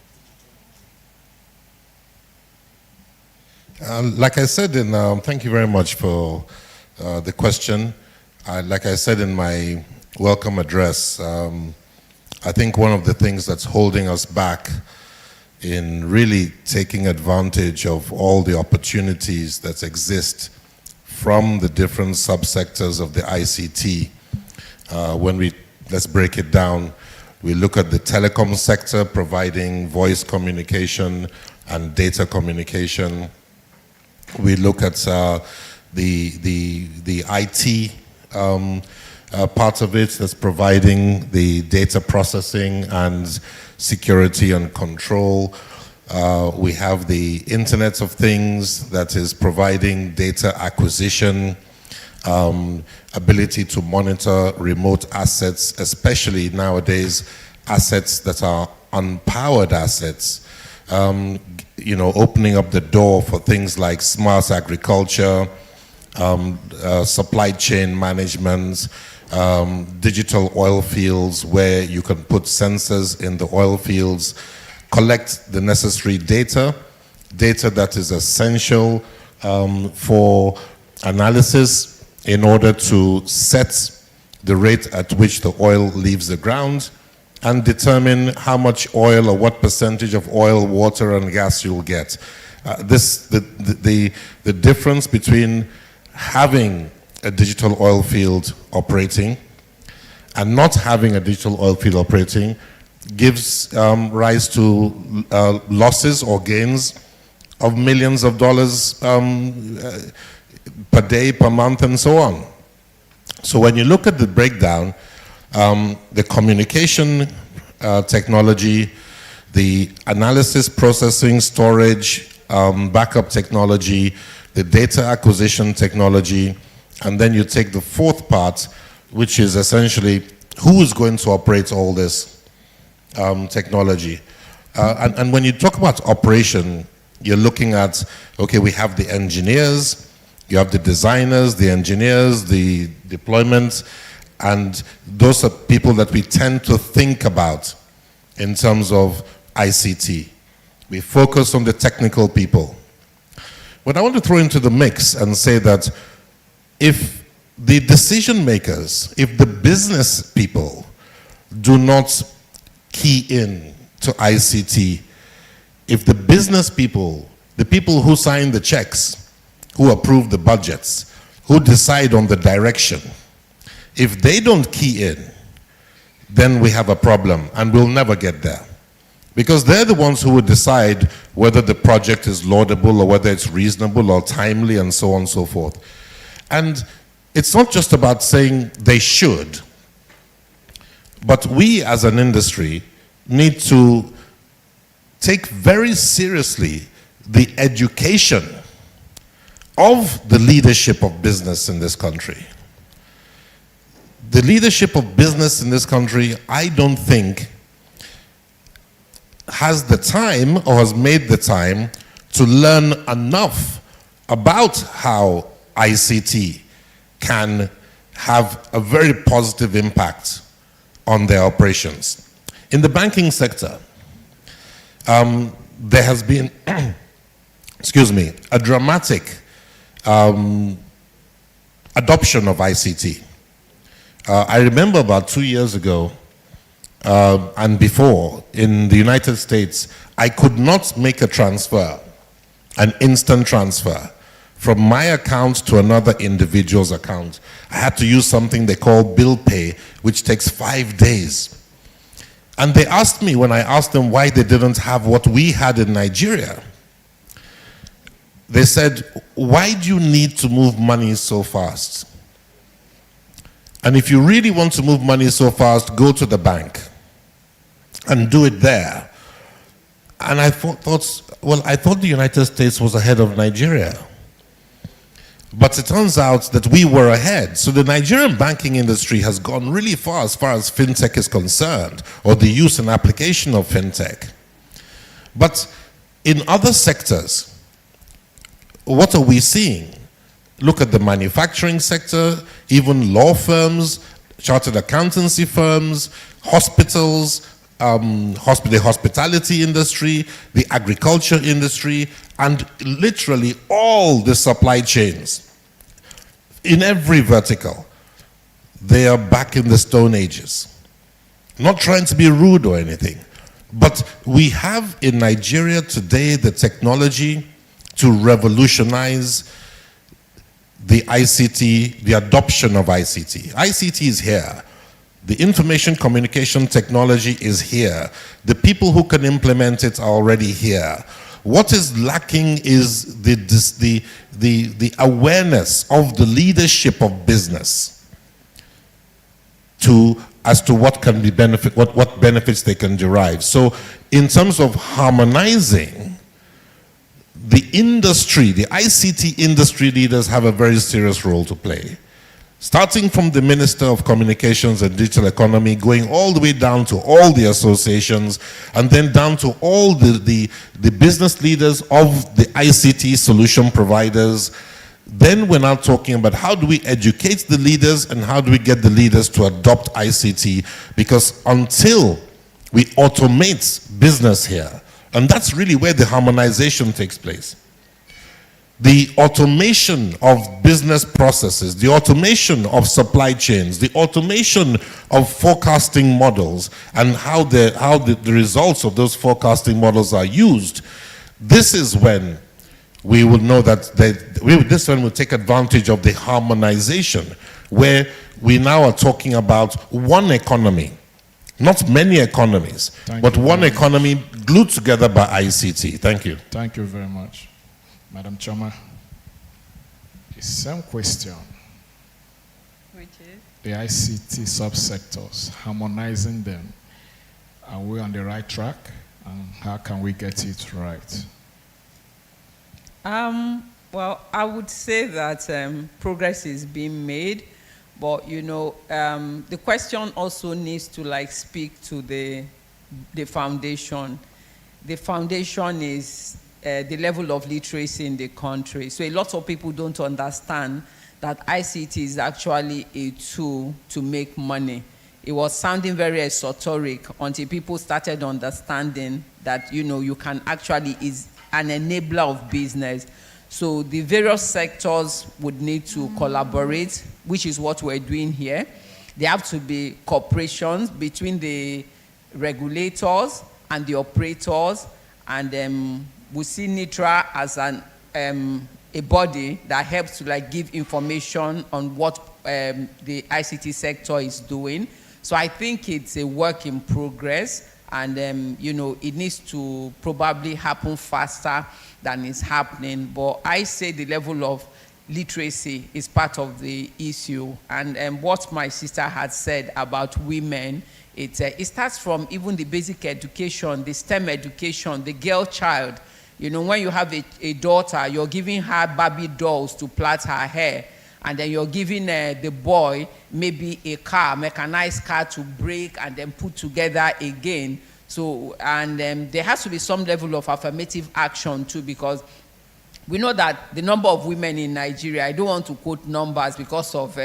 digital? Like I said, thank you very much for the question. Like I said in my welcome address, I think one of the things that's holding us back in really taking advantage of all the opportunities that exist from the different subsectors of the ICT, let's break it down, we look at the telecom sector providing voice communication and data communication. We look at the IT part of it that's providing the data processing and security and control. We have the Internet of Things that is providing data acquisition, ability to monitor remote assets, especially nowadays assets that are unpowered assets. Opening up the door for things like smart agriculture, supply chain management, digital oil fields where you can put sensors in the oil fields, collect the necessary data that is essential for analysis in order to set the rate at which the oil leaves the ground and determine how much oil or what percentage of oil, water, and gas you'll get. The difference between having a digital oil field operating and not having a digital oil field operating gives rise to losses or gains of millions of dollars per day, per month, and so on. So when you look at the breakdown, the communication technology, the analysis, processing, storage, backup technology, the data acquisition technology, and then you take the fourth part, which is essentially who is going to operate all this technology. And when you talk about operation, you're looking at, okay, we have the engineers, you have the designers, the engineers, the deployment, and those are people that we tend to think about in terms of ICT. We focus on the technical people. But I want to throw into the mix and say that if the decision makers, if the business people do not key in to ICT, if the business people, the people who sign the checks, who approve the budgets, who decide on the direction, if they don't key in, then we have a problem and we'll never get there. Because they're the ones who would decide whether the project is laudable or whether it's reasonable or timely and so on and so forth. And it's not just about saying they should, but we as an industry need to take very seriously the education of the leadership of business in this country. The leadership of business in this country, I don't think, has the time or has made the time to learn enough about how ICT can have a very positive impact on their operations. In the banking sector, there has been, excuse me, a dramatic adoption of ICT. I remember about 2 years ago and before in the United States, I could not make a transfer, an instant transfer, from my account to another individual's account. I had to use something they call bill pay, which takes 5 days. And they asked me, when I asked them why they didn't have what we had in Nigeria, they said, why do you need to move money so fast? And if you really want to move money so fast, go to the bank and do it there. And I thought, well, I thought the United States was ahead of Nigeria. But it turns out that we were ahead. So the Nigerian banking industry has gone really far as fintech is concerned, or the use and application of fintech. But in other sectors, what are we seeing? Look at the manufacturing sector, even law firms, chartered accountancy firms, hospitals, the hospitality industry, the agriculture industry, and literally all the supply chains. In every vertical, they are back in the Stone Ages. Not trying to be rude or anything, but we have in Nigeria today the technology to revolutionize the ICT, the adoption of ICT. ICT is here. The information communication technology is here. The people who can implement it are already here. What is lacking is the awareness of the leadership of business as to what can be what benefits they can derive. So in terms of harmonizing, the industry, the ICT industry leaders have a very serious role to play. Starting from the Minister of Communications and Digital Economy, going all the way down to all the associations, and then down to all the business leaders of the ICT solution providers. Then we're now talking about how do we educate the leaders and how do we get the leaders to adopt ICT, because until we automate business here, and that's really where the harmonization takes place. the automation of business processes, the automation of supply chains, the automation of forecasting models, and how the results of those forecasting models are used, this is when we will know that this one will take advantage of the harmonization, where we now are talking about one economy, not many economies, but one economy glued together by ICT. Thank you. Thank you very much. Madam Choma, the same question. Which is? The ICT subsectors, harmonizing them. Are we on the right track? And how can we get it right? Well, I would say that progress is being made, but the question also needs to speak to the foundation. The foundation is the level of literacy in the country. So a lot of people don't understand that ICT is actually a tool to make money. It was sounding very esoteric until people started understanding that, you can actually is an enabler of business. So the various sectors would need to collaborate, which is what we're doing here. There have to be cooperations between the regulators and the operators, and we see Nitra as a body that helps to give information on what the ICT sector is doing. So I think it's a work in progress, and it needs to probably happen faster than is happening. But I say the level of literacy is part of the issue, and what my sister had said about women, it starts from even the basic education, the STEM education, the girl child. When you have a daughter, you're giving her Barbie dolls to plait her hair, and then you're giving the boy maybe a car, mechanized car to break and then put together again. So, and there has to be some level of affirmative action too, because we know that the number of women in Nigeria, I don't want to quote numbers because of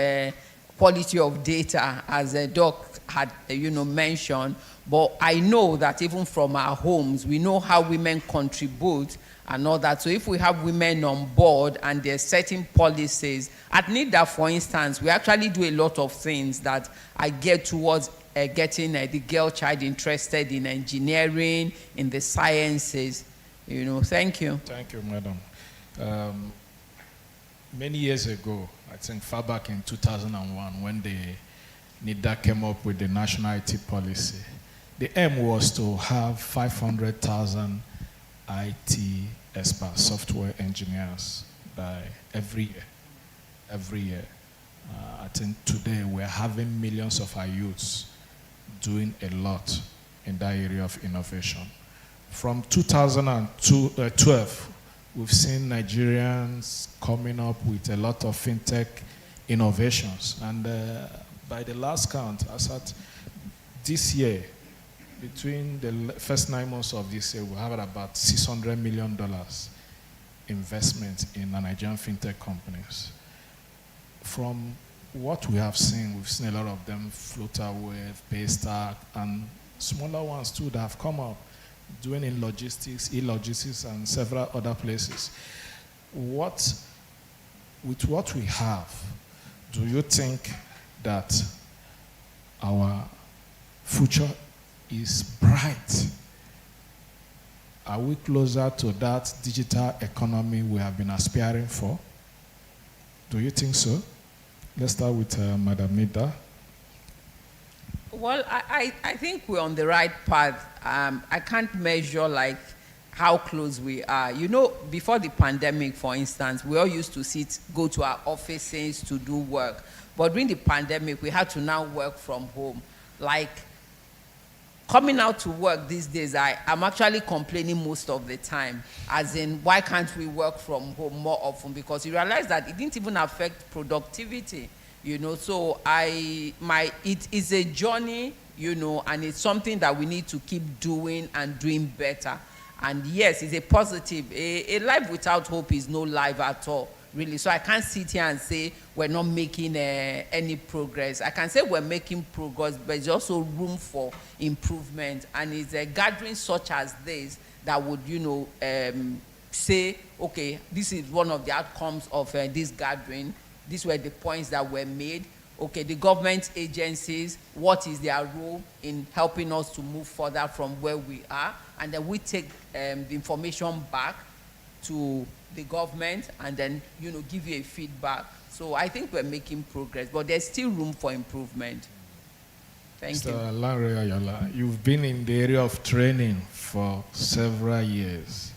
quality of data, as Doc had mentioned, but I know that even from our homes, we know how women contribute and all that. So if we have women on board and there's certain policies, at NIDA, for instance, we actually do a lot of things that I get towards getting the girl child interested in engineering, in the sciences. Thank you. Thank you, madam. Many years ago, I think far back in 2001, when the NIDA came up with the national IT policy, the aim was to have 500,000 IT experts, software engineers, by every year. Every year. I think today we're having millions of our youths doing a lot in that area of innovation. From 2012, we've seen Nigerians coming up with a lot of fintech innovations. And by the last count, as at this year, between the first 9 months of this year, we have about $600 million investment in the Nigerian fintech companies. From what we have seen, we've seen a lot of them, Flutterwave, Paystack, and smaller ones too that have come up, doing in logistics, e-logistics, and several other places. With what we have, do you think that our future is bright? Are we closer to that digital economy we have been aspiring for? Do you think so? Let's start with Madam Nitra. Well, I think we're on the right path. I can't measure how close we are. Before the pandemic, for instance, we all used to go to our offices to do work. But during the pandemic, we had to now work from home. Coming out to work these days, I'm actually complaining most of the time, as in, why can't we work from home more often? Because you realize that it didn't even affect productivity, So it is a journey, and it's something that we need to keep doing and doing better. And yes, it's a positive. A life without hope is no life at all, really. So I can't sit here and say we're not making any progress. I can say we're making progress, but there's also room for improvement. And it's a gathering such as this that would, say, okay, this is one of the outcomes of this gathering. These were the points that were made. Okay, the government agencies, what is their role in helping us to move further from where we are? And then we take the information back to the government and then, give you a feedback. So I think we're making progress, but there's still room for improvement. Thank you. Mr. Lanre Ayala, you've been in the area of training for several years.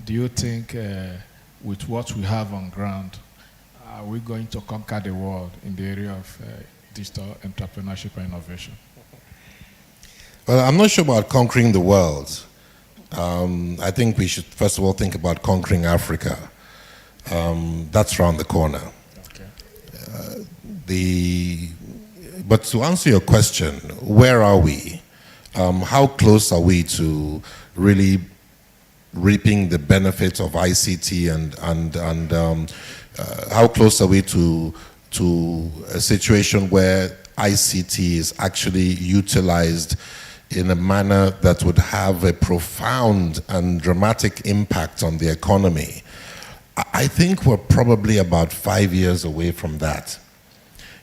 Do you think with what we have on ground, are we going to conquer the world in the area of digital entrepreneurship and innovation? Well, I'm not sure about conquering the world. I think we should first of all think about conquering Africa. That's around the corner. Okay. But to answer your question, where are we? How close are we to really reaping the benefits of ICT and how close are we to a situation where ICT is actually utilized in a manner that would have a profound and dramatic impact on the economy? I think we're probably about 5 years away from that.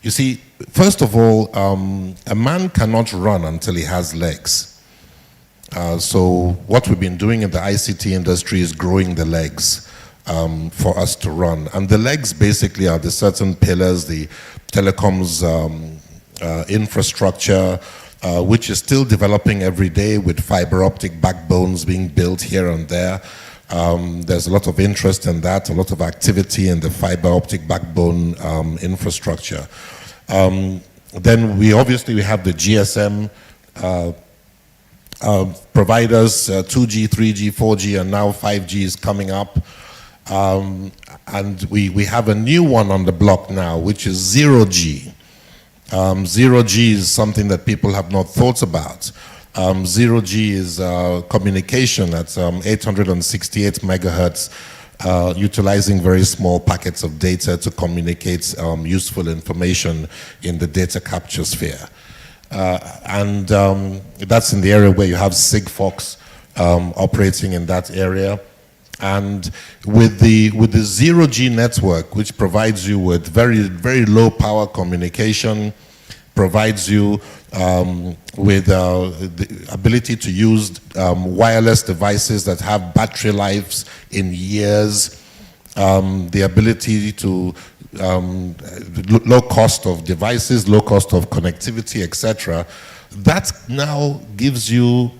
You see, first of all, a man cannot run until he has legs. So what we've been doing in the ICT industry is growing the legs for us to run. And the legs basically are the certain pillars, the telecoms infrastructure, which is still developing every day with fiber optic backbones being built here and there. There's a lot of interest in that, a lot of activity in the fiber optic backbone infrastructure. Then we have the GSM providers, 2G, 3G, 4G, and now 5G is coming up. And we have a new one on the block now, which is 0G. 0G is something that people have not thought about. 0G is communication at 868 megahertz, utilizing very small packets of data to communicate useful information in the data capture sphere. And that's in the area where you have Sigfox operating in that area. And with the 0G network, which provides you with very, very low power communication, provides you with the ability to use wireless devices that have battery lives in years, the ability to low cost of devices, low cost of connectivity, etc. That now gives you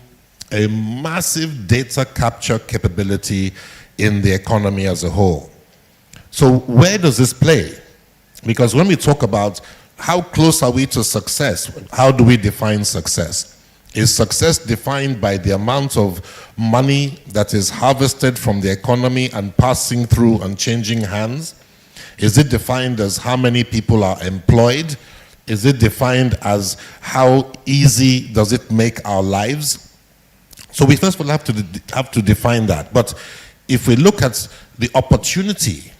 a massive data capture capability in the economy as a whole. So where does this play? Because when we talk about how close are we to success, how do we define success? Is success defined by the amount of money that is harvested from the economy and passing through and changing hands? Is it defined as how many people are employed? Is it defined as how easy does it make our lives? So we first of all have to define that. But if we look at the opportunity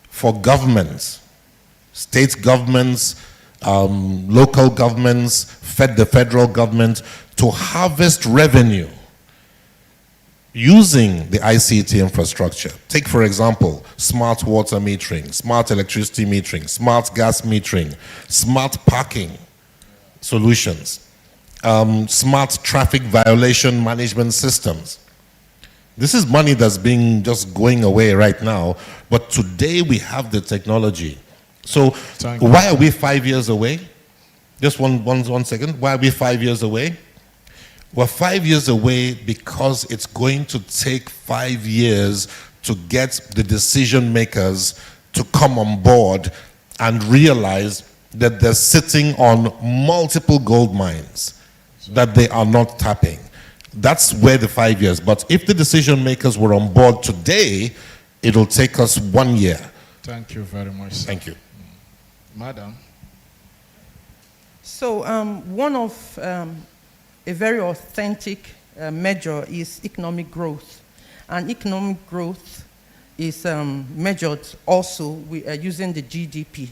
for governments, state governments, local governments, the federal government, to harvest revenue using the ICT infrastructure. Take, for example, smart water metering, smart electricity metering, smart gas metering, smart parking solutions, smart traffic violation management systems. This is money that's being just going away right now, but today we have the technology. So why are we 5 years away? Just one second. Why are we 5 years away? We're 5 years away because it's going to take 5 years to get the decision makers to come on board and realize that they're sitting on multiple gold mines that they are not tapping. That's where the 5 years. But if the decision makers were on board today, it'll take us 1 year. Thank you very much, sir. Thank you. Madam. So one of a very authentic measure is economic growth. And economic growth is measured also using the GDP.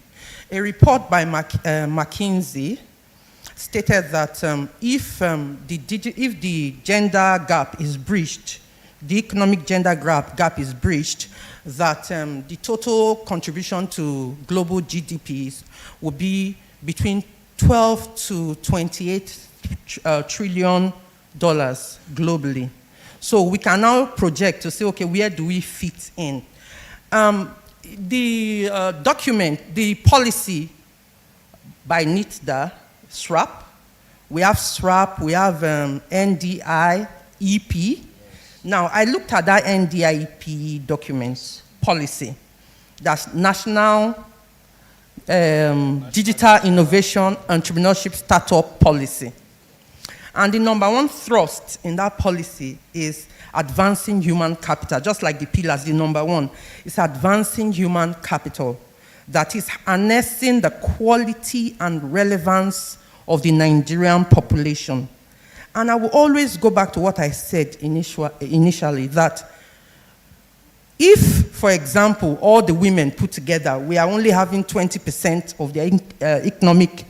A report by McKinsey stated that if the gender gap is breached the economic gender gap is breached, that the total contribution to global GDPs will be between 12 to 28 trillion dollars globally. So we can now project to say, okay, where do we fit in? The document, the policy by Nitra, SRAP, we have SRAP, we have NDI, EP. Now, I looked at that NDI-EP documents, policy. That's National Digital Innovation Entrepreneurship Startup Policy. And the number one thrust in that policy is advancing human capital. Just like the pillars, the number one is advancing human capital. That is harnessing the quality and relevance of the Nigerian population. And I will always go back to what I said initially, that if, for example, all the women put together, we are only having 20% of their economic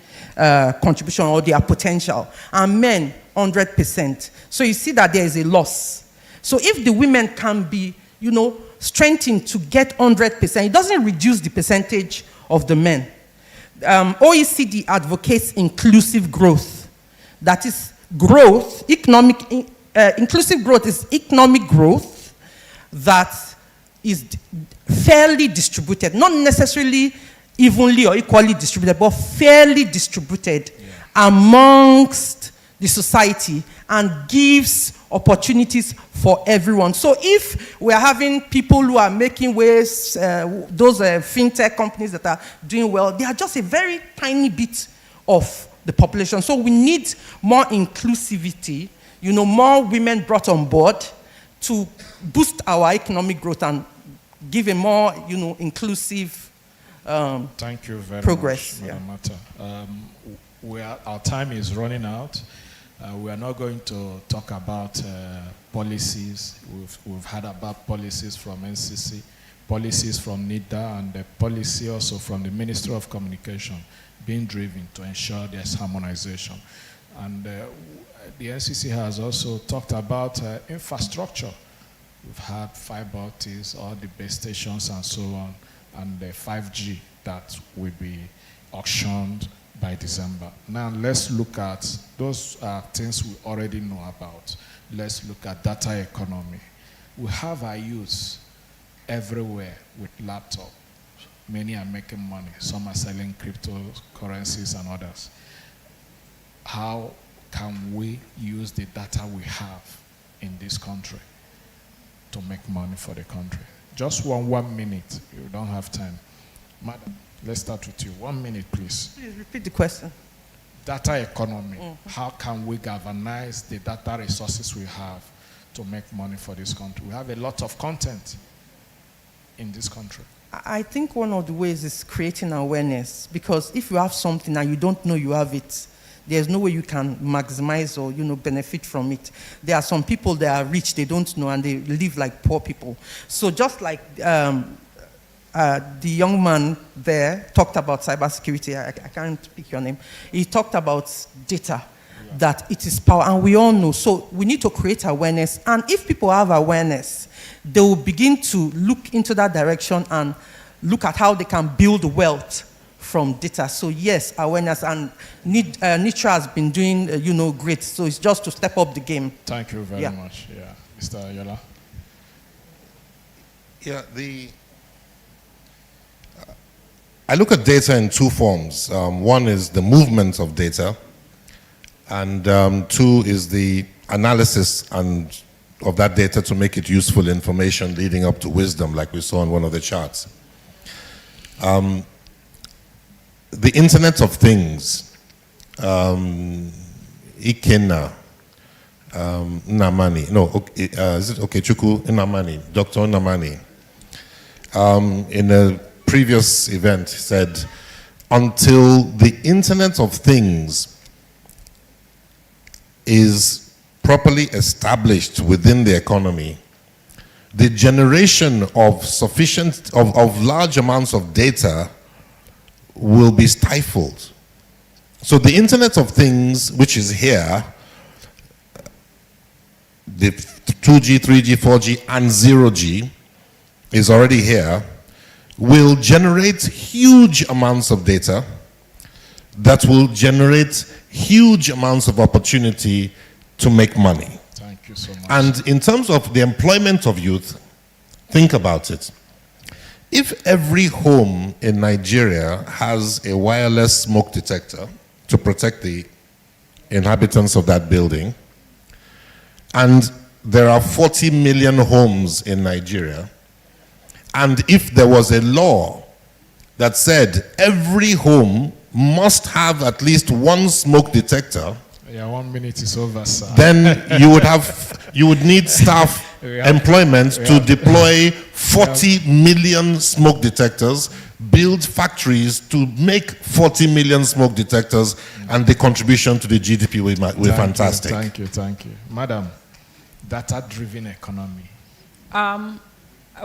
contribution or their potential, and men 100%. So you see that there is a loss. So if the women can be, strengthened to get 100%, it doesn't reduce the percentage of the men. OECD advocates inclusive growth. That is growth, inclusive growth is economic growth that is fairly distributed, not necessarily evenly or equally distributed, but fairly distributed amongst the society and gives opportunities for everyone. So if we are having people who are making waves, those fintech companies that are doing well, they are just a very tiny bit of the population. So we need more inclusivity, more women brought on board to boost our economic growth and give a more, inclusive Thank you very progress. much, Madam Mata. Our time is running out. We are not going to talk about policies. We've heard about policies from NCC, policies from NIDA, and the policy also from the Ministry of Communication being driven to ensure there's harmonization. And the NCC has also talked about infrastructure. We've had fiber optics, all the base stations and so on, and the 5G that will be auctioned by December. Now let's look at those things we already know about. Let's look at data economy. We have our youths everywhere with laptops. Many are making money. Some are selling cryptocurrencies and others. How can we use the data we have in this country to make money for the country? Just 1 minute. You don't have time. Madam, let's start with you. 1 minute, please. Please repeat the question. Data economy. How can we galvanize the data resources we have to make money for this country? We have a lot of content in this country. I think one of the ways is creating awareness, because if you have something and you don't know you have it, there's no way you can maximize or benefit from it. There are some people that are rich, they don't know, and they live like poor people. So just like the young man there talked about cybersecurity, I can't pick your name. He talked about data, that it is power, and we all know. So we need to create awareness, and if people have awareness, they will begin to look into that direction and look at how they can build wealth from data. So yes, awareness, and Nitra has been doing, great. So it's just to step up the game. Thank you very much. Yeah, Mr. Yola. Yeah, I look at data in two forms. One is the movement of data, and two is the analysis of that data to make it useful information leading up to wisdom, like we saw on one of the charts. The Internet of Things, Ikenna, Nnamani, is it Okechukwu Nnamani, Dr. Nnamani, in a previous event said, until the Internet of Things is properly established within the economy, the generation of large amounts of data will be stifled. So the Internet of Things, which is here, the 2G, 3G, 4G, and 0G is already here, will generate huge amounts of data that will generate huge amounts of opportunity to make money. Thank you so much. And in terms of the employment of youth, think about it. If every home in Nigeria has a wireless smoke detector to protect the inhabitants of that building, and there are 40 million homes in Nigeria, and if there was a law that said every home must have at least one smoke detector, yeah, 1 minute is over, sir. then you would need staff employment to deploy 40 million smoke detectors, build factories to make 40 million smoke detectors, and the contribution to the GDP will be fantastic. Thank you. Madam, data-driven economy.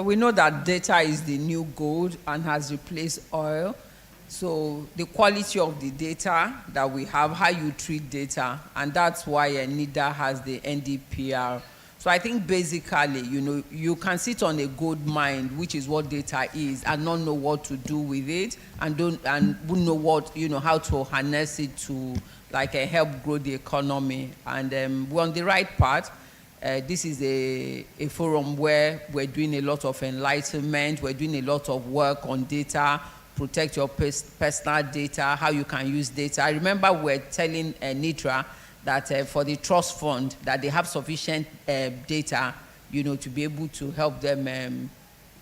We know that data is the new gold and has replaced oil. So the quality of the data that we have, how you treat data, and that's why NIDA has the NDPR. So I think basically, you can sit on a gold mine, which is what data is, and not know what to do with it, and wouldn't know what, how to harness it to help grow the economy. And we're on the right path. This is a forum where we're doing a lot of enlightenment, we're doing a lot of work on data, protect your personal data, how you can use data. I remember we're telling Nitra that for the trust fund, that they have sufficient data, to be able to help them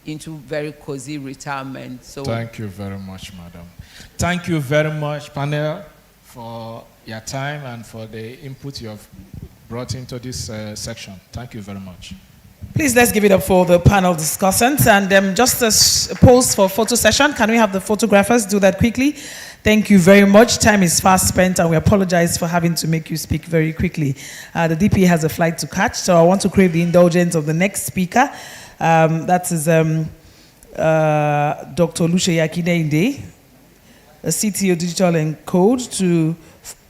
into very cozy retirement. So thank you very much, madam. Thank you very much, panel, for your time and for the input you have brought into this section. Thank you very much. Please, let's give it up for the panel discussants. And just a pause for photo session. Can we have the photographers do that quickly? Thank you very much. Time is fast spent, and we apologize for having to make you speak very quickly. The DP has a flight to catch, so I want to crave the indulgence of the next speaker. That is Dr. Oluseyi Akindeyinde, a CTO Digital and Code, to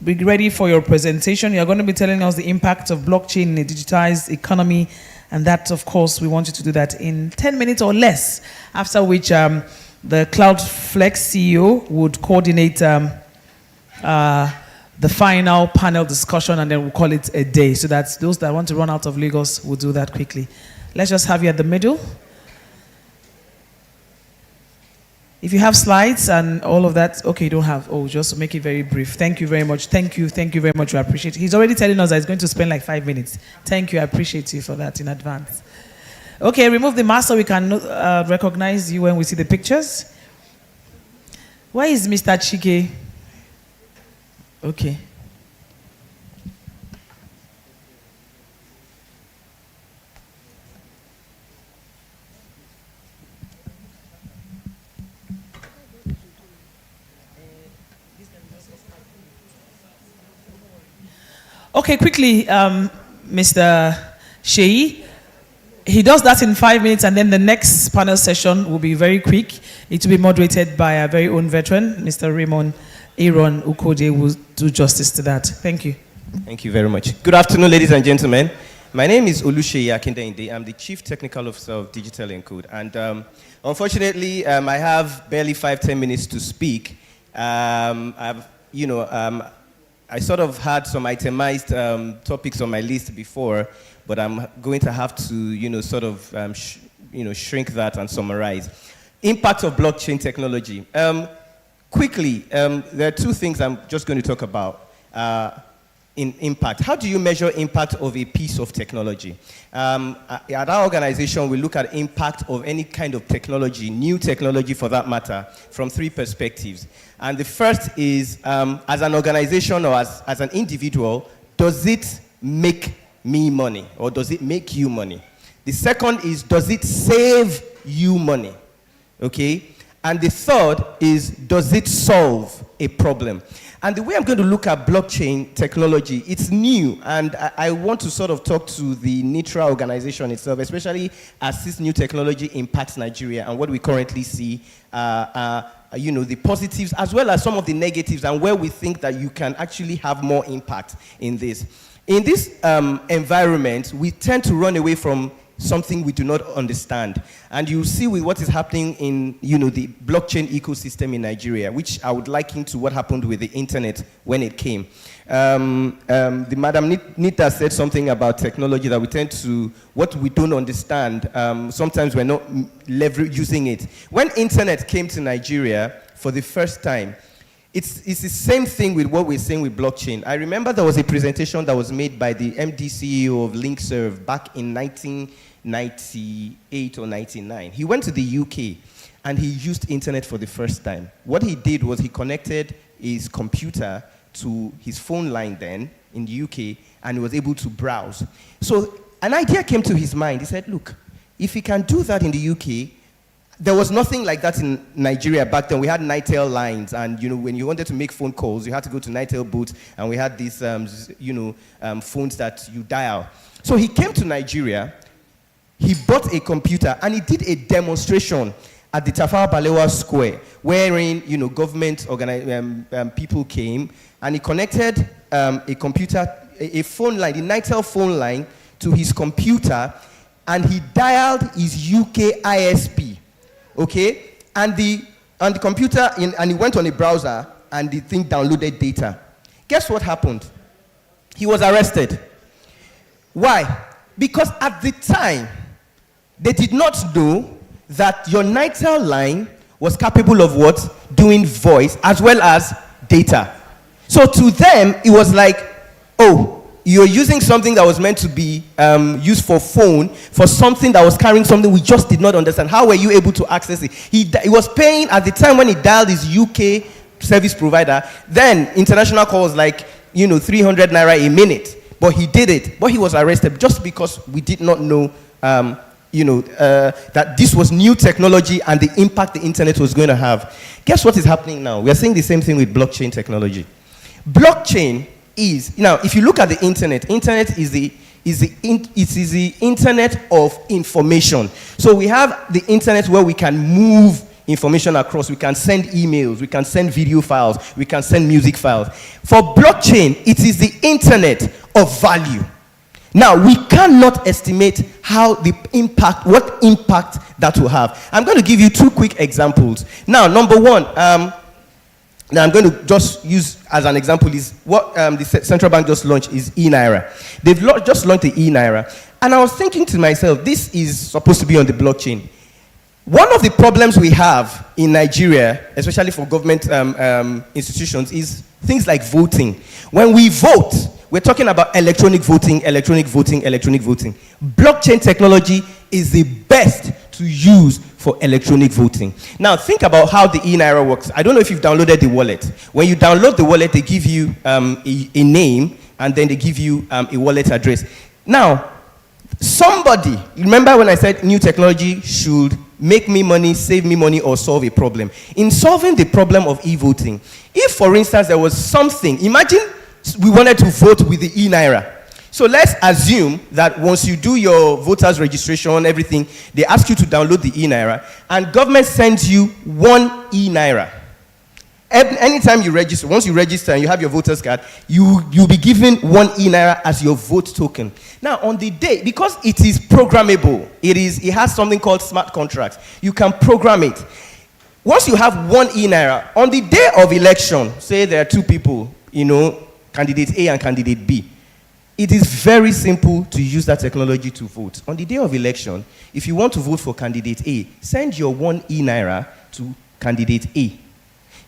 be ready for your presentation. You're going to be telling us the impact of blockchain in a digitized economy. And that, of course, we want you to do that in 10 minutes or less, after which the CloudFlex CEO would coordinate the final panel discussion, and then we'll call it a day, so that those that want to run out of Lagos will do that quickly. Let's just have you at the middle. If you have slides and all of that, okay, you don't have. Oh, just make it very brief. Thank you very much. Thank you very much. I appreciate it. He's already telling us that he's going to spend like 5 minutes. Thank you. I appreciate you for that in advance. Okay, remove the mask so we can recognize you when we see the pictures. Where is Mr. Chike? Okay. Okay, quickly, Mr. Sheyi. He does that in 5 minutes, and then the next panel session will be very quick. It will be moderated by our very own veteran, Mr. Raymond Aaron Ukode, who will do justice to that. Thank you. Thank you very much. Good afternoon, ladies and gentlemen. My name is Oluseyi Akindeyinde. I'm the Chief Technical Officer of Digital and Code. And unfortunately, I have barely 5-10 minutes to speak. I sort of had some itemized topics on my list before, but I'm going to have to, shrink that and summarize. Impact of blockchain technology. Quickly, there are two things I'm just going to talk about in impact. How do you measure impact of a piece of technology? At our organization, we look at impact of any kind of technology, new technology for that matter, from 3 perspectives. And the first is, as an organization or as an individual, does it make me money or does it make you money? The second is, does it save you money? Okay? And the third is, does it solve a problem? And the way I'm going to look at blockchain technology, it's new, and I want to sort of talk to the Nitra organization itself, especially as this new technology impacts Nigeria and what we currently see, the positives as well as some of the negatives, and where we think that you can actually have more impact in this. in this environment, we tend to run away from something we do not understand. And you see with what is happening in, the blockchain ecosystem in Nigeria, which I would liken to what happened with the internet when it came. The Madam Nitra said something about technology that we tend to, what we don't understand, sometimes we're not using it. When internet came to Nigeria for the first time, it's the same thing with what we're saying with blockchain. I remember there was a presentation that was made by the MD CEO of LinkServe back in 1998 or 99. He went to the UK and he used internet for the first time. What he did was he connected his computer to his phone line then in the UK, and he was able to browse. So an idea came to his mind. He said, look, if he can do that in the UK, there was nothing like that in Nigeria back then. We had Nitel lines, and when you wanted to make phone calls, you had to go to Nitel booth, and we had these phones that you dial. So he came to Nigeria, he bought a computer, and he did a demonstration at the Tafawa Balewa Square, wherein government people came, and he connected a computer, a phone line, the Nitel phone line, to his computer, and he dialed his UK ISP. Okay, and the computer, and he went on a browser, and the thing downloaded data. Guess what happened? He was arrested. Why? Because at the time, they did not know that your Nitel line was capable of what? Doing voice as well as data. So to them, it was like, oh, you're using something that was meant to be used for phone for something that was carrying something we just did not understand. How were you able to access it? He was paying, at the time when he dialed his UK service provider, then international call was like, 300 naira a minute. But he did it. But he was arrested just because we did not know, that this was new technology and the impact the internet was going to have. Guess what is happening now? We are seeing the same thing with blockchain technology. Blockchain is, now if you look at the internet is the internet of information. So we have the internet where we can move information across, we can send emails, we can send video files, we can send music files. For blockchain, it is the internet of value. Now we cannot estimate what impact that will have. I'm going to give you two quick examples. Now, number one, now I'm going to just use as an example is what the central bank just launched is e-Naira. They've just launched the e-Naira. And I was thinking to myself, this is supposed to be on the blockchain. One of the problems we have in Nigeria, especially for government institutions, is things like voting. When we vote, we're talking about electronic voting, electronic voting, electronic voting. Blockchain technology is the best to use for electronic voting. Now, think about how the e-Naira works. I don't know if you've downloaded the wallet. When you download the wallet, they give you a name, and then they give you a wallet address. Now, somebody, remember when I said new technology should make me money, save me money, or solve a problem? In solving the problem of e-voting, if, for instance, there was something, imagine we wanted to vote with the e-Naira. So let's assume that once you do your voters registration, everything, they ask you to download the e-Naira, and government sends you one e-Naira. Anytime you register, once you register and you have your voters card, you'll be given one e-Naira as your vote token. Now, on the day, because it is programmable, it has something called smart contracts. You can program it. Once you have one e-Naira, on the day of election, say there are two people, candidate A and candidate B, it is very simple to use that technology to vote. On the day of election, if you want to vote for candidate A, send your one e-Naira to candidate A.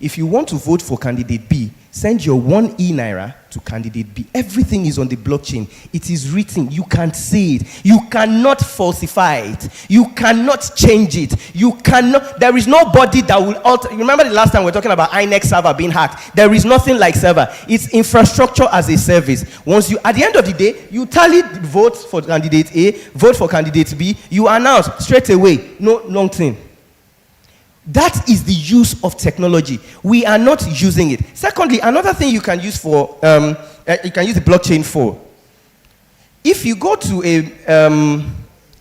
If you want to vote for candidate B, send your one e-Naira to candidate B. Everything is on the blockchain. It is written. You can see it. You cannot falsify it. You cannot change it. There is nobody that will alter. Remember the last time we were talking about INEC server being hacked? There is nothing like server. It's infrastructure as a service. At the end of the day, you tally the votes for candidate A, vote for candidate B, you announce straight away, no long thing. That is the use of technology. We are not using it. Secondly, another thing you can use for, you can use the blockchain for. If you go to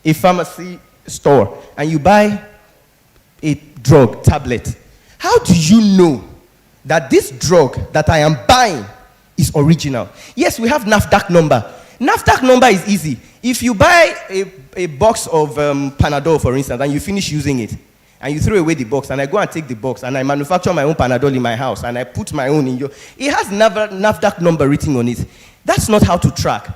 a pharmacy store and you buy a drug tablet, how do you know that this drug that I am buying is original. Yes, we have NAFDAC number. NAFDAC number is easy. If you buy a box of Panadol, for instance, and you finish using it, and you throw away the box, and I go and take the box, and I manufacture my own Panadol in my house, and I put my own in your... It has NAFDAC number written on it. That's not how to track.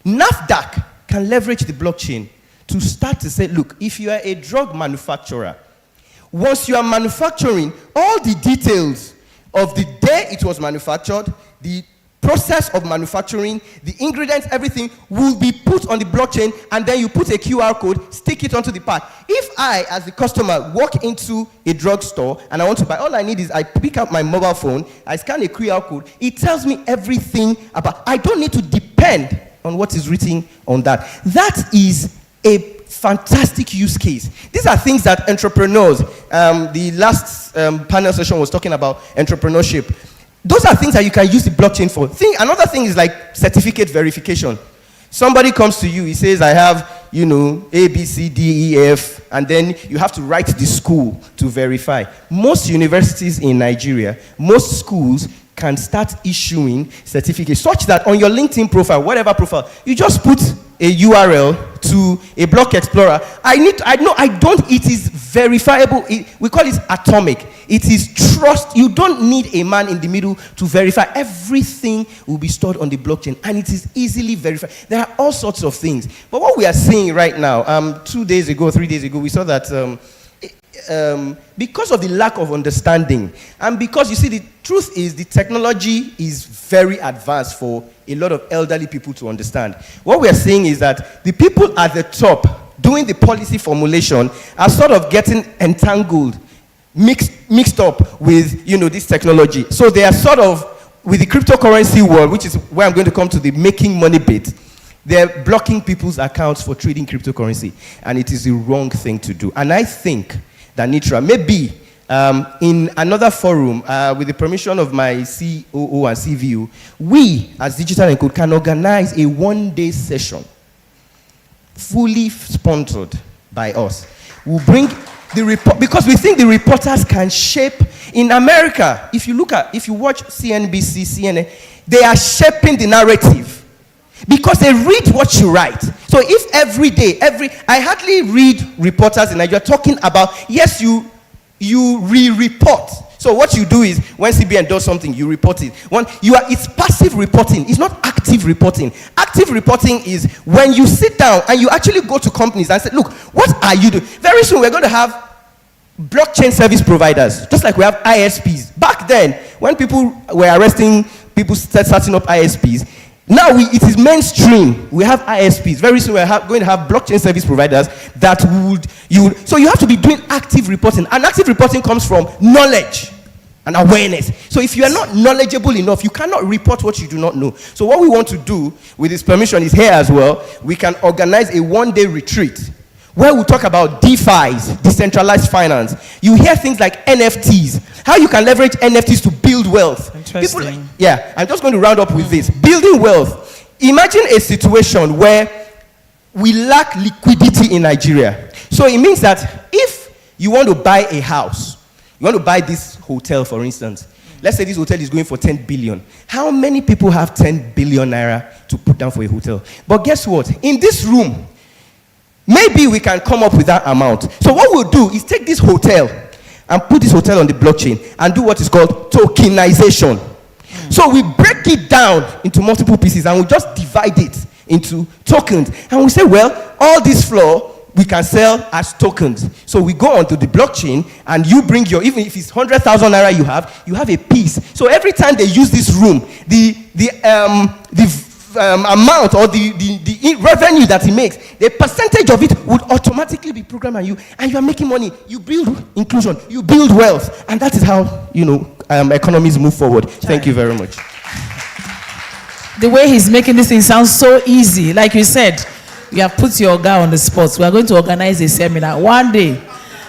NAFDAC can leverage the blockchain to start to say, look, if you are a drug manufacturer, once you are manufacturing, all the details of the day it was manufactured, the process of manufacturing, the ingredients, everything will be put on the blockchain, and then you put a QR code, stick it onto the pack. If I, as the customer, walk into a drugstore and I want to buy, all I need is I pick up my mobile phone, I scan a QR code, it tells me everything about, I don't need to depend on what is written on that. That is a fantastic use case. These are things that entrepreneurs, the last panel session was talking about entrepreneurship. Those are things that you can use the blockchain for. Another thing is like certificate verification. Somebody comes to you, he says, I have, A, B, C, D, E, F, and then you have to write the school to verify. Most universities in Nigeria, most schools can start issuing certificates such that on your LinkedIn profile, whatever profile, you just put a URL to a block explorer. It is verifiable. We call it atomic. It is trust. You don't need a man in the middle to verify. Everything will be stored on the blockchain, and it is easily verified. There are all sorts of things. But what we are seeing right now, 3 days ago, we saw that because of the lack of understanding, and because, you see, the truth is the technology is very advanced for a lot of elderly people to understand. What we are seeing is that the people at the top doing the policy formulation are sort of getting entangled, mixed up with, this technology. So they are sort of, with the cryptocurrency world, which is where I'm going to come to the making money bit, they're blocking people's accounts for trading cryptocurrency, and it is the wrong thing to do. And I think that Nitra, maybe in another forum, with the permission of my COO and CVO, we as Digital and Code can organize a one-day session, fully sponsored by us. We'll bring the report, because we think the reporters can shape. In America, if you watch CNBC, CNN, they are shaping the narrative because they read what you write. So if every day, I hardly read reporters in Nigeria talking about, yes, you re-report. So what you do is, when CBN does something, you report it. It's passive reporting. It's not active reporting. Active reporting is when you sit down and you actually go to companies and say, look, what are you doing? Very soon we're going to have blockchain service providers, just like we have ISPs. Back then, when people were arresting people setting up ISPs, now it is mainstream. We have ISPs. Very soon we're going to have blockchain service providers that so you have to be doing active reporting. And active reporting comes from knowledge and awareness. So if you are not knowledgeable enough, you cannot report what you do not know. So what we want to do with this permission is here as well. We can organize a one-day retreat where we talk about DeFi's, decentralized finance. You hear things like NFTs, how you can leverage NFTs to build wealth. Interesting. I'm just going to round up with this. Building wealth. Imagine a situation where we lack liquidity in Nigeria. So it means that if you want to buy a house, you want to buy this hotel, for instance. Let's say this hotel is going for 10 billion. How many people have 10 billion naira to put down for a hotel? But guess what? In this room, maybe we can come up with that amount. So what we'll do is take this hotel and put this hotel on the blockchain and do what is called tokenization. So we break it down into multiple pieces and we just divide it into tokens. And we say, well, all this floor we can sell as tokens. So we go onto the blockchain and you bring even if it's 100,000 naira you have a piece. So every time they use this room, the amount or the revenue that he makes, the percentage of it would automatically be programmed on you, and you are making money. You build inclusion, you build wealth, and that is how economies move forward. Thank you very much. The way he's making this thing sound so easy. Like you said, you have put your guy on the spot. We are going to organize a seminar one day.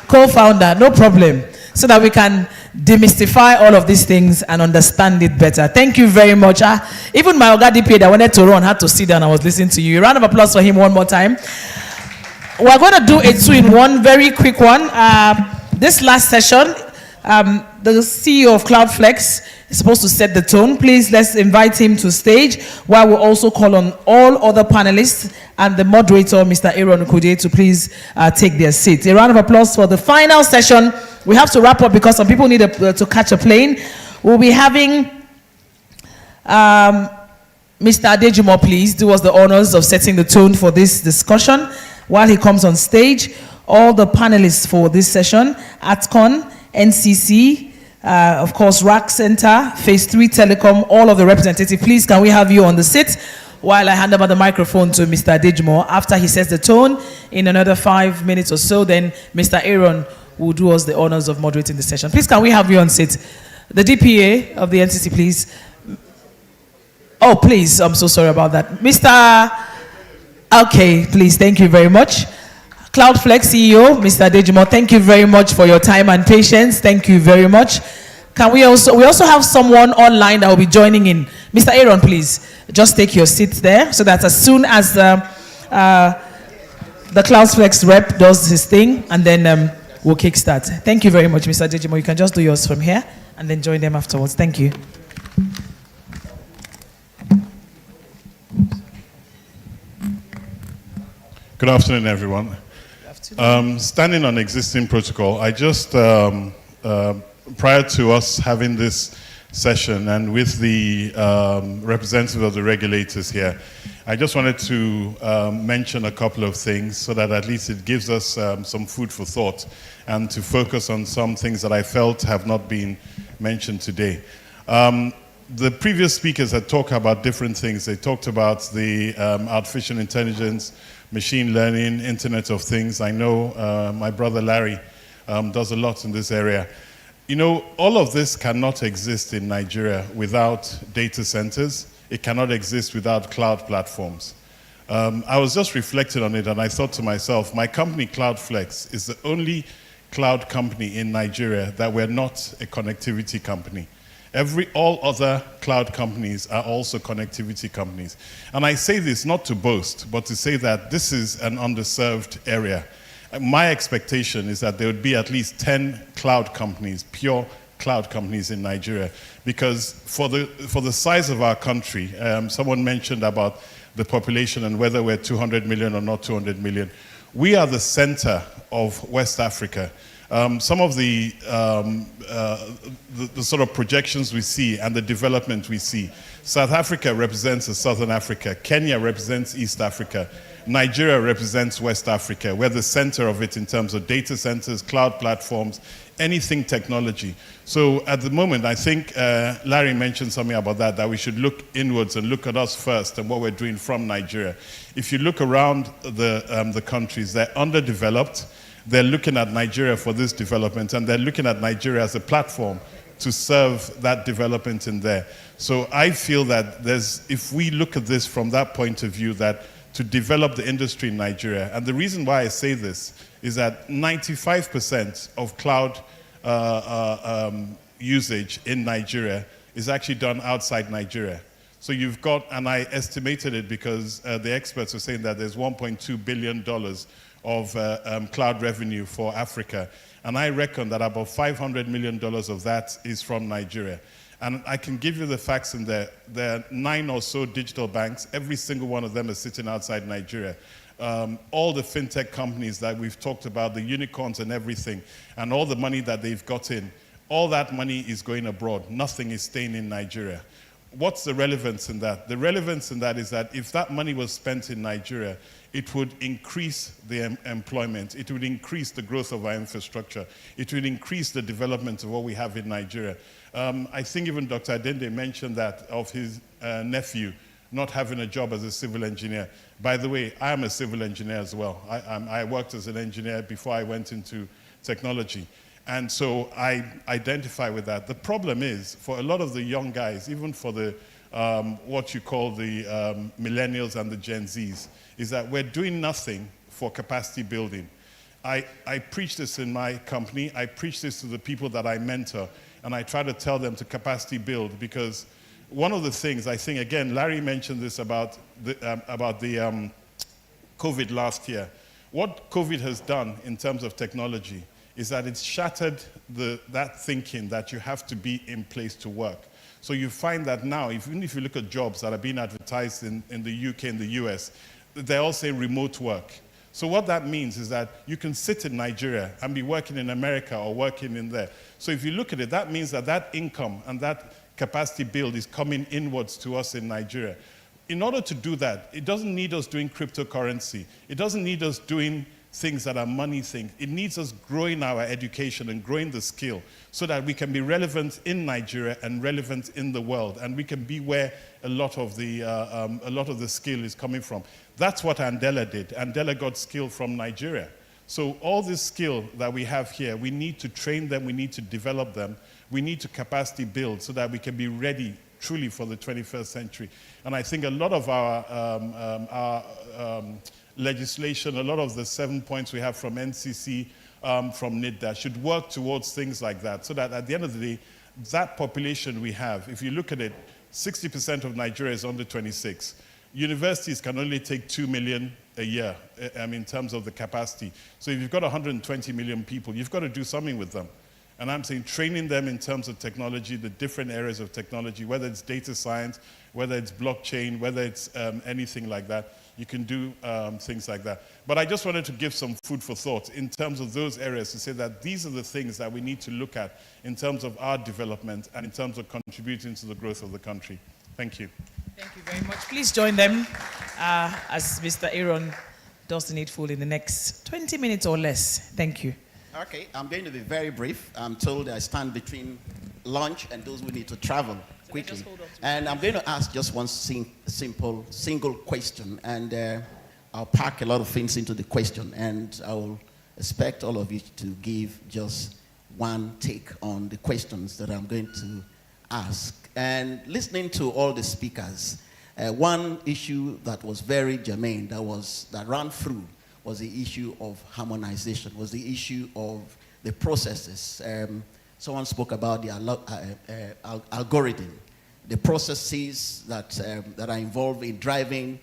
Co-founder, no problem, so that we can demystify all of these things and understand it better. Thank you very much. Even my Oga DPA that wanted to run had to sit down. I was listening to you. A round of applause for him one more time. We're going to do a 2-in-1, very quick one. This last session, The CEO of Cloudflex is supposed to set the tone. Please, let's invite him to stage, while we also call on all other panelists and the moderator, Mr. Aaron Okude, to please take their seats. A round of applause for the final session. We have to wrap up because some people need to catch a plane. We'll be having Mr. Adejimo, please do us the honors of setting the tone for this discussion while he comes on stage. All the panelists for this session, ATCON, NCC, of course, RAC Center, Phase 3 Telecom, all of the representatives, please can we have you on the seat while I hand over the microphone to Mr. Adejimo. After he sets the tone, in another 5 minutes or so, then Mr. Aaron will do us the honors of moderating the session. Please can we have you on seat? The DPA of the NCC, please. Oh, please, I'm so sorry about that. Mr. Okay, please, thank you very much. Cloudflex CEO, Mr. Adejimo, thank you very much for your time and patience. Thank you very much. Can we also have someone online that will be joining in. Mr. Aaron, please, just take your seat there so that as soon as the Cloudflex rep does his thing, and then we'll kickstart. Thank you very much, Mr. Adejimo. You can just do yours from here and then join them afterwards. Thank you. Good afternoon, everyone. Standing on existing protocol, I just, prior to us having this session and with the representative of the regulators here, I just wanted to mention a couple of things so that at least it gives us some food for thought and to focus on some things that I felt have not been mentioned today. The previous speakers had talked about different things. They talked about the artificial intelligence, machine learning, Internet of Things. I know my brother Larry does a lot in this area. You know, all of this cannot exist in Nigeria without data centers. It cannot exist without cloud platforms. I was just reflecting on it and I thought to myself, my company Cloudflex is the only cloud company in Nigeria that we're not a connectivity company. All other cloud companies are also connectivity companies. And I say this not to boast, but to say that this is an underserved area. My expectation is that there would be at least 10 cloud companies, pure cloud companies in Nigeria. Because for the size of our country, someone mentioned about the population and whether we're 200 million or not 200 million. We are the center of West Africa. Some of the sort of projections we see and the development we see. South Africa represents Southern Africa. Kenya represents East Africa. Nigeria represents West Africa. We're the center of it in terms of data centers, cloud platforms, anything technology. So at the moment, I think Larry mentioned something about that we should look inwards and look at us first and what we're doing from Nigeria. If you look around the countries, they're underdeveloped. They're looking at Nigeria for this development, and they're looking at Nigeria as a platform to serve that development in there. So I feel that if we look at this from that point of view, that to develop the industry in Nigeria, and the reason why I say this is that 95% of cloud usage in Nigeria is actually done outside Nigeria. So you've got, and I estimated it because the experts are saying that there's $1.2 billion of cloud revenue for Africa. And I reckon that about $500 million of that is from Nigeria. And I can give you the facts in there. There are 9 or so digital banks. Every single one of them is sitting outside Nigeria. All the fintech companies that we've talked about, the unicorns and everything, and all the money that they've got in, all that money is going abroad. Nothing is staying in Nigeria. What's the relevance in that? The relevance in that is that if that money was spent in Nigeria, it would increase the employment. It would increase the growth of our infrastructure. It would increase the development of what we have in Nigeria. I think even Dr. Adende mentioned that of his nephew not having a job as a civil engineer. By the way, I am a civil engineer as well. I worked as an engineer before I went into technology. And so I identify with that. The problem is, for a lot of the young guys, even for the what you call the millennials and the Gen Zs, is that we're doing nothing for capacity building. I preach this in my company. I preach this to the people that I mentor, and I try to tell them to capacity build, because one of the things I think, again, Larry mentioned this about the COVID last year. What COVID has done in terms of technology is that it's shattered that thinking that you have to be in place to work. So you find that now, even if you look at jobs that are being advertised in the UK and the US, they're all saying remote work. So what that means is that you can sit in Nigeria and be working in America or working in there. So if you look at it, that means that that income and that capacity build is coming inwards to us in Nigeria. In order to do that, it doesn't need us doing cryptocurrency. It doesn't need us doing things that are money things. It needs us growing our education and growing the skill so that we can be relevant in Nigeria and relevant in the world, and we can be where a lot of the skill is coming from. That's what Andela did. Andela got skill from Nigeria. So all this skill that we have here, we need to train them, we need to develop them, we need to capacity build so that we can be ready truly for the 21st century. And I think a lot of our legislation, a lot of the 7 points we have from NCC, from Nitra, should work towards things like that, so that at the end of the day, that population we have, if you look at it, 60% of Nigeria is under 26. Universities can only take 2 million a year in terms of the capacity. So if you've got 120 million people, you've got to do something with them. And I'm saying training them in terms of technology, the different areas of technology, whether it's data science, whether it's blockchain, whether it's anything like that, you can do things like that. But I just wanted to give some food for thought in terms of those areas to say that these are the things that we need to look at in terms of our development and in terms of contributing to the growth of the country. Thank you. Thank you very much. Please join them as Mr. Aaron does the needful in the next 20 minutes or less. Thank you. Okay, I'm going to be very brief. I'm told I stand between lunch and those who need to travel quickly. And I'm going to ask just one simple, single question. And I'll pack a lot of things into the question. And I will expect all of you to give just one take on the questions that I'm going to ask. And listening to all the speakers, one issue that was very germane, that ran through, was the issue of harmonization, was the issue of the processes. Someone spoke about the algorithm, the processes that are involved in driving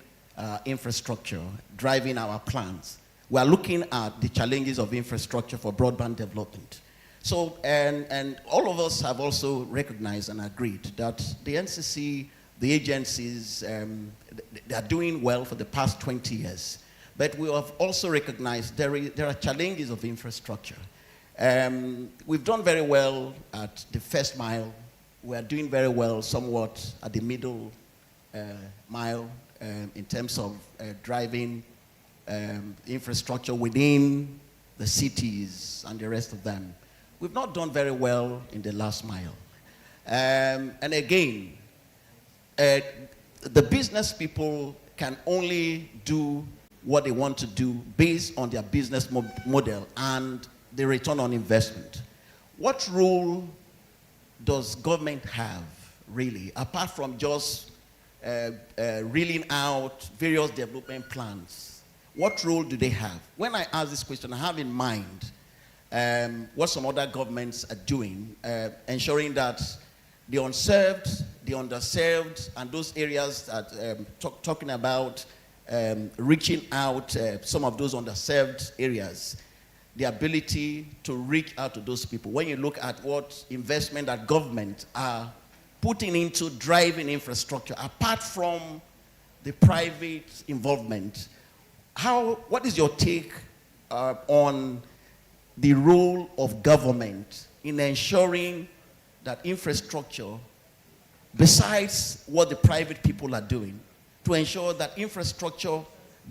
infrastructure, driving our plans. We are looking at the challenges of infrastructure for broadband development. So, and all of us have also recognized and agreed that the NCC, the agencies, they are doing well for the past 20 years. But we have also recognized there are challenges of infrastructure. We've done very well at the first mile. We are doing very well somewhat at the middle mile in terms of driving infrastructure within the cities and the rest of them. We've not done very well in the last mile. And again, the business people can only do what they want to do based on their business model and the return on investment. What role does government have, really, apart from just reeling out various development plans? What role do they have? When I ask this question, I have in mind what some other governments are doing, ensuring that the unserved, the underserved, and those areas that talking about reaching out some of those underserved areas, the ability to reach out to those people. When you look at what investment that government are putting into driving infrastructure, apart from the private involvement, what is your take on the role of government in ensuring that infrastructure, besides what the private people are doing, to ensure that infrastructure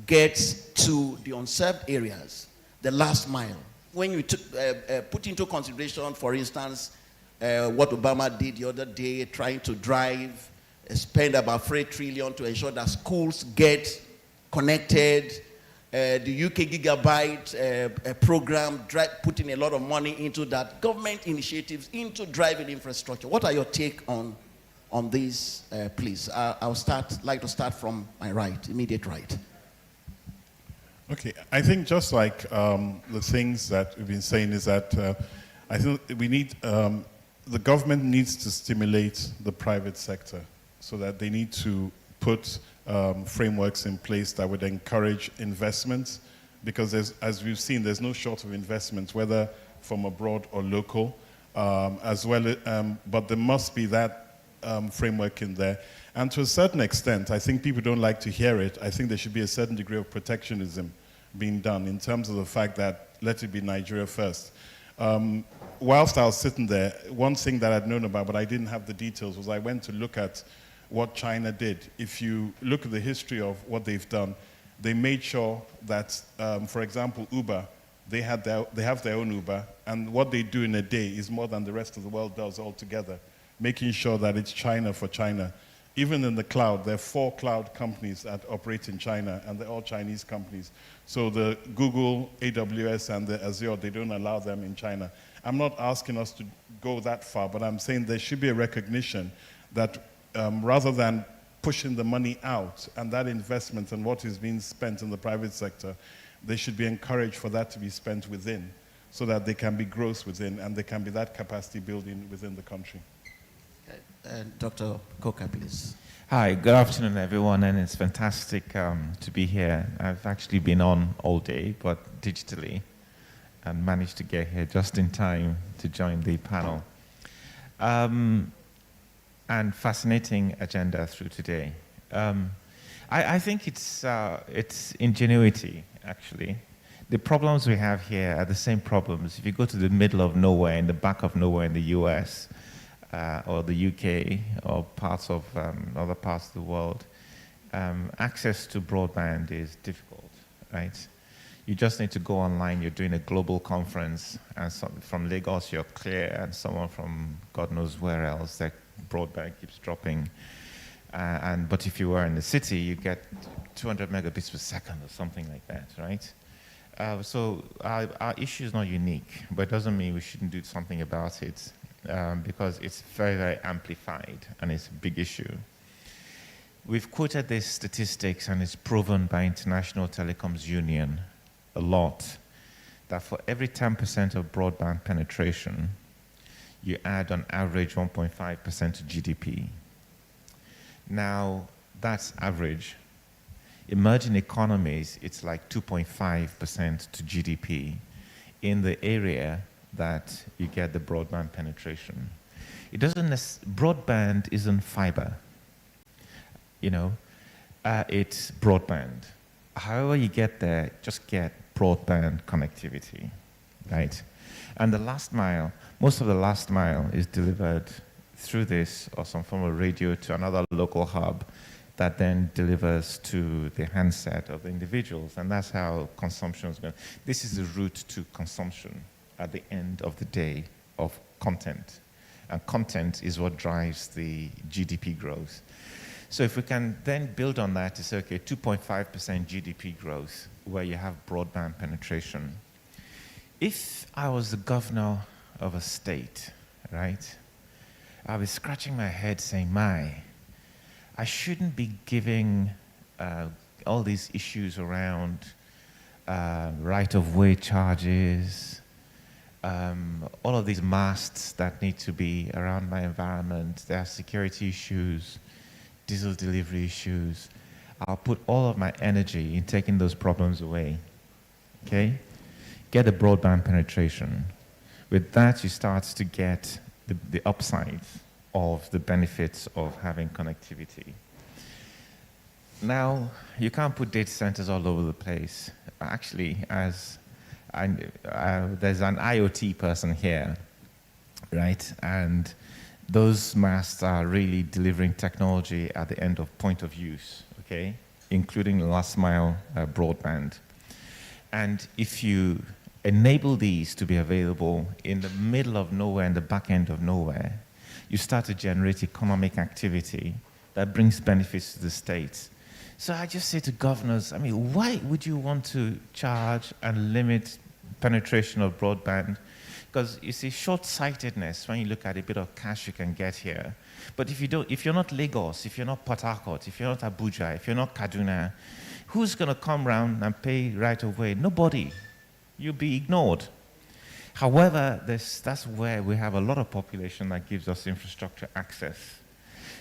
gets to the unserved areas, the last mile? When you put into consideration, for instance, what Obama did the other day, trying to spend about $3 trillion to ensure that schools get connected, the UK Gigabyte program, putting a lot of money into that, government initiatives into driving infrastructure. What are your take on these, please? I'll like to start from my right, immediate right. Okay, I think just like the things that we've been saying is that I think we need, the government needs to stimulate the private sector so that they need to put frameworks in place that would encourage investment, because as we've seen, there's no short of investment, whether from abroad or local, as well. But there must be that framework in there. And to a certain extent, I think people don't like to hear it. I think there should be a certain degree of protectionism being done in terms of the fact that let it be Nigeria first. Whilst I was sitting there, one thing that I'd known about, but I didn't have the details, was I went to look at what China did. If you look at the history of what they've done, they made sure that, for example, Uber, they have their own Uber, and what they do in a day is more than the rest of the world does altogether, making sure that it's China for China. Even in the cloud, there are 4 cloud companies that operate in China, and they're all Chinese companies. So the Google, AWS, and the Azure, they don't allow them in China. I'm not asking us to go that far, but I'm saying there should be a recognition that rather than pushing the money out and that investment and what is being spent in the private sector, they should be encouraged for that to be spent within, so that there can be growth within and there can be that capacity building within the country. Dr. Coker, please. Hi, good afternoon, everyone, and it's fantastic to be here. I've actually been on all day, but digitally, and managed to get here just in time to join the panel. And fascinating agenda through today. I think it's ingenuity, actually. The problems we have here are the same problems. If you go to the middle of nowhere, in the back of nowhere in the US, or the UK, or parts of other parts of the world, access to broadband is difficult, right? You just need to go online. You're doing a global conference, and from Lagos you're clear, and someone from God knows where else, that broadband keeps dropping. But if you were in the city, you get 200 megabits per second or something like that, right? So our issue is not unique, but it doesn't mean we shouldn't do something about it. Because it's very, very amplified, and it's a big issue. We've quoted these statistics, and it's proven by International Telecoms Union a lot, that for every 10% of broadband penetration, you add on average 1.5% to GDP. Now, that's average. Emerging economies, it's like 2.5% to GDP in the area that you get the broadband penetration. It doesn't broadband isn't fiber, it's broadband. However you get there, just get broadband connectivity, right? And the last mile, most of the last mile is delivered through this or some form of radio to another local hub that then delivers to the handset of the individuals, and that's how consumption is going. This is the route to consumption at the end of the day of content. And content is what drives the GDP growth. So if we can then build on that to say, okay, 2.5% GDP growth where you have broadband penetration. If I was the governor of a state, right, I'd be scratching my head saying, I shouldn't be giving all these issues around right-of-way charges, all of these masts that need to be around my environment. There are security issues, diesel delivery issues. I'll put all of my energy in taking those problems away, okay? Get the broadband penetration. With that, you start to get the upsides of the benefits of having connectivity. Now, you can't put data centers all over the place. Actually, there's an IoT person here, right? And those masts are really delivering technology at the end of point of use, okay? Including last mile broadband. And if you enable these to be available in the middle of nowhere and the back end of nowhere, you start to generate economic activity that brings benefits to the states. So I just say to governors, why would you want to charge and limit penetration of broadband? Because you see short-sightedness when you look at a bit of cash you can get here. But if you're not Lagos, if you're not Port Harcourt, if you're not Abuja, if you're not Kaduna, who's going to come around and pay right away? Nobody. You'll be ignored. However, that's where we have a lot of population that gives us infrastructure access.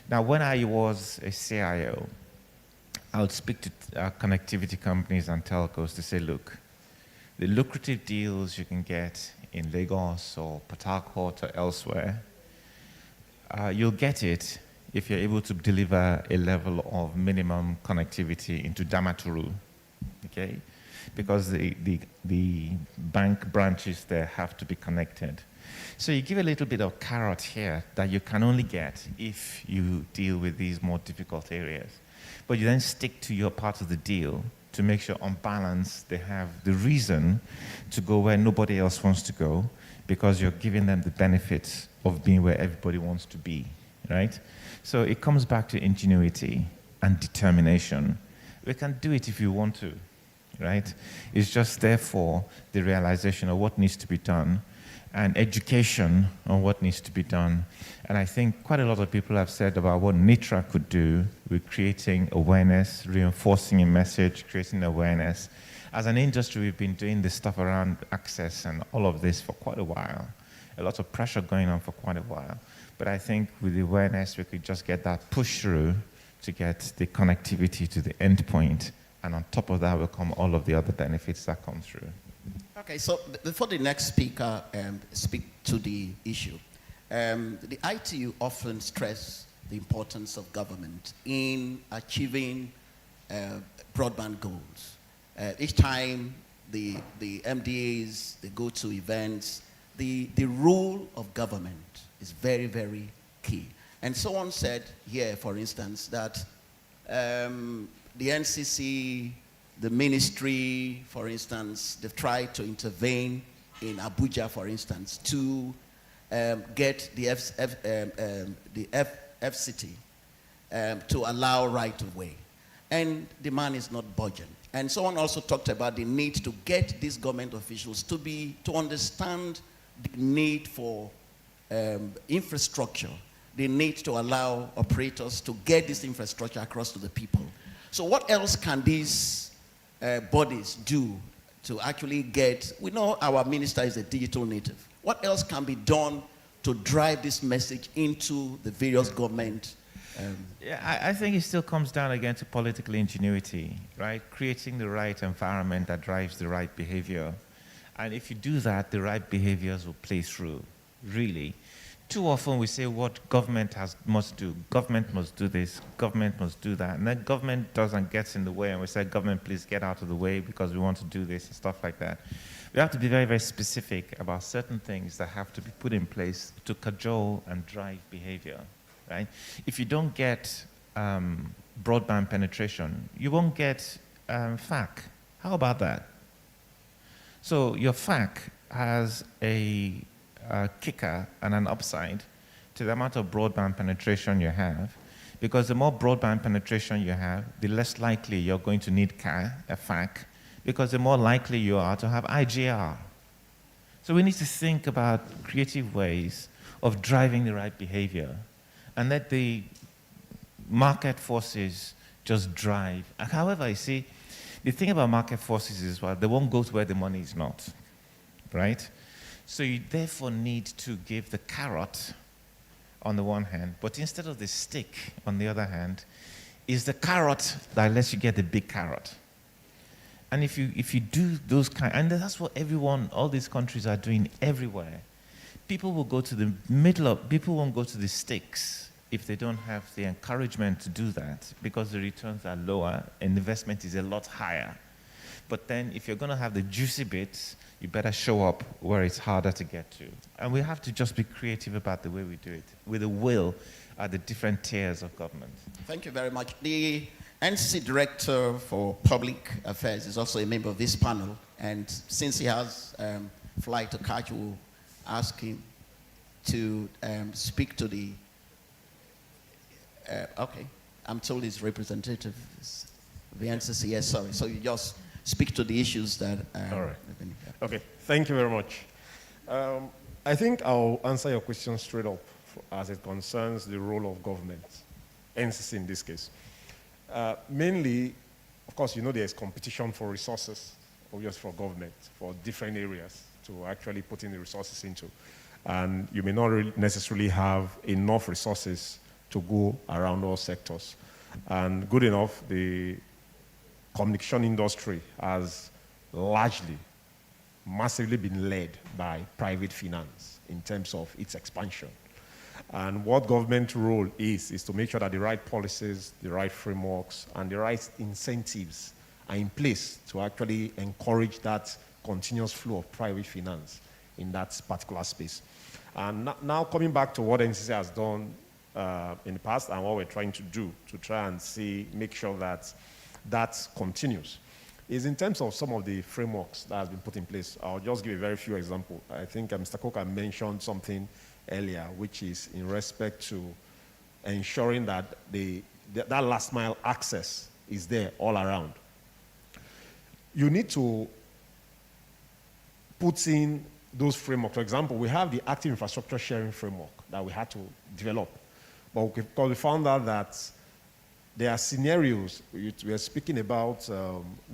Now, when I was a CIO, I would speak to connectivity companies and telcos to say, look, the lucrative deals you can get in Lagos or Port Harcourt or elsewhere, you'll get it if you're able to deliver a level of minimum connectivity into Damaturu, okay? Because the bank branches there have to be connected. So you give a little bit of carrot here that you can only get if you deal with these more difficult areas. But you then stick to your part of the deal to make sure on balance they have the reason to go where nobody else wants to go, because you're giving them the benefits of being where everybody wants to be, right? So it comes back to ingenuity and determination. We can do it if you want to, right? It's just therefore the realization of what needs to be done and education on what needs to be done. And I think quite a lot of people have said about what Nitra could do with creating awareness, reinforcing a message, creating awareness. As an industry, we've been doing this stuff around access and all of this for quite a while. A lot of pressure going on for quite a while. But I think with the awareness, we could just get that push through to get the connectivity to the end point. And on top of that will come all of the other benefits that come through. Okay, so before the next speaker speak to the issue, the ITU often stress the importance of government in achieving broadband goals. Each time the MDAs, they go to events, the role of government is very, very key. And someone said here, for instance, that the NCC, the ministry, for instance, they've tried to intervene in Abuja, for instance, to get the FCT to allow right of way. And the man is not budging. And someone also talked about the need to get these government officials to understand the need for infrastructure, the need to allow operators to get this infrastructure across to the people. So what else can these bodies do to actually get, we know our minister is a digital native. What else can be done to drive this message into the various government? Yeah, I think it still comes down again to political ingenuity, right? Creating the right environment that drives the right behavior. And if you do that, the right behaviors will play through, really. Too often we say what government must do. Government must do this, government must do that. And then government doesn't get in the way and we say, government, please get out of the way because we want to do this and stuff like that. We have to be very, very specific about certain things that have to be put in place to cajole and drive behavior, right? If you don't get broadband penetration, you won't get FAC. How about that? So your FAC has a kicker and an upside to the amount of broadband penetration you have, because the more broadband penetration you have, the less likely you're going to need a FAC, because the more likely you are to have IGR. So we need to think about creative ways of driving the right behavior and let the market forces just drive. However, you see, the thing about market forces is, well, they won't go to where the money is not, right? So you therefore need to give the carrot on the one hand, but instead of the stick on the other hand, is the carrot that lets you get the big carrot. And if you do those and that's what all these countries are doing everywhere. People will go to the people won't go to the sticks if they don't have the encouragement to do that, because the returns are lower and investment is a lot higher. But then if you're going to have the juicy bits, you better show up where it's harder to get to. And we have to just be creative about the way we do it, with a will at the different tiers of government. Thank you very much. The NCC Director for Public Affairs is also a member of this panel. And since he has flight to catch, we'll ask him to speak to the... okay, I'm told he's representative of the NCC. Yes, sorry. So you just speak to the issues that... All right. Okay, thank you very much. I think I'll answer your question straight up as it concerns the role of government, NCC in this case. Mainly, of course, you know there's competition for resources, obviously for government, for different areas to actually put in the resources into. And you may not really necessarily have enough resources to go around all sectors. And good enough, the communication industry has largely massively been led by private finance in terms of its expansion. And what government role is to make sure that the right policies, the right frameworks, and the right incentives are in place to actually encourage that continuous flow of private finance in that particular space. And now coming back to what NCC has done in the past and what we're trying to do to try and make sure that that continues, is in terms of some of the frameworks that has been put in place. I'll just give a very few examples. I think Mr. Coker mentioned something earlier, which is in respect to ensuring that that last mile access is there all around. You need to put in those frameworks. For example, we have the active infrastructure sharing framework that we had to develop. But because we found out that there are scenarios, we are speaking about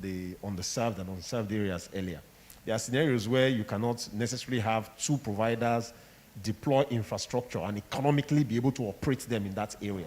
the underserved and unserved areas earlier. There are scenarios where you cannot necessarily have two providers deploy infrastructure and economically be able to operate them in that area.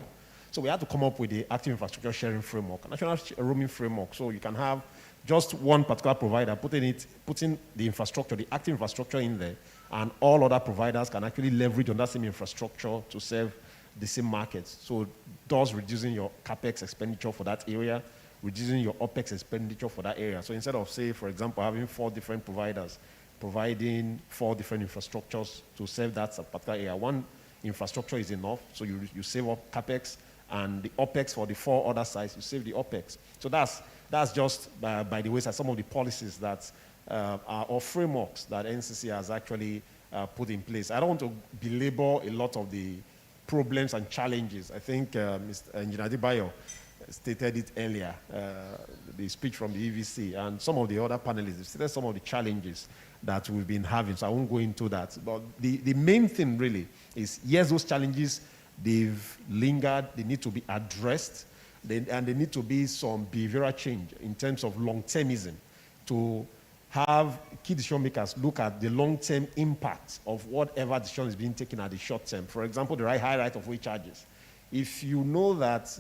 So we had to come up with the active infrastructure sharing framework, a national roaming framework, so you can have just one particular provider putting the infrastructure, the active infrastructure in there, and all other providers can actually leverage on that same infrastructure to serve the same markets. So thus reducing your CapEx expenditure for that area, reducing your OpEx expenditure for that area. So instead of, say, for example, having 4 different providers providing 4 different infrastructures to serve that particular area, one infrastructure is enough, so you save up CapEx, and the OpEx for the 4 other sites, you save the OpEx. So that's just, by the way, some of the policies that are, or frameworks that NCC has actually put in place. I don't want to belabor a lot of the problems and challenges. I think Mr. Engineer Adebayo stated it earlier, the speech from the EVC, and some of the other panelists stated some of the challenges that we've been having, so I won't go into that. But the main thing really is, yes, those challenges, they've lingered, they need to be addressed, and there need to be some behavioral change in terms of long-termism to have key decision makers look at the long-term impact of whatever decision is being taken at the short term. For example, the high right of way charges. If you know that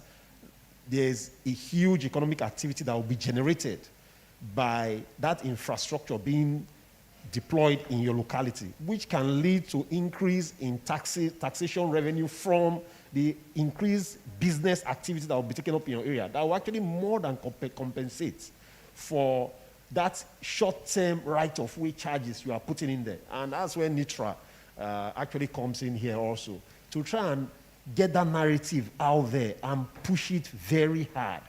there's a huge economic activity that will be generated by that infrastructure being deployed in your locality, which can lead to increase in taxation revenue from the increased business activity that will be taken up in your area, that will actually more than compensate for that short-term right-of-way charges you are putting in there. And that's where Nitra actually comes in here also, to try and get that narrative out there and push it very hard.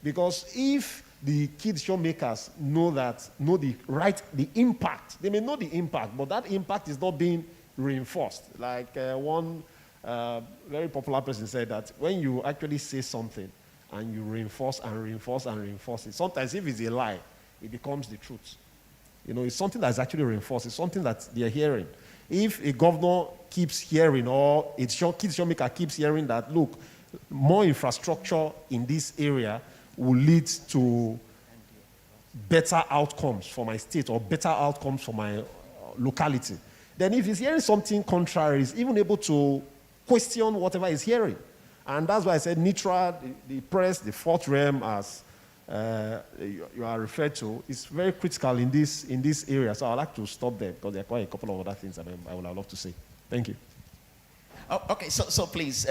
Because if the key decision makers know the impact, they may know the impact, but that impact is not being reinforced. Like one very popular person said that when you actually say something and you reinforce and reinforce and reinforce it, sometimes if it's a lie, it becomes the truth. You know, it's something that's actually reinforced. It's something that they're hearing. If a governor keeps hearing, or a key decision maker keeps hearing that, look, more infrastructure in this area will lead to better outcomes for my state or better outcomes for my locality, then if he's hearing something contrary, he's even able to question whatever he's hearing. And that's why I said Nitra, the press, the fourth realm, as you are referred to, is very critical in this area. So I'd like to stop there because there are quite a couple of other things that I would have loved to say. Thank you. Oh, okay, so please,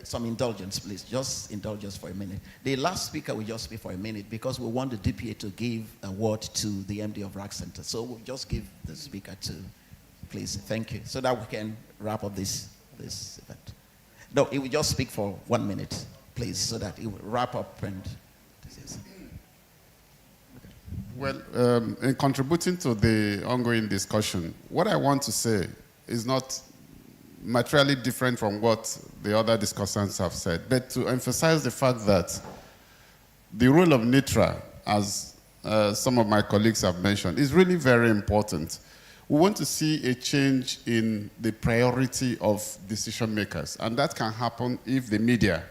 some indulgence, please. Just indulgence for a minute. The last speaker will just speak for a minute because we want the DPA to give a word to the MD of RAC Center. So we'll just give the speaker please. Thank you. So that we can wrap up this event. No, he will just speak for 1 minute, please, so that he will wrap up and... Well, in contributing to the ongoing discussion, what I want to say is not materially different from what the other discussants have said, but to emphasize the fact that the role of Nitra, as some of my colleagues have mentioned, is really very important. We want to see a change in the priority of decision makers, and that can happen if the media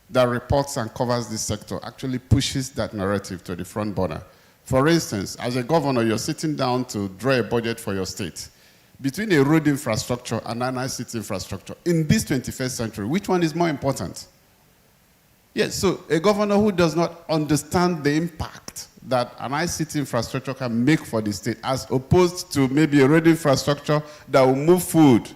that reports and covers this sector actually pushes that narrative to the front burner. For instance, as a governor, you're sitting down to draw a budget for your state. Between a road infrastructure and an ICT infrastructure, in this 21st century, which one is more important? Yes, so a governor who does not understand the impact that an ICT infrastructure can make for the state, as opposed to maybe a road infrastructure that will move food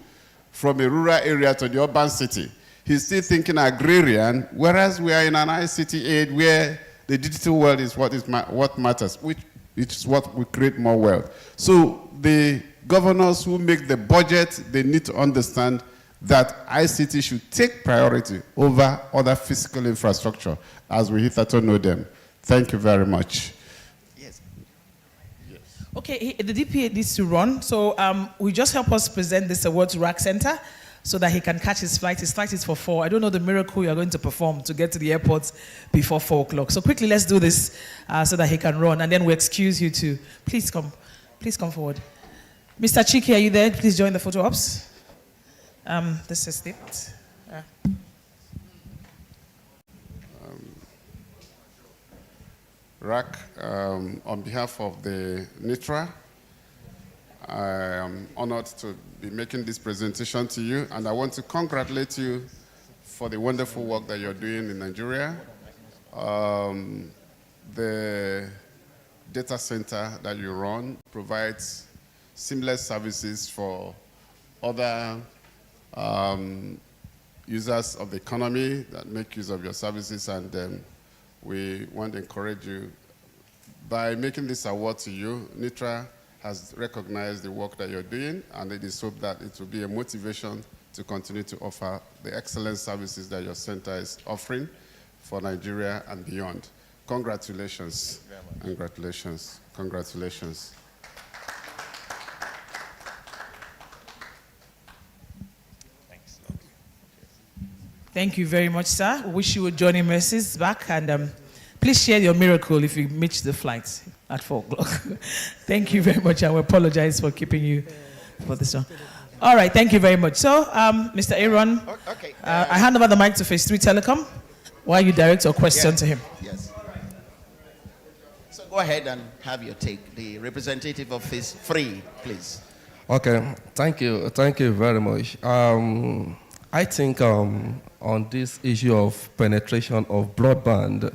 from a rural area to the urban city. He's still thinking agrarian, whereas we are in an ICT age where the digital world is what matters, which is what will create more wealth. So the governors who make the budget, they need to understand that ICT should take priority over other physical infrastructure as we hitherto know them. Thank you very much. Yes. Okay, the DPA needs to run, so will you just help us present this award to RAC Center so that he can catch his flight. His flight is for 4. I don't know the miracle you're going to perform to get to the airport before 4 o'clock. So quickly, let's do this so that he can run, and then we excuse you to please come forward. Mr. Chiki, are you there? Please join the photo ops. This is it. RAC, on behalf of the Nitra, I am honored to be making this presentation to you, and I want to congratulate you for the wonderful work that you're doing in Nigeria. The data center that you run provides seamless services for other users of the economy that make use of your services, and we want to encourage you. By making this award to you, Nitra has recognized the work that you're doing, and it is hoped that it will be a motivation to continue to offer the excellent services that your center is offering for Nigeria and beyond. Congratulations. Congratulations. Congratulations. Thank you very much, sir. We wish you would join in mercies back, and please share your miracle if you miss the flight at 4 o'clock. Thank you very much, and we apologize for keeping you for this one. All right, thank you very much. So, Mr. Aaron, okay. I hand over the mic to Phase 3 Telecom while you direct your question to him. Yes. So go ahead and have your take. The representative of Phase 3, please. Okay, thank you very much. I think on this issue of penetration of broadband,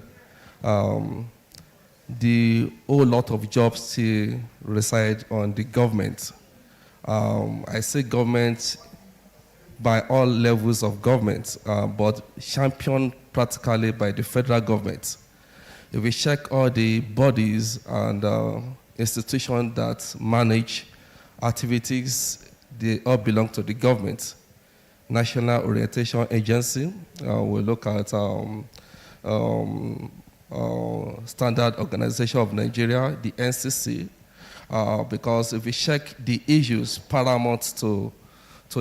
the whole lot of jobs still reside on the government. I say government by all levels of government, but championed practically by the federal government. If we check all the bodies and institutions that manage activities, they all belong to the government. National Orientation Agency, we look at Standard Organization of Nigeria, the NCC, because if we check the issues paramount to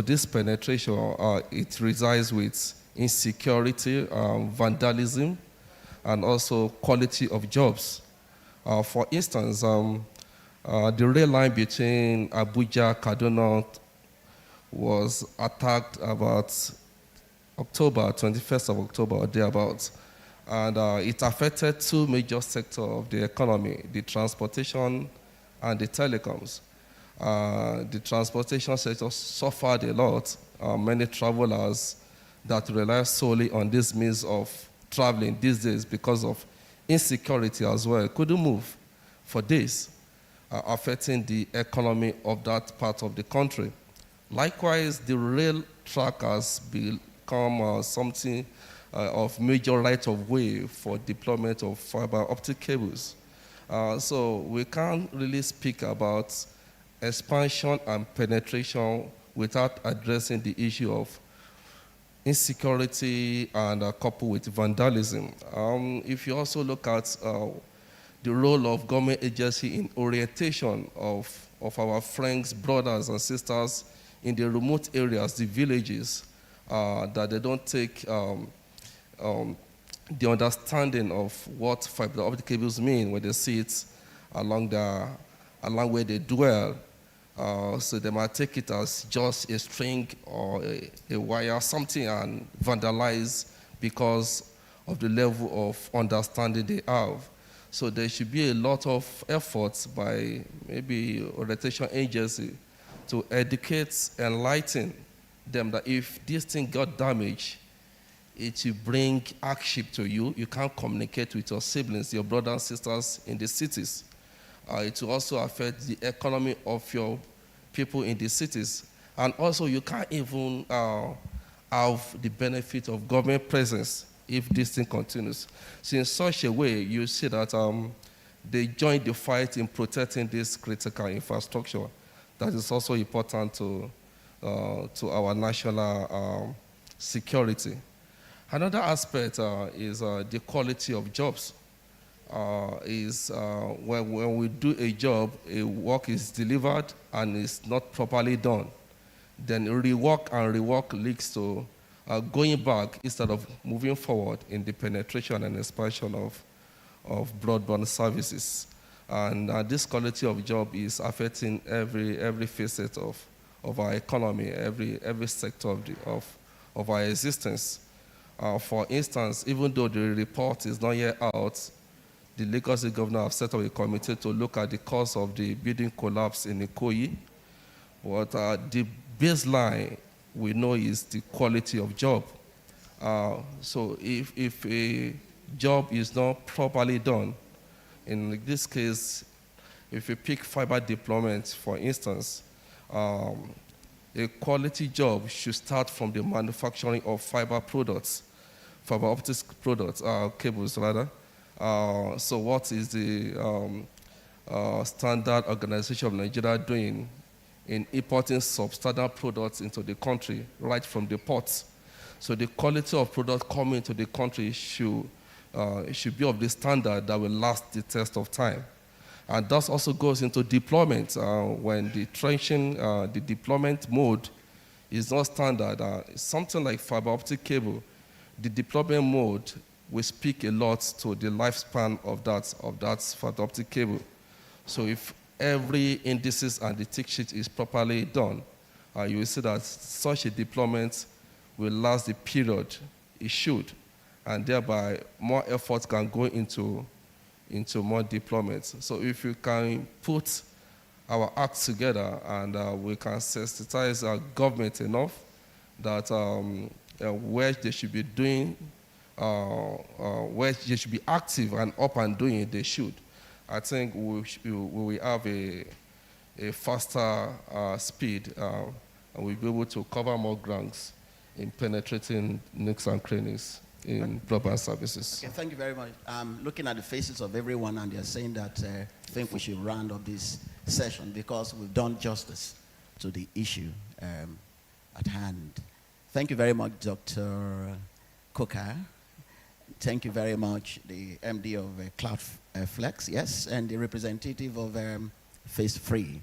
this penetration, it resides with insecurity, vandalism, and also quality of jobs. For instance, the rail line between Abuja, Kaduna was attacked about 21st of October, or thereabouts. And it affected 2 major sectors of the economy, the transportation and the telecoms. The transportation sector suffered a lot. Many travelers that rely solely on this means of traveling these days because of insecurity as well couldn't move for days, affecting the economy of that part of the country. Likewise, the rail track has become something of major right of way for deployment of fiber optic cables. So we can't really speak about expansion and penetration without addressing the issue of insecurity and coupled with vandalism. If you also look at the role of government agency in orientation of our friends, brothers, and sisters in the remote areas, the villages, that they don't take the understanding of what fiber optic cables mean when they see it along where they dwell. So they might take it as just a string or a wire, something, and vandalize because of the level of understanding they have. So there should be a lot of efforts by maybe orientation agency to educate, enlighten them that if this thing got damaged, it will bring hardship to you. You can't communicate with your siblings, your brothers and sisters in the cities. It will also affect the economy of your people in the cities. And also, you can't even have the benefit of government presence if this thing continues. So in such a way, you see that they join the fight in protecting this critical infrastructure. That is also important to our national security. Another aspect is the quality of jobs. When we do a job, a work is delivered and it's not properly done, then rework and rework leads to going back instead of moving forward in the penetration and expansion of broadband services. And this quality of job is affecting every facet of our economy, every sector of our existence. For instance, even though the report is not yet out, the Lagos State Governor have set up a committee to look at the cause of the building collapse in Ikoyi. But the baseline we know is the quality of job. So if a job is not properly done, in this case, if you pick fiber deployment, for instance, a quality job should start from the manufacturing of fiber products, fiber optic products, cables rather. So what is the Standard Organization of Nigeria doing in importing substandard products into the country right from the ports? So the quality of product coming into the country should be of the standard that will last the test of time. And that also goes into deployment. When the trenching, the deployment mode is not standard, something like fiber optic cable, the deployment mode will speak a lot to the lifespan of that fiber optic cable. So if every indices and the tick sheet is properly done, you will see that such a deployment will last the period it should, and thereby more effort can go into more deployments. So if you can put our acts together and we can sensitize our government enough that where they should be doing, where they should be active and up and doing it, they should. I think we will have a faster speed and we'll be able to cover more grounds in penetrating nooks and crannies in broadband services. Okay, thank you very much. Looking at the faces of everyone, and they're saying that I think we should round up this session because we've done justice to the issue at hand. Thank you very much, Dr. Coker. Thank you very much, the MD of Cloudflex, yes, and the representative of Face Free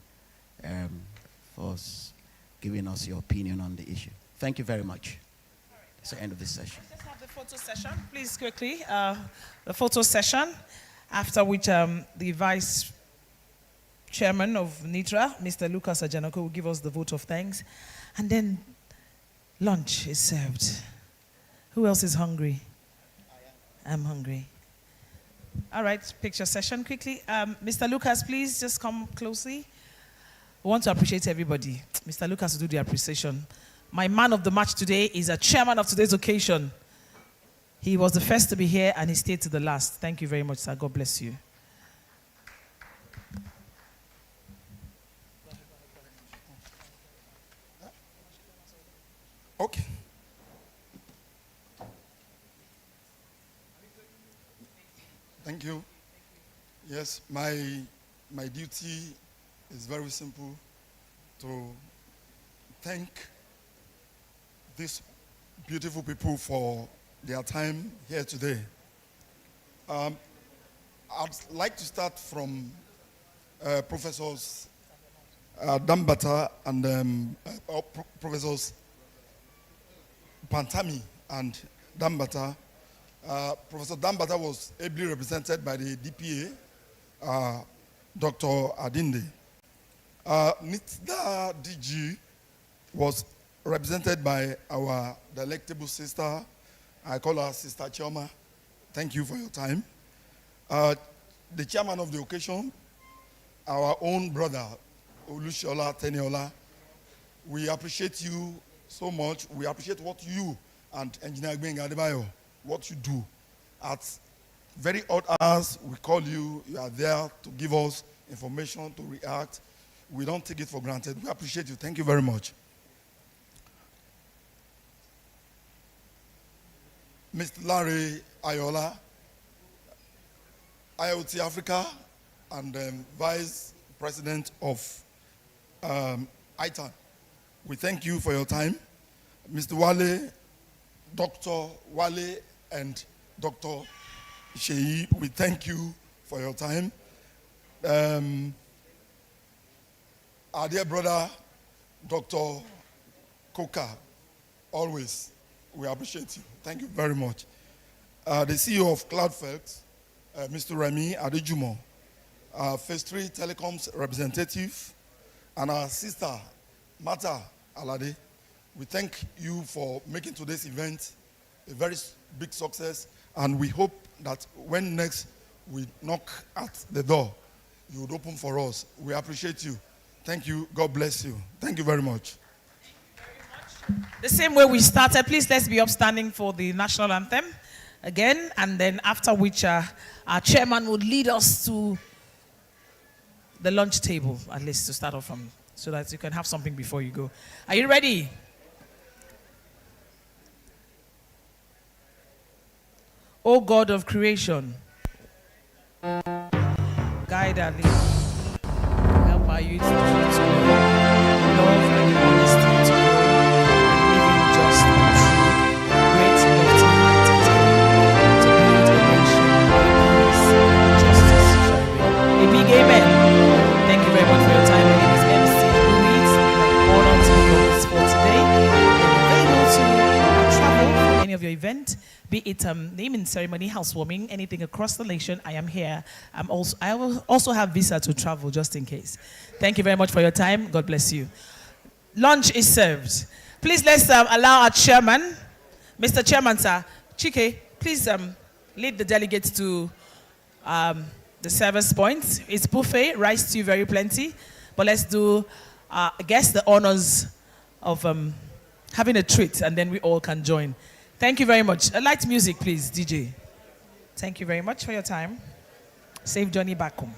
for giving us your opinion on the issue. Thank you very much. It's the end of this session. Let's have the photo session, please, quickly. The photo session, after which the Vice Chairman of Nitra, Mr. Lucas Ajanoko, will give us the vote of thanks. And then lunch is served. Who else is hungry? I'm hungry. All right, picture session quickly. Mr. Lucas, please just come closely. We want to appreciate everybody. Mr. Lucas will do the appreciation. My man of the match today is a chairman of today's occasion. He was the first to be here and he stayed to the last. Thank you very much, sir. God bless you. Okay. Thank you. Yes, my duty is very simple, to thank these beautiful people for their time here today. I'd like to start from Professors Dambata and Professors Pantami and Dambata. Professor Dambata was ably represented by the DPA, Dr. Adinde. Nitra DG was represented by our delectable sister. I call her Sister Chioma. Thank you for your time. The chairman of the occasion, our own brother, Olushola Teniola. We appreciate you so much. We appreciate what you and Engineer Gbenga Adebayo, what you do. At very odd hours, we call you. You are there to give us information, to react. We don't take it for granted. We appreciate you. Thank you very much. Mr. Larry Ayola, IoT Africa, and Vice President of ITAN. We thank you for your time. Mr. Wale, Dr. Wale, and Dr. Sheyi, we thank you for your time. Our dear brother, Dr. Koka, always, we appreciate you. Thank you very much. The CEO of CloudFlex, Mr. Remy Adejumo, Phase 3 Telecoms representative, and our sister, Mata Alade. We thank you for making today's event a very big success, and we hope that when next we knock at the door, you would open for us. We appreciate you. Thank you. God bless you. Thank you very much. The same way we started, please let's be upstanding for the national anthem again, and then after which our chairman would lead us to the lunch table, at least to start off from, so that you can have something before you go. Are you ready? O God of creation, guide and lead. Help our youth to love and honesty to living justice, great lofty heights to build a nation where peace and justice shall reign. A big amen. Thank you very much for your time. My name is MC Louise. Honored to be on this spot today. And available to travel for any of your event, be it naming ceremony, housewarming, anything across the nation. I am here. I will also have visa to travel just in case. Thank you very much for your time. God bless you. Lunch is served. Please let's allow our chairman, Mr. Chairman, sir, Chike, please lead the delegates to the service point. It's buffet, rice stew, very plenty. But let's do, I guess, the honors of having a treat, and then we all can join. Thank you very much. Light music, please, DJ. Thank you very much for your time. Safe journey back home.